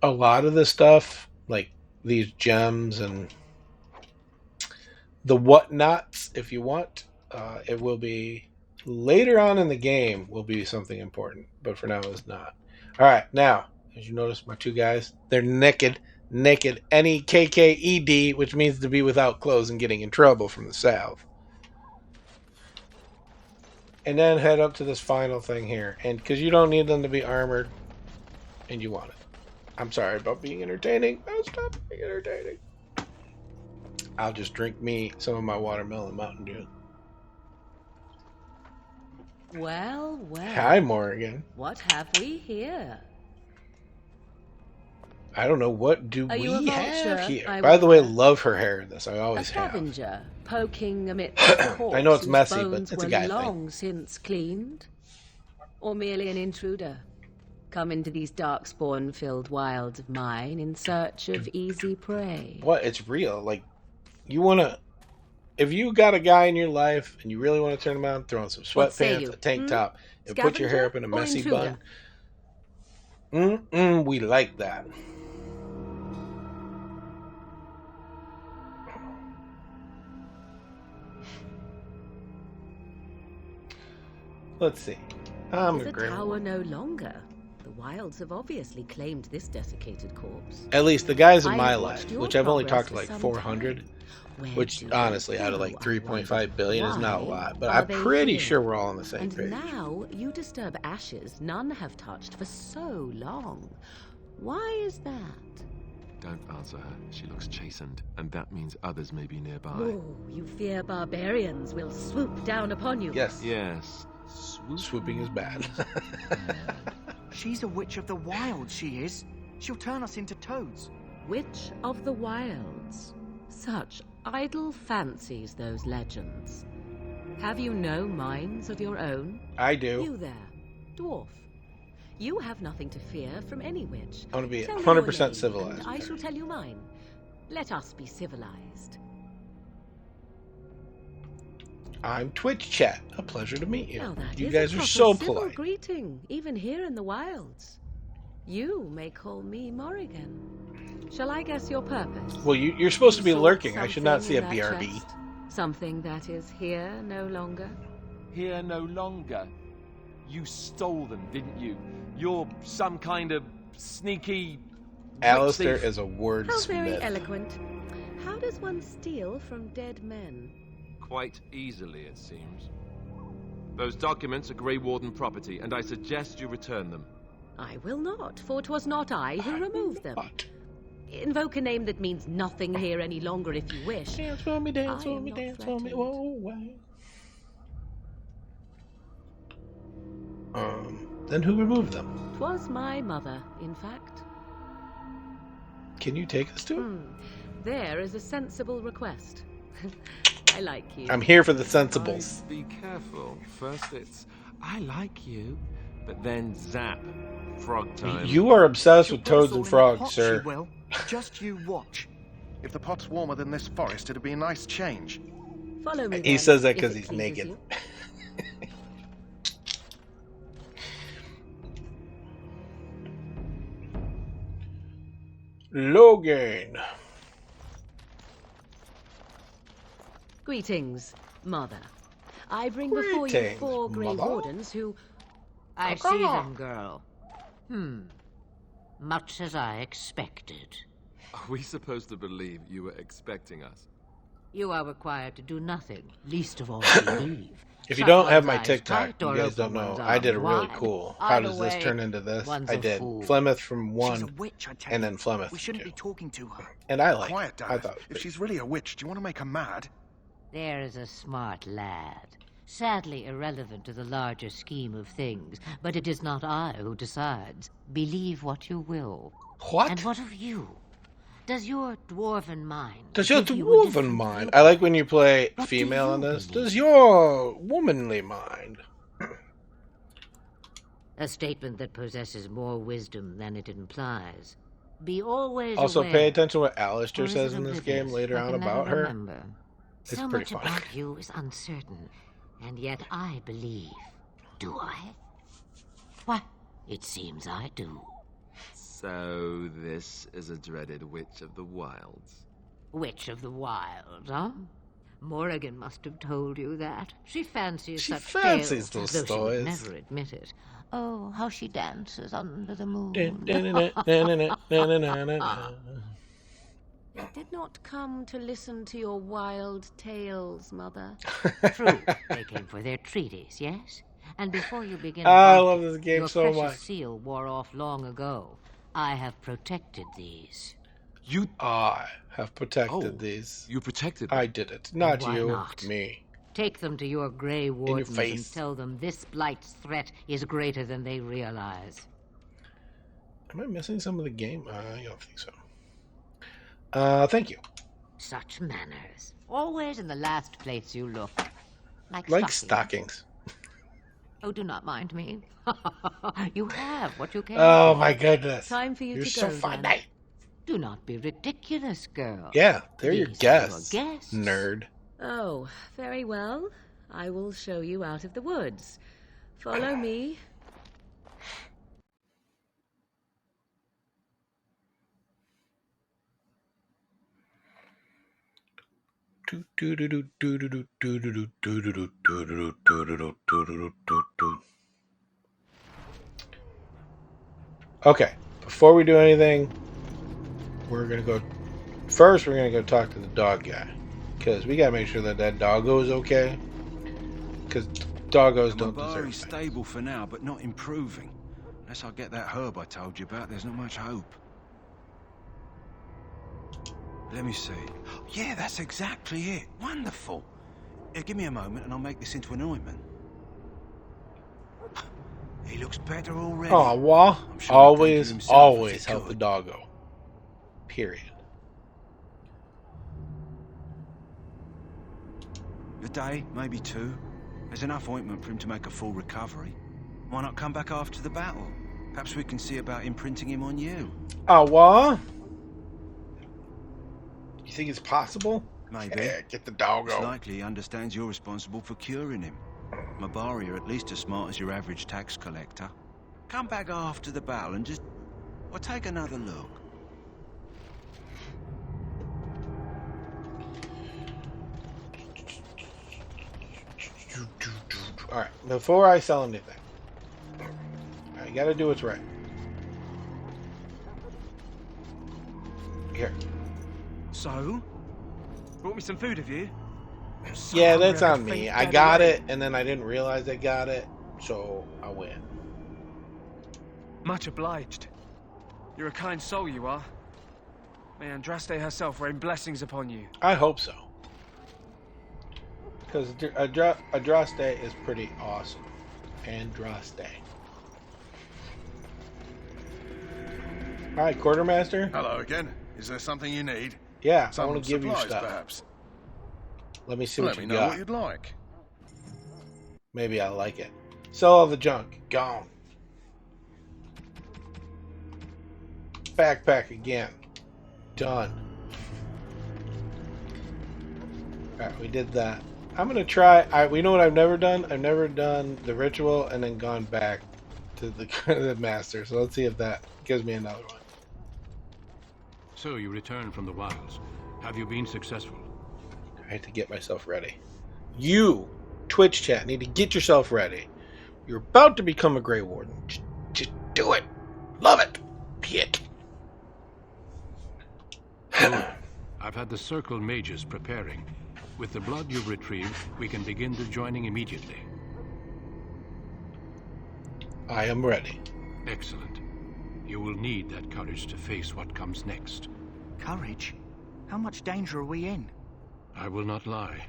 a lot of the stuff, like these gems and the whatnots, if you want. It will be later on in the game will be something important, but for now it's not. All right, now as you notice, my two guys, they're naked, NEKKED, which means to be without clothes and getting in trouble from the south. And then head up to this final thing here, and because you don't need them to be armored, and you want it. I'm sorry about being entertaining. Oh, stop being entertaining. I'll just drink me some of my watermelon Mountain Dew. Well, well. Hi, Morgan. What have we here? I don't know, what do Are you we a have vulture? here? I By the way, wonder. love her hair in this. I A always have. scavenger poking amidst the corpse I know it's whose messy, but bones it's a were guy thing. long since cleaned, or merely an intruder, come into these darkspawn-filled wilds of mine in search of easy prey. What? It's real. Like, you want to... If you got a guy in your life and you really want to turn him on, throw on some What say sweatpants, you? a tank top, and put your hair up in a Scavenger or messy intruder? bun. We like that. Let's see. I'm It is a a Grey tower Warden. no longer. The wilds have obviously claimed this desiccated corpse. At least the guys in I my have life, watched your which I've only progress talked to for like some 400, time. Where which do honestly they out of go, like I 3.5 billion is not a Why lot, but are I'm they pretty here? sure we're all on the same And page. now you disturb ashes none have touched for so long. Why is that? Don't answer her. She looks chastened, and that means others may be nearby. Oh, you fear barbarians will swoop down upon you. Yes. Yes. Swooping is bad. She's a witch of the wild, she is. She'll turn us into toads. Witch of the wilds. Such idle fancies, those legends. Have you no minds of your own? I do. You there, dwarf. You have nothing to fear from any witch. I want to be Tell me 100% your name, civilized. and I shall tell you mine. Let us be civilized. I'm Twitch Chat. A pleasure to meet you. Now that You is guys a are proper so civil polite. greeting, even here in the wilds. You may call me Morrigan. Shall I guess your purpose? Well, you're supposed to be You sought lurking. I should not see a something in that BRB. chest? Something that is here no longer? Here no longer. You stole them, didn't you? You're some kind of sneaky... Alistair witch thief. is a wordsmith. How very eloquent. How does one steal from dead men? Quite easily, it seems. Those documents are Grey Warden property, and I suggest you return them. I will not, for 'twas not I who removed them. Invoke a name that means nothing here any longer if you wish. Dance for me, dance I for am me, not dance for me. threatened. Whoa, wow. Then who removed them? 'Twas my mother, in fact. Can you take us to it? There is a sensible request. I like you. I'm here for the sensibles. Be careful. First it's, I like you, but then zap. Frog time. You are obsessed with She'll toads burst and all in a frogs, pot, sir. She will. Just you watch. If the pot's warmer than this forest, it'd be a nice change. Follow me. He then, says that if because it he's pleases naked. you. Logan. Greetings, Mother. I bring before you Greetings, 4 Grey Mother. Wardens who... I see them, girl. Much as I expected. Are we supposed to believe you were expecting us? You are required to do nothing, least of all believe. If you Shut don't have one's my eyes TikTok, tight you or guys open don't know. one's I did a arms really wide. cool. How Either does this way, turn into this? one's I a did fool. Flemeth from She's one, a witch, I tell and you. then Flemeth We shouldn't be two. talking to her. And I like. Quiet, Dad. I thought. If she's really a witch, do you want to make her mad? There is a smart lad. Sadly irrelevant to the larger scheme of things, but it is not I who decides. Believe what you will. What? And what of you? Does your dwarven mind... Does your give you a dwarven different mind? view? I like when you play What do female you in this. believe? Does your womanly mind? A statement that possesses more wisdom than it implies. Be always Also, aware. pay attention to what Alistair Or is says it in this game oblivious? later I on can about never her. remember. It's So pretty much funny. about you is uncertain. And yet I believe. Do I? Why, it seems I do. So this is a dreaded Witch of the Wilds. Witch of the Wild, huh? Morrigan must have told you that. She fancies She such fancies tales, those though she would stories. never admit it. Oh, how she dances under the moon. I did not come to listen to your wild tales, Mother. True, they came for their treaties, yes? And before you begin I barking, love this game your so precious much. seal wore off long ago. I have protected these. I have protected these. You protected I did it. Not Why you. not? Me. Take them to your Grey Wardens and face. tell them this blight's threat is greater than they realize. Am I missing some of the game? I don't think so. Thank you. Such manners. Always in the last place you look. Like stockings. Oh, do not mind me. You have what you came Oh for. my goodness. Time for you You're to so go, funny. then. Do not be ridiculous, girl. Yeah, they're your These are guests. your guests. Nerd. Oh, very well. I will show you out of the woods. Follow me. Okay, before we do anything, we're gonna go. First, we're gonna go talk to the dog guy, because we gotta make sure that that doggo is okay. Because doggos don't My deserve Bari's stable for now, but not improving. Unless I get that herb I told you about, there's not much hope. Let me see. Yeah, that's exactly it. Wonderful. Give me a moment and I'll make this into an ointment. He looks better already. Oh, well, I'm sure he'll thank you always, himself if always he help the could. doggo. Period. A day, maybe two. There's enough ointment for him to make a full recovery. Why not come back after the battle? Perhaps we can see about imprinting him on you. Oh, well. You think it's possible? Maybe. Yeah, get the doggo. It's likely he understands you're responsible for curing him. Mabari are at least as smart as your average tax collector. Come back after the battle and just... well, take another look. Alright, before I sell anything, I gotta do what's right. Here. So? Brought me some food, have you? Yeah, that's on me. I got it, and then I didn't realize I got it, so I win. Much obliged. You're a kind soul, you are. May Andraste herself rain blessings upon you. I hope so. Because Andraste is pretty awesome. Andraste. Hi, Quartermaster. Hello again. Is there something you need? Yeah, I Some want to give you supplies, stuff. perhaps. Let me see Let what me you know got. what you'd like. Maybe I like it. Sell all the junk. Gone. Backpack again. Done. Alright, we did that. I'm gonna try. We know what I've never done? I've never done the ritual and then gone back to the, the master. So let's see if that gives me another one. So you returned from the wilds. Have you been successful? I had to get myself ready. You, Twitch chat, need to get yourself ready. You're about to become a Grey Warden. Just do it. Love it. Pit. I've had the Circle mages preparing. With the blood you've retrieved, we can begin the joining immediately. I am ready. Excellent. You will need that courage to face what comes next. Courage? How much danger are we in? I will not lie.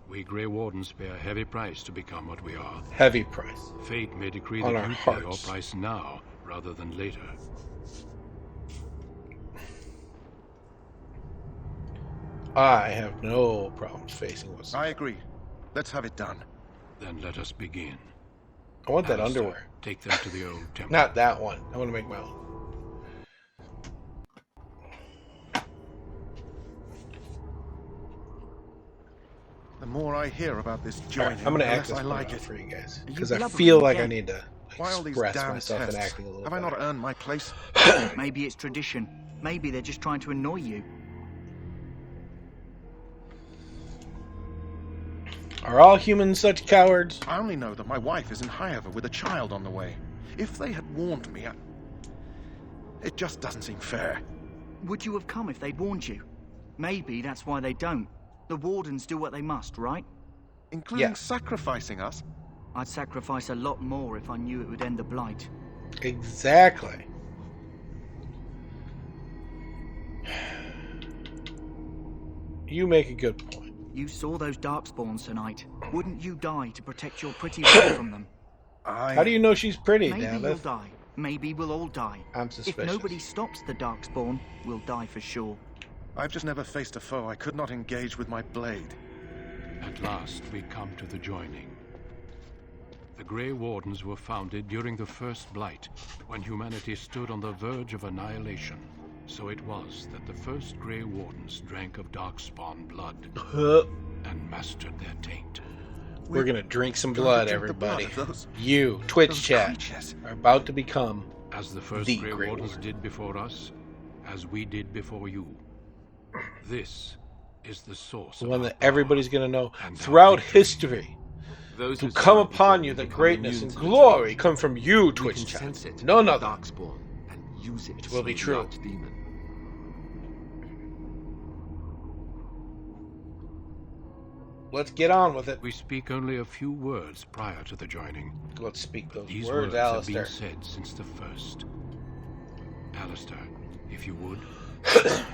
We Grey Wardens pay a heavy price to become what we are. Heavy price. Fate may decree On that our you pay your hearts. price now, rather than later. I have no problems facing what's... I agree. Let's have it done. Then let us begin. I want that Alistair, underwear. Take them to the old temple. Not that one. I want to make my own. The more I hear about this joining, I'm gonna the act less this I like out it. for you guys Are you because I blubbering feel like I again? need to Why all these express damn myself and tests? acting a little Have I better. not earned my place? Maybe it's tradition. Maybe they're just trying to annoy you. Are all humans such cowards? I only know that my wife is in Highover with a child on the way. If they had warned me, it just doesn't seem fair. Would you have come if they'd warned you? Maybe that's why they don't. The Wardens do what they must, right? Including sacrificing us? I'd sacrifice a lot more if I knew it would end the Blight. Exactly. You make a good point. You saw those Darkspawns tonight. Wouldn't you die to protect your pretty wife from them? How do you know she's pretty, Maybe Davith? you'll die. Maybe we'll all die. I'm suspicious. If nobody stops the Darkspawn, we'll die for sure. I've just never faced a foe I could not engage with my blade. At last, we come to the joining. The Grey Wardens were founded during the First Blight, when humanity stood on the verge of annihilation. So it was that the first Grey Wardens drank of Darkspawn blood and mastered their taint. We're gonna drink some blood, everybody. You, Twitch chat, are about to become as the first the Grey Wardens did before us, as we did before you. This is the source. The one that everybody's gonna know throughout history. To come upon you, the greatness and glory come from you, Twitch chat. None other. It will be true. Let's get on with it. We speak only a few words prior to the joining. Let's speak those These words, have been Alistair. said since the first. Alistair, if you would.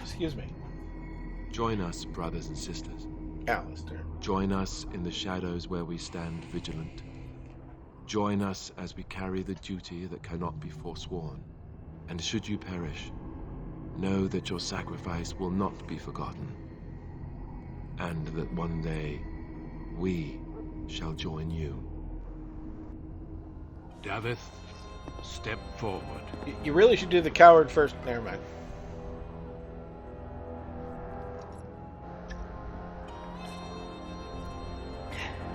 Excuse me. Join us, brothers and sisters. Alistair. Join us in the shadows where we stand vigilant. Join us as we carry the duty that cannot be forsworn. And should you perish, know that your sacrifice will not be forgotten. And that one day, we shall join you. Davith, step forward. You really should do the coward first. Never mind.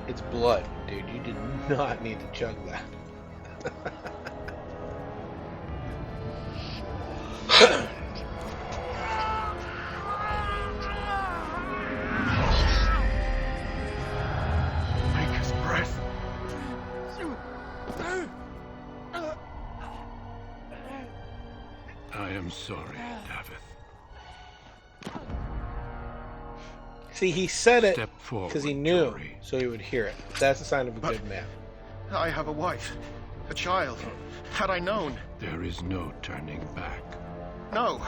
It's blood, dude. You did not need to chug that. Maker's breath. I am sorry, Davith. See, he said it Step forward, because he knew, so he would hear it. That's a sign of a good man. I have a wife, a child. Had I known. There is no turning back. No.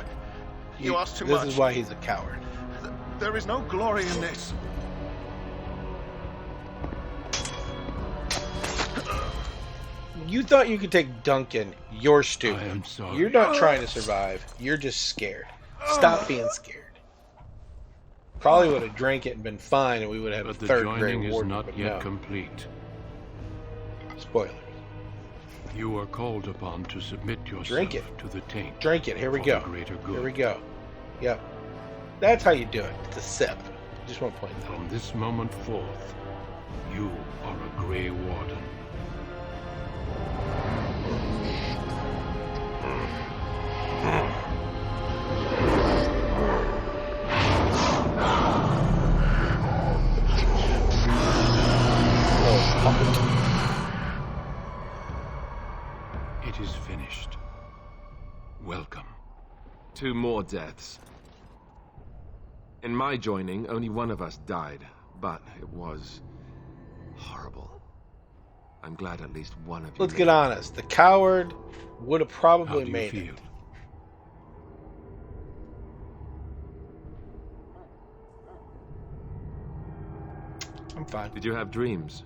You asked too This much. is why he's a coward. There is no glory in this. You thought you could take Duncan. You're stupid. I am sorry. You're not trying to survive. You're just scared. Stop being scared. Probably would have drank it and been fine, and we would have But a the third Grey joining is Warden, not but yet no. complete. Spoilers. You are called upon to submit yourself Drink it. to the taint. Drink it. Here we for go. the greater good. Here we go. Yep. That's how you do it. It's a sip. Just want to point that out. From this moment forth, you are a Grey Warden. It is finished. Welcome. 2 more deaths. In my joining, only one of us died, but it was horrible. I'm glad at least one of you. Let's get honest. The coward would have probably How do you made feel? it. I'm fine. Did you have dreams?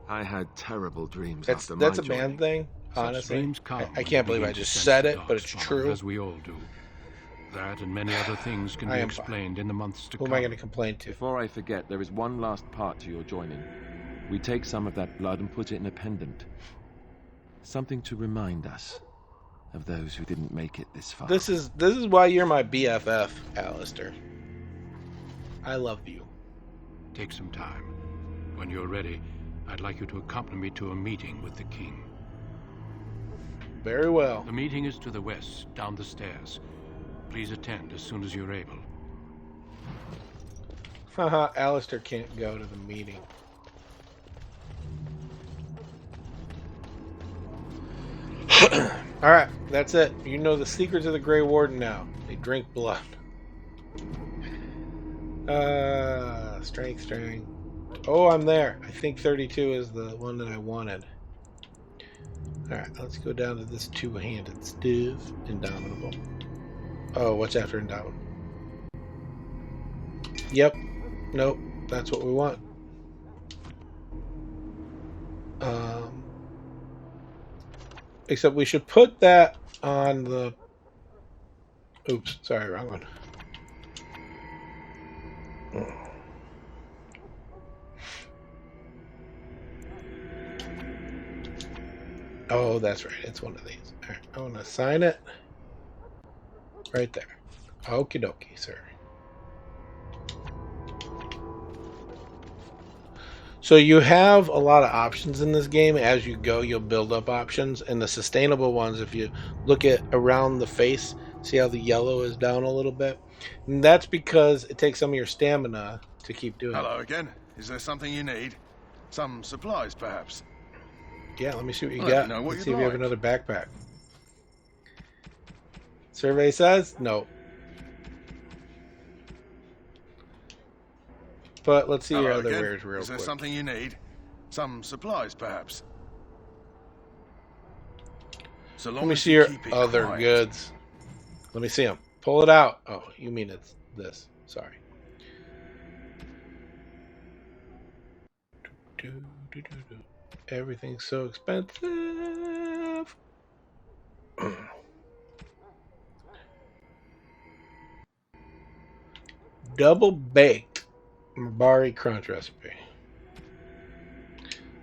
I had terrible dreams That's after my a joining. man thing, Such honestly. dreams come I when can't you believe I begin to just sense said the it, but it's darkspawn, true. As we all do. That and many other things can I be am fine. explained in the months to Who come. am I going to complain to? Before I forget, there is one last part to your joining. We take some of that blood and put it in a pendant. Something to remind us of those who didn't make it this far. This is why you're my BFF, Alistair. I love you take some time. When you're ready, I'd like you to accompany me to a meeting with the king. Very well. The meeting is to the west, down the stairs. Please attend as soon as you're able. Haha, Alistair can't go to the meeting. Alright, that's it. You know the secrets of the Grey Warden now. They drink blood. Strength. Oh, I'm there. I think 32 is the one that I wanted. Alright, let's go down to this two-handed stuff. Indomitable. Oh, what's after Indomitable? Yep. Nope. That's what we want. Except we should put that on the... Oops, sorry, wrong one. Oh, that's right. It's one of these. All right, I want to assign it right there. Okie dokie, sir. So you have a lot of options in this game. As you go, you'll build up options. And the sustainable ones, if you look at around the face, see how the yellow is down a little bit? And that's because it takes some of your stamina to keep doing it. Hello again. Is there something you need? Some supplies, perhaps? Yeah, let me see what you Let got. me know what Let's see you'd if you have like. another backpack. Survey says no. But let's see your Hello other again. wares real Is there quick. something you need? Some supplies, perhaps? So long Let me as see you your keep it other quiet. goods. Let me see them. Pull it out. Oh, you mean it's this. Sorry. Everything's so expensive. Double baked Mabari crunch recipe.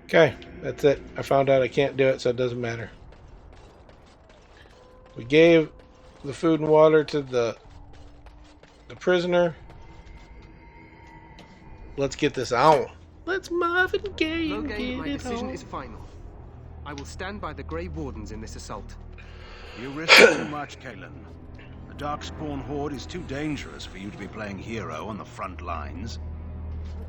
Okay, that's it. I found out I can't do it, so it doesn't matter. We gave the food and water to the prisoner. Let's get this on. Let's Marvin Gaye and Logain, get my it decision on. is final. I will stand by the Grey Wardens in this assault. You risk too much, Kalen. The Darkspawn Horde is too dangerous for you to be playing hero on the front lines.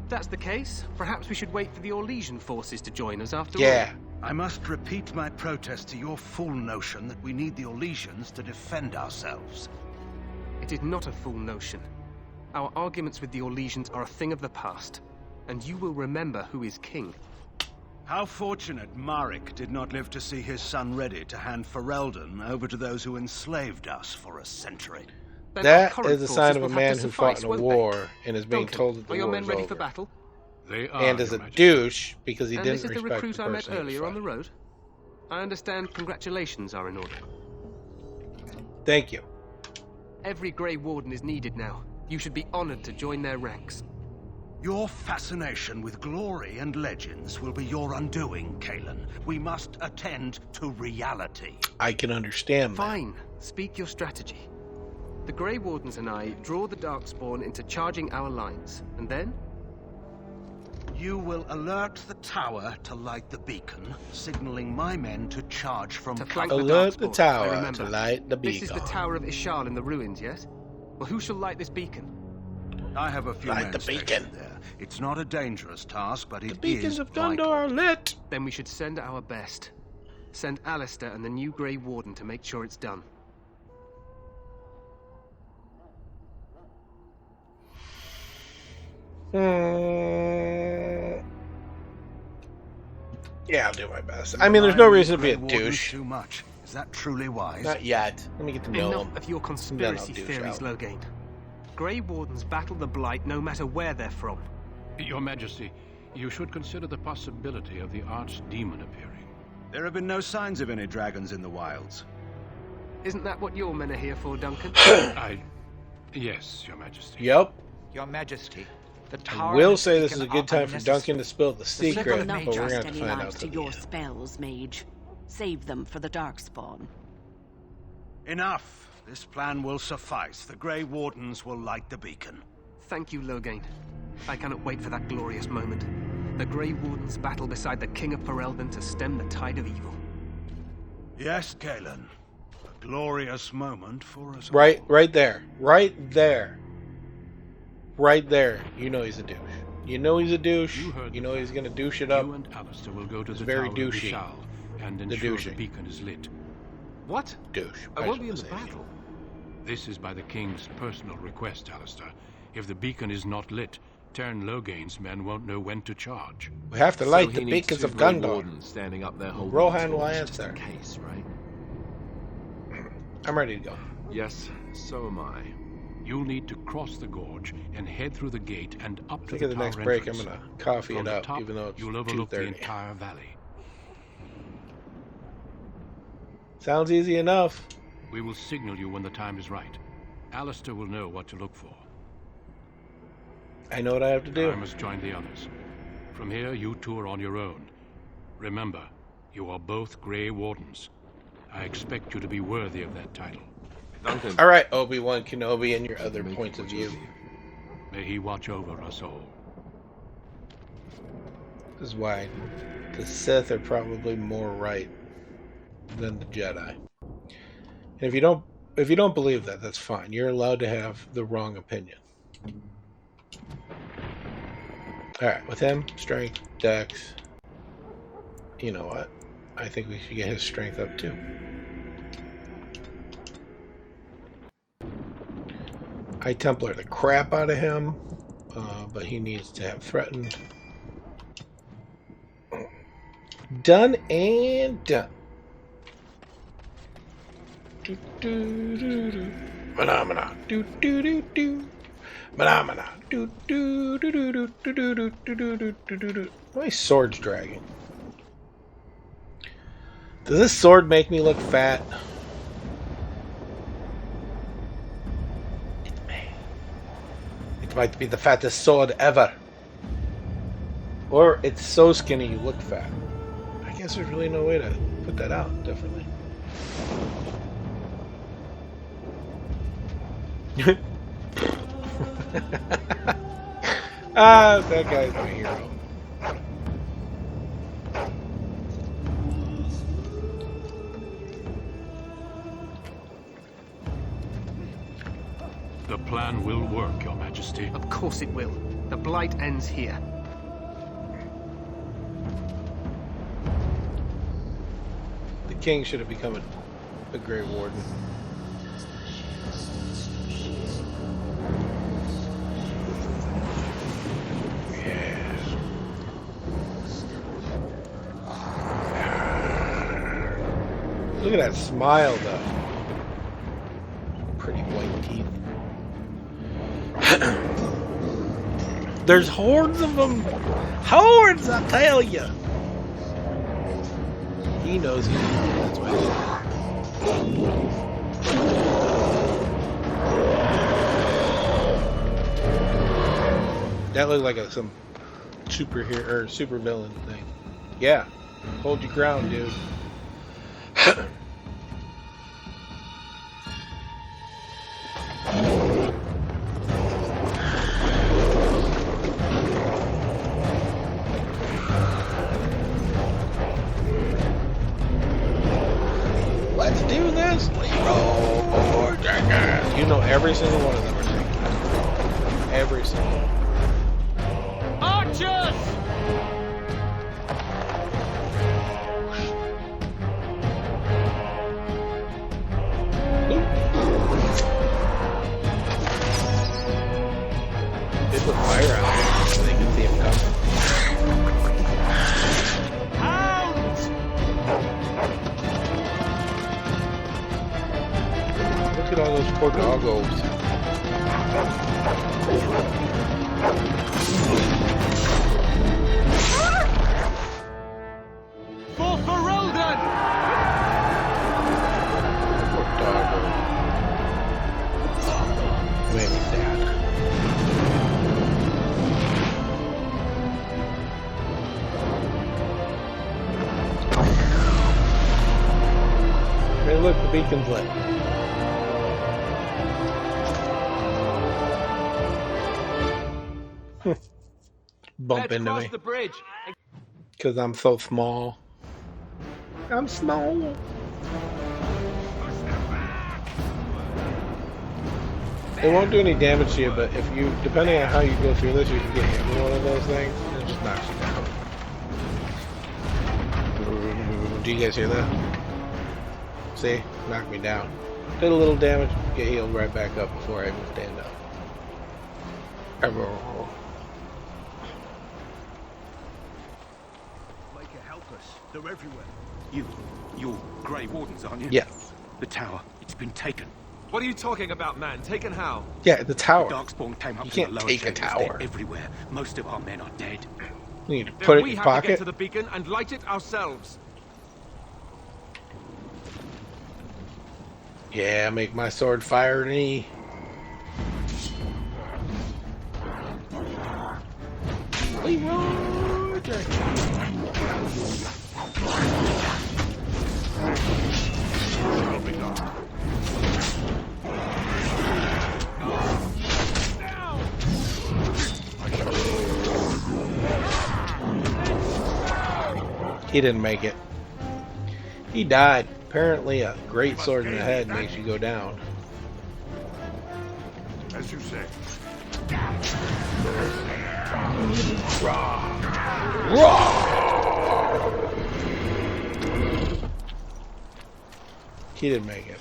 If that's the case, perhaps we should wait for the Orlesian forces to join us after Yeah. I must repeat my protest to your fool notion that we need the Orlesians to defend ourselves. all. It is not a fool notion. Our arguments with the Orlesians are a thing of the past, and you will remember who is king. How fortunate Marek did not live to see his son ready to hand Ferelden over to those who enslaved us for a century. Then That our current is a sign forces of a will have man to who suffice, fought in a won't war and is being Duncan, told that the are your war men is ready over. for battle? They are, And is Your a Majesty. douche because he And didn't this is the respect recruit the I met person he was earlier on the fighting. road? I understand congratulations are in order. Thank you. Every Grey Warden is needed now. You should be honored to join their ranks. Your fascination with glory and legends will be your undoing, Kalen. We must attend to reality. I can understand that. Fine. Speak your strategy. The Grey Wardens and I draw the Darkspawn into charging our lines, and then? You will alert the tower to light the beacon, signaling my men to charge from Flank cover. the Alert the Darkspawn, I tower remember. to light the This is beacon. the Tower of Ishal in the ruins, yes? Well, who shall light this beacon? I have a few Light men the stationed beacon. there. It's not a dangerous task, but it The beacons is of vital. Gondor are lit. Then we should send our best. Send Alistair and the new Grey Warden to make sure it's done. Yeah, I'll do my best. I mean, there's no reason to be a Grey Wardens douche. Too much. Is that truly wise? Not yet. Let me get to know Enough him. of your Then I'll conspiracy douche theories, out. Logain. Grey Wardens battle the Blight no matter where they're from. Your Majesty, you should consider the possibility of the archdemon appearing. There have been no signs of any dragons in the wilds. Isn't that what your men are here for, Duncan? Yes, Your Majesty. Yep. Your Majesty, the I tower will has say this is taken a good up time for unnecessary- Duncan to spill the secret, Not but we're just going to any find out lives to till the your end. spells, mage. Save them for the Darkspawn. Enough. This plan will suffice. The Grey Wardens will light the beacon. Thank you, Logain. I cannot wait for that glorious moment. The Grey Wardens battle beside the King of Ferelden to stem the tide of evil. Yes, Galen. A glorious moment for us. Right there. Right there. Right there. You know he's a douche. You know he's a douche. You know he's gonna douche it up. You and Alistair will go to It's the very Tower douchey. of Vishal and ensure the douchey. beacon is lit. What? Douche. I won't be in the battle. This is by the King's personal request, Alistair. If the beacon is not lit, Tern Logain's men won't know when to charge. We have to light the beacons of Gondor. Standing up there holding Rohan will torch, answer. just in case, right? I'm ready to go. Yes, so am I. You'll need to cross the gorge and head through the gate and up I to think the at the tower next break I'm entrance. gonna coffee From it the up, top, even though it's you'll overlook the 2:30. entire valley. Sounds easy enough. We will signal you when the time is right. Alistair will know what to look for. I know what I have to do. I must join the others. From here, you two are on your own. Remember, you are both Grey Wardens. I expect you to be worthy of that title. Duncan. All right, Obi-Wan Kenobi and your other points of view. May he watch over us all. This is why the Sith are probably more right than the Jedi. And if you don't believe that, that's fine. You're allowed to have the wrong opinion. All right, with him, strength, dex. You know what? I think we should get his strength up too. I Templar the crap out of him, but he needs to have threatened. Done and done. Do do do do. Phenomena. Do do do do. Phenomena. Do do do do do do do do do do do do. My sword's dragging. Does this sword make me look fat? It might be the fattest sword ever. Or it's so skinny you look fat. I guess there's really no way to put that out differently. That guy's my hero. The plan will work, Your Majesty. Of course it will. The blight ends here. The king should have become a Grey Warden. Look at that smile, though. Pretty white teeth. There's hordes of them. Hordes, I tell you. He knows he's that's why that looked like some superhero or super villain thing. Yeah. Hold your ground, dude. Let's do this, Leroy Jenkins. You know every single one of them are thinking. Every single one. Archers! They put fire out there so they can see him coming. Look at all those poor doggos. For Ferelden! Poor doggo. Very sad. Hey, look, the beacon's lit. bump into me. The bridge. Because I'm so small. I'm small. It won't do any damage to you, but if you, depending on how you go through this, you can get hit with one of those things, and it just knocks you down. Do you guys hear that? See? Knocked me down. Did a little damage, get healed right back up before I even stand up. Make it help us. They're everywhere. You're Grey Wardens, aren't you? Yeah. The tower, it's been taken. What are you talking about, man? Taken how? Yeah, the tower. The Darkspawn came up You from can't the lower take a chambers. tower. They're everywhere. Most of our men are dead. You need to put it in your We have to pocket. get to the beacon and light it ourselves. Yeah, make my sword fire an E. He didn't make it. He died. Apparently a great sword in the head makes you go down. As you say. He didn't make it.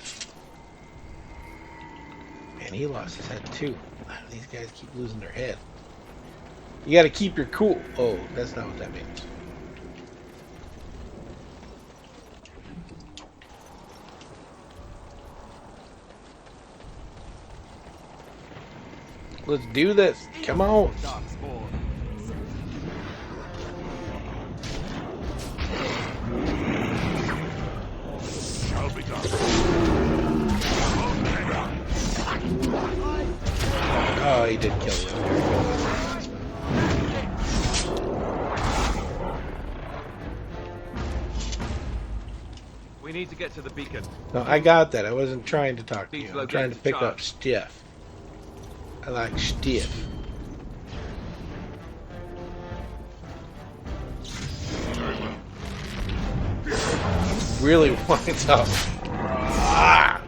Man, he lost his head too. Wow, these guys keep losing their head. You gotta keep your cool. Oh, that's not what that means. Let's do this. Come on. Shall be done. Oh, he did kill you. We need to get to the beacon. No, I got that. I wasn't trying to talk to Please you. I'm trying to locate pick the up stiff. I like stiff. Really winds up. Ah!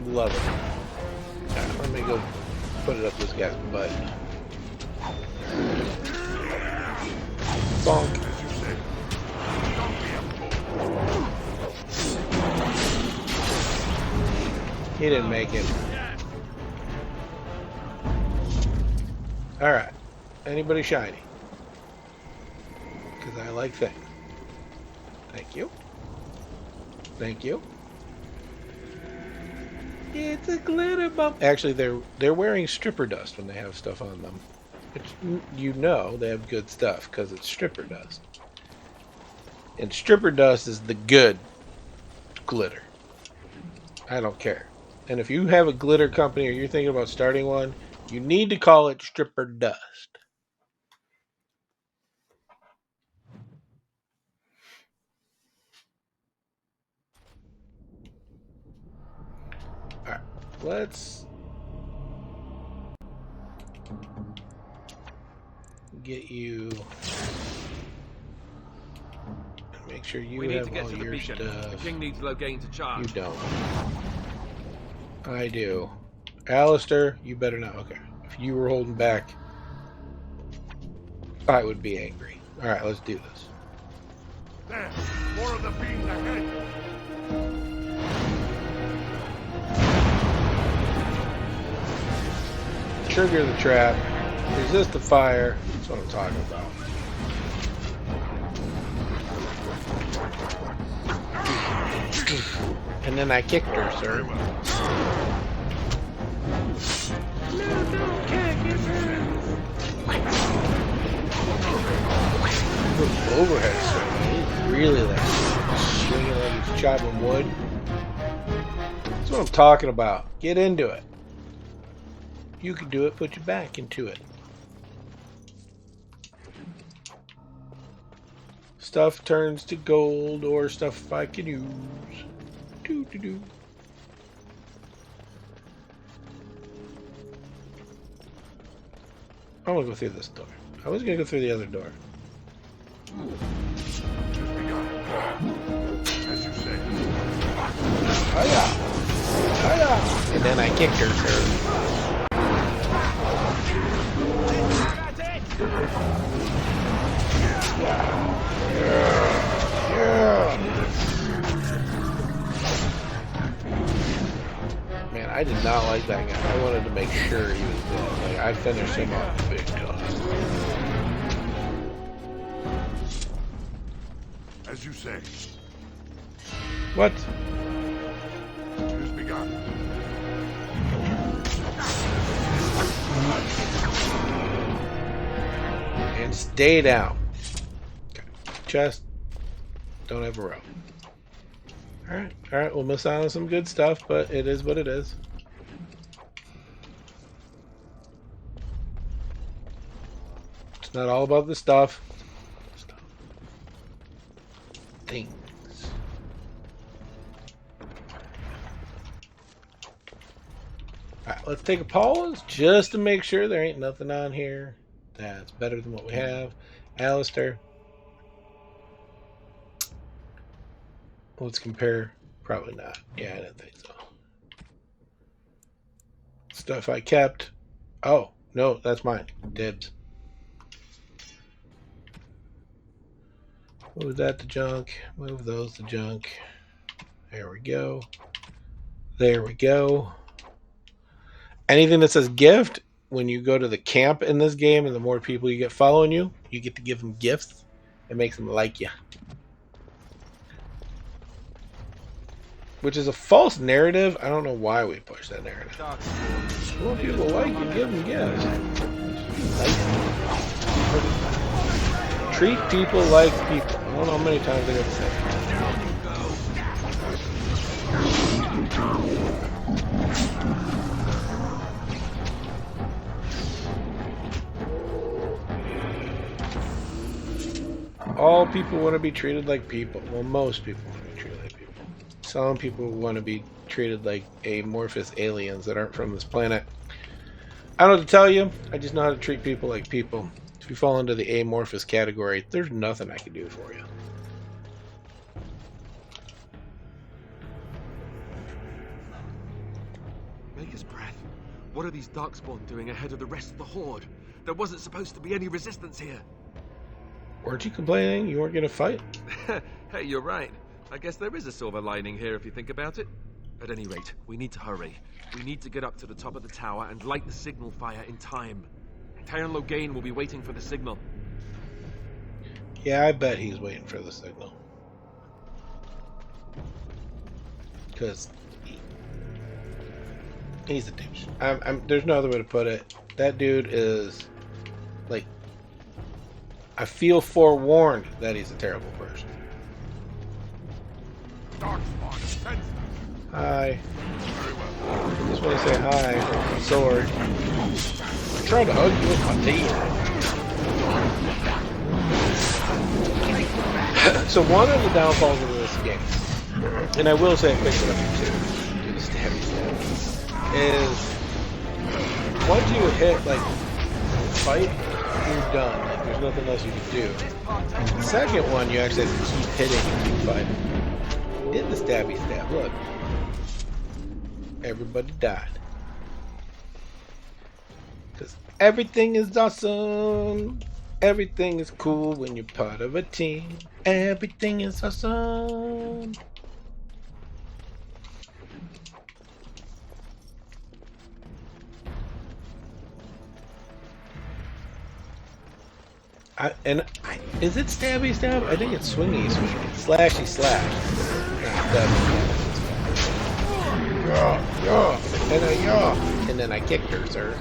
Love it. Alright, let me go put it up this guy's butt. Bonk. He didn't make it. Alright. Anybody shiny? Because I like things. Thank you. Thank you. It's a glitter bump. Actually, they're wearing stripper dust when they have stuff on them. Which, you know they have good stuff because it's stripper dust. And stripper dust is the good glitter. I don't care. And if you have a glitter company or you're thinking about starting one, you need to call it stripper dust. Alright, let's get you. Make sure you We need have to get all to the your beacon. stuff. The king needs Loghain to charge. You don't. I do. Alistair, you better not. Okay. If you were holding back, I would be angry. Alright, let's do this. There, more of the beams ahead. Trigger the trap. Resist the fire. That's what I'm talking about. And then I kicked her, sir. Overhead swing. Really like swinging like he's chopping wood. That's what I'm talking about. Get into it. You can do it. Put your back into it. Stuff turns to gold or stuff I can use. Do. I'm gonna go through this door. I was gonna go through the other door. As you say. Hiya! Hiya! And then I kicked her, sir. Man, I did not like that guy. I wanted to make sure he was dead. Like, I finished him off big time. As you say. What? It has begun. And stay down. Okay. Chest. Don't have a rope. Alright, we'll miss out on some good stuff, but it is what it is. It's not all about the stuff. Things. Alright, let's take a pause just to make sure there ain't nothing on here that's better than what we have. Alistair. Let's compare. Probably not. Yeah, I didn't think so. Stuff I kept. Oh, no, that's mine. Dibs. Move that to junk. Move those to junk. There we go. There we go. Anything that says gift, when you go to the camp in this game and the more people you get following you, you get to give them gifts. It makes them like you. Which is a false narrative. I don't know why we push that narrative. More people like you, give them gifts. Treat people like people. I don't know how many times I got to say it. All people want to be treated like people. Well, most people want to be treated like people. Some people want to be treated like amorphous aliens that aren't from this planet. I don't know what to tell you. I just know how to treat people like people. If you fall into the amorphous category, there's nothing I can do for you. Maker's breath. What are these Darkspawn doing ahead of the rest of the Horde? There wasn't supposed to be any resistance here. Weren't you complaining you weren't going to fight? Hey, you're right. I guess there is a silver lining here if you think about it. At any rate, we need to hurry. We need to get up to the top of the tower and light the signal fire in time. Taron Logain will be waiting for the signal. Yeah, I bet he's waiting for the signal. Because he's a douche. There's no other way to put it. That dude is, like, I feel forewarned that he's a terrible person. Hi. Just want to say hi with my sword. I tried to hug you with my teeth. So one of the downfalls of this game, and I will say I picked it up too, do the stabby stab, is once you hit like fight, you're done. Like there's nothing else you can do. The second one you actually have to keep hitting and keep fighting. Did the stabby stab, look. Everybody died. Because everything is awesome. Everything is cool when you're part of a team. Everything is awesome. Is it stabby stab? I think it's swingy swing. Slashy slash. And then I kicked her, sir.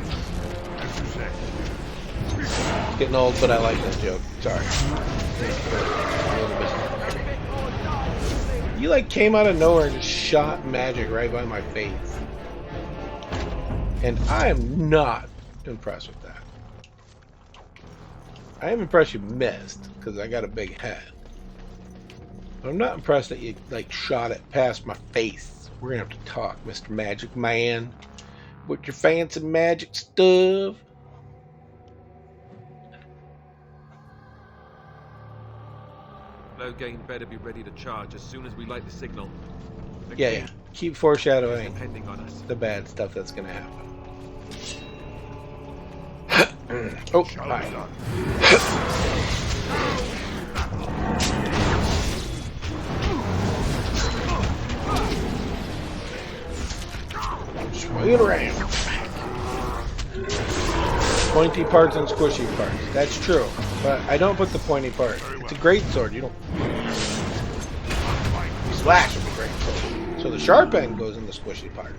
It's getting old, but I like that joke. Sorry. You like came out of nowhere and just shot magic right by my face. And I am not impressed with that. I am impressed you missed, because I got a big head. But I'm not impressed that you like shot it past my face. We're gonna have to talk, Mr. Magic Man. With your fancy magic stuff. Logain better be ready to charge as soon as we light the signal. Yeah. Keep foreshadowing Depending on us. the bad stuff that's gonna happen. Oh, hi. Swing it around. Pointy parts and squishy parts. That's true. But I don't put the pointy part. It's a great sword. You don't slash with a great sword. So the sharp end goes in the squishy part.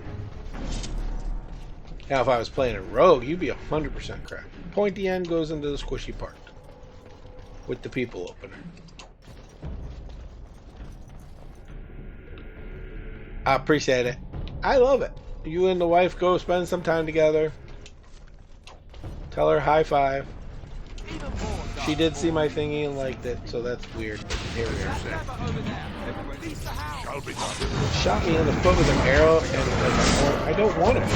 Now if I was playing a rogue, you'd be 100% correct. Pointy end goes into the squishy part. With the people opener. I appreciate it. I love it. You and the wife go spend some time together. Tell her high five. She did see my thingy and liked it, so that's weird. But here we are. Shot me in the foot with an arrow, and I don't want it.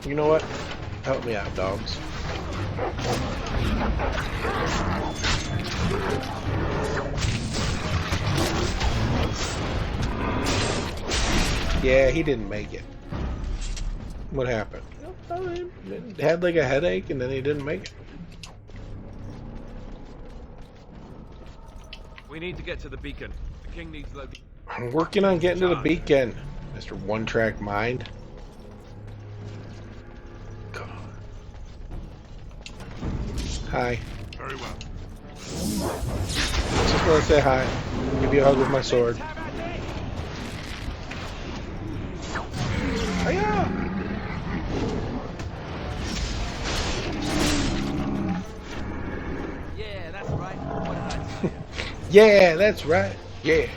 You know what? Help me out, dogs. Yeah, he didn't make it. What happened? He had like a headache and then he didn't make it. We need to get to the beacon. The king needs Logain. I'm working on getting to the beacon, Mr. One-Track Mind. Hi. Very well. Just want to say hi. Give you a hug with my sword. Hiya! Yeah, that's right. What did I tell you? Yeah, that's right. Yeah.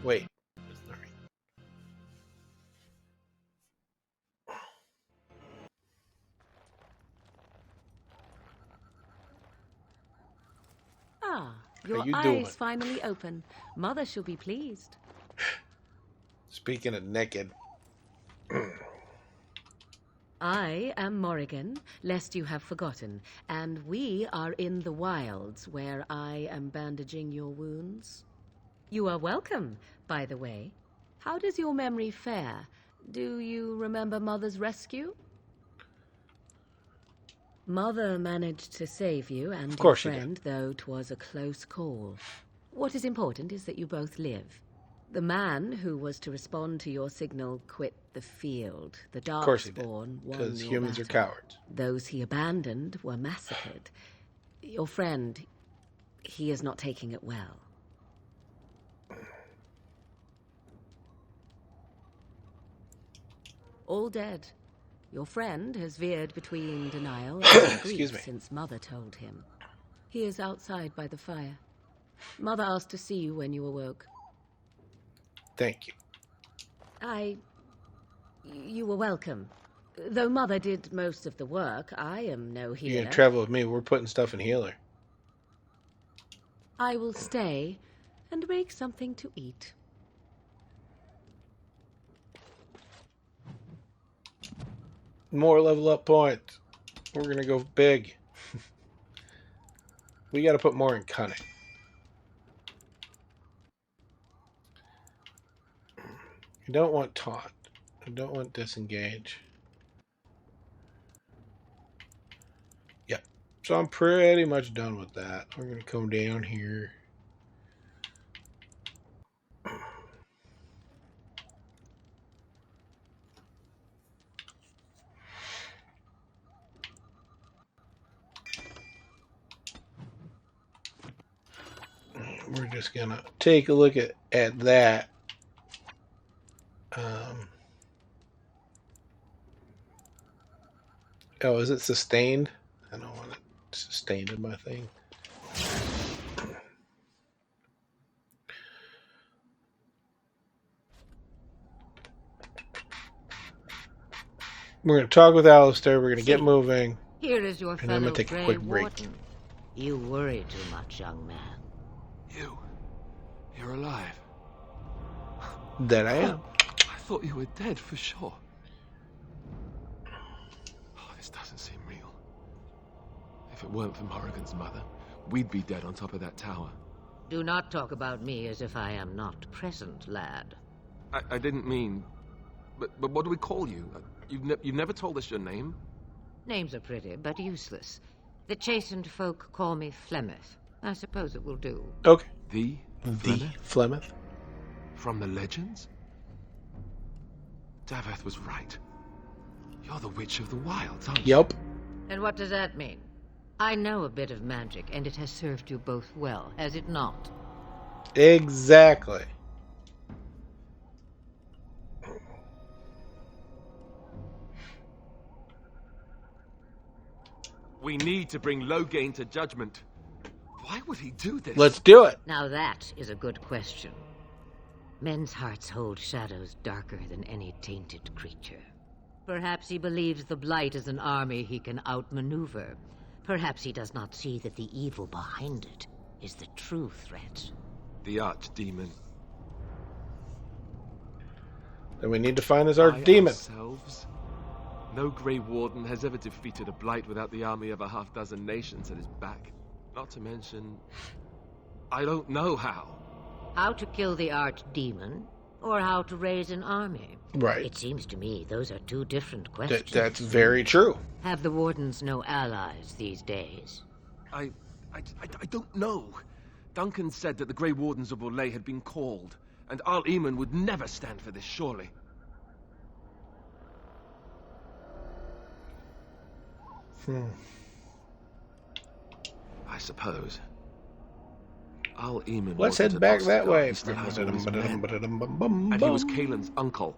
Wait. Ah, How your you eyes doing? finally open. Mother shall be pleased. Speaking of naked. I am Morrigan, lest you have forgotten, and we are in the wilds where I am bandaging your wounds. You are welcome, by the way. How does your memory fare? Do you remember Mother's rescue? Mother managed to save you and Of your course she did. friend, though 'twas a close call. What is important is that you both live. The man who was to respond to your signal quit the field. The Of course he did. Darkspawn won Because your humans are battle. cowards. Those he abandoned were massacred. Your friend, he is not taking it well. All dead. Your friend has veered between denial and Excuse grief me. since Mother told him. He is outside by the fire. Mother asked to see you when you awoke. Thank you. You were welcome. Though Mother did most of the work, I am no You're healer. going to travel with me. We're putting stuff in healer. I will stay and make something to eat. More level up points. We're going to go big. We got to put more in cunning. I don't want taunt. I don't want disengage. Yep. So I'm pretty much done with that. We're going to come down here. We're just going to take a look at that. Oh, is it sustained? I don't want it sustained in my thing. We're going to talk with Alistair. We're going to get moving. Here is your And I'm fellow going to take a Grey quick break. Warden. You worry too much, young man. You're alive. That I am. I thought you were dead for sure. Oh, this doesn't seem real. If it weren't for Morrigan's mother, we'd be dead on top of that tower. Do not talk about me as if I am not present, lad. I didn't mean... But what do we call you? You've never told us your name? Names are pretty, but useless. The chastened folk call me Flemeth. I suppose it will do. Okay. The Flemeth? From the legends? Daveth was right. You're the Witch of the Wilds, aren't you? Yep. And what does that mean? I know a bit of magic, and it has served you both well, has it not? Exactly. We need to bring Loghain to judgment. Why would he do this? Let's do it. Now that is a good question. Men's hearts hold shadows darker than any tainted creature. Perhaps he believes the Blight is an army he can outmaneuver. Perhaps he does not see that the evil behind it is the true threat. The archdemon. Then we need to find this archdemon. Ourselves? No Grey Warden has ever defeated a Blight without the army of a half-dozen nations at his back. Not to mention... I don't know how. How to kill the archdemon, or how to raise an army? Right. It seems to me those are two different questions. That's very true. Have the Wardens no allies these days? I don't know. Duncan said that the Grey Wardens of Orlais had been called, and Al Eamon would never stand for this, surely. I suppose. Al Eamon. Let's head back that way. And he was Kaelin's uncle.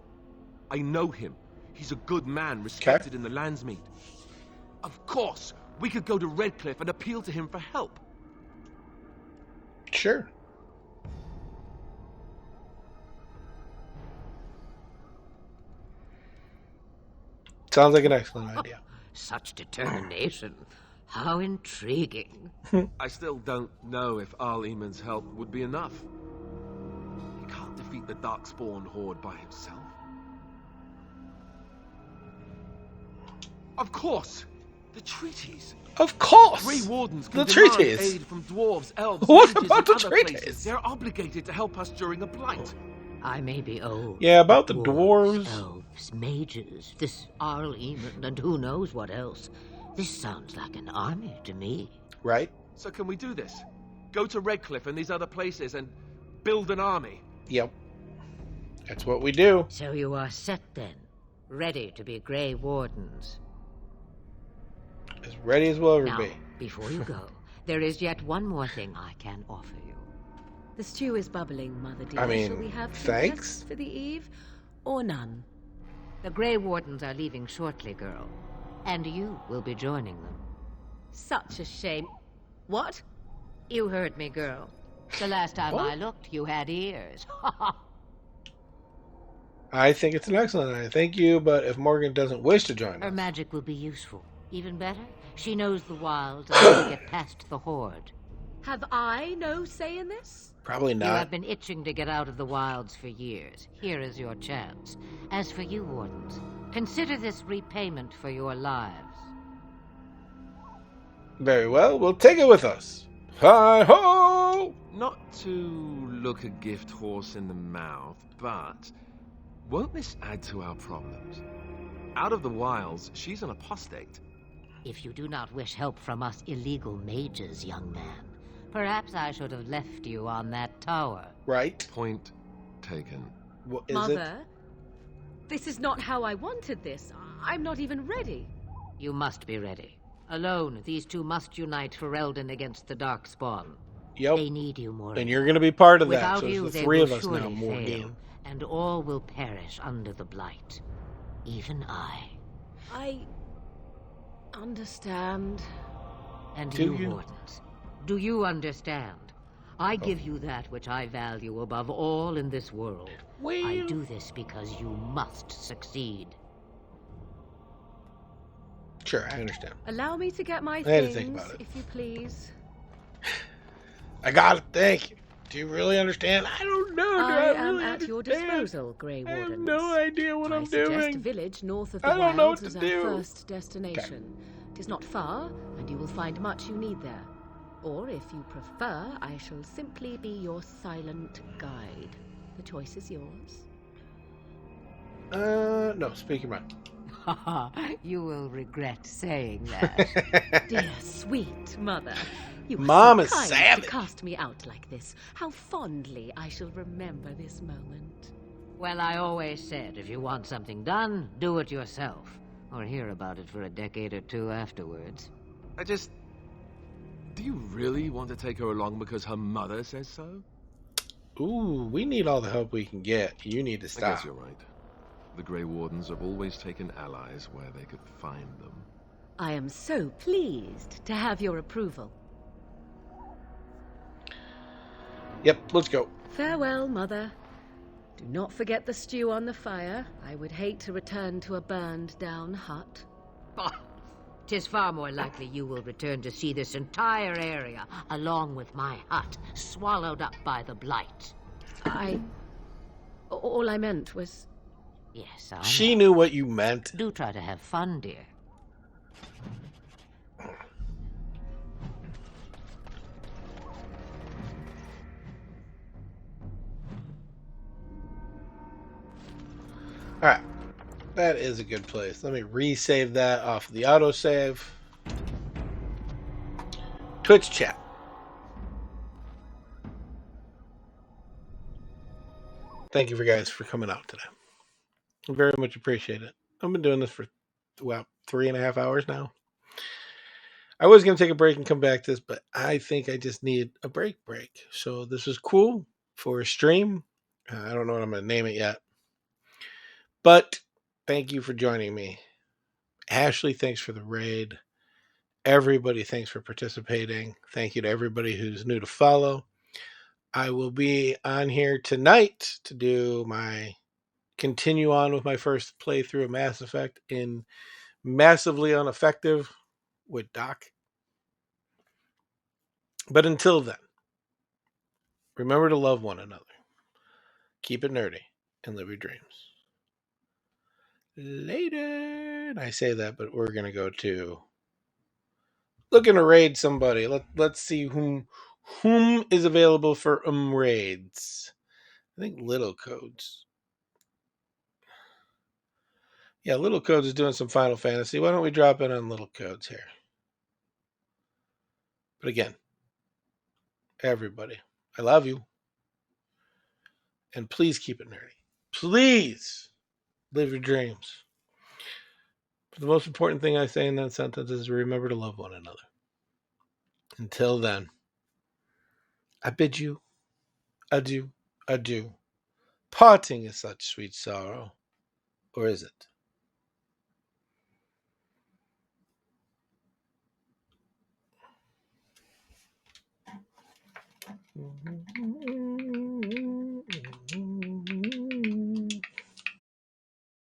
I know him. He's a good man, respected in the Landsmeet. Of course, we could go to Redcliffe and appeal to him for help. Sure. Sounds like an excellent idea. Such determination. How intriguing. I still don't know if Al-Eamon's help would be enough. He can't defeat the Darkspawn horde by himself. Of course! The treaties! Of course! Grey Wardens can The demand treaties! aid from dwarves, elves, What mages, about and the other treaties? places. They're obligated to help us during a blight. I may be old. Yeah, about the Dwarves, dwarves. elves, mages, this Al-Eamon, and who knows what else. This sounds like an army to me. Right? So can we do this? Go to Redcliffe and these other places and build an army? Yep. That's what we do. So you are set then, ready to be Grey Wardens. As ready as we'll ever Now, be. before you go, there is yet one more thing I can offer you. The stew is bubbling, Mother dear. I mean, Shall we have two thanks? guests for the eve, or none? The Grey Wardens are leaving shortly, girl. And you will be joining them. Such a shame. What? You heard me, girl. The last time What? I looked, you had ears. I think it's an excellent idea. Thank you, but if Morgan doesn't wish to join Her us, magic will be useful. Even better, she knows the wilds and how to get past the horde. Have I no say in this? probably You not. have been itching to get out of the wilds for years. Here is your chance. As for you, Wardens, consider this repayment for your lives. Very well, we'll take it with us. Hi-ho! Not to look a gift horse in the mouth, but won't this add to our problems? Out of the wilds, she's an apostate. If you do not wish help from us illegal mages, young man, perhaps I should have left you on that tower. Right? Point taken. What is Mother, this is not how I wanted this. I'm not even ready. You must be ready. Alone, these two must unite Ferelden against the Darkspawn. Yep. They need you, Morgan. And you're going to be part of that. Without So you, it's the they three will of us now, surely Morgan. fail, and all will perish under the blight. Even I. I understand. And Do you, you? Wardens, do you understand? I give you that which I value above all in this world. I do this because you must succeed. Sure, I understand. Allow me to get my I had to things, think about it. if you please. I got it. Thank you. Do you really understand? I don't know. Do I I am really at your understand? disposal, Grey I Wardens. have no idea what I I'm suggest a doing. village north of the I don't know wilds what to as our do. first destination. It is not far, and you will find much you need there. Or, if you prefer, I shall simply be your silent guide. The choice is yours. No, speak your mind. You will regret saying that. Dear, sweet mother. You are Mom so is kind savage. to cast me out like this. How fondly I shall remember this moment. Well, I always said, if you want something done, do it yourself. Or hear about it for a decade or two afterwards. Do you really want to take her along because her mother says so? Ooh, we need all the help we can get. You need to I stop. guess you're right. The Grey Wardens have always taken allies where they could find them. I am so pleased to have your approval. Yep, let's go. Farewell, Mother. Do not forget the stew on the fire. I would hate to return to a burned-down hut. Tis far more likely you will return to see this entire area, along with my hut, swallowed up by the blight. All I meant was... Yes, I She know. knew what you meant. Do try to have fun, dear. Alright. That is a good place. Let me resave that off the autosave. Twitch chat. Thank you for guys for coming out today. I very much appreciate it. I've been doing this for, 3.5 hours now. I was going to take a break and come back to this, but I think I just need a break. So this is cool for a stream. I don't know what I'm going to name it yet. But thank you for joining me. Ashley, thanks for the raid. Everybody, thanks for participating. Thank you to everybody who's new to follow. I will be on here tonight to do my continue on with my first playthrough of Mass Effect in massively ineffective with Doc. But until then, remember to love one another. Keep it nerdy and live your dreams. Later. And I say that, but we're going to go to looking to raid somebody. Let's see whom is available for raids. I think Little Codes. Yeah, Little Codes is doing some Final Fantasy. Why don't we drop in on Little Codes here? But again, everybody, I love you. And please keep it nerdy. Please live your dreams. But the most important thing I say in that sentence is remember to love one another. Until then, I bid you adieu, adieu. Parting is such sweet sorrow. Or is it?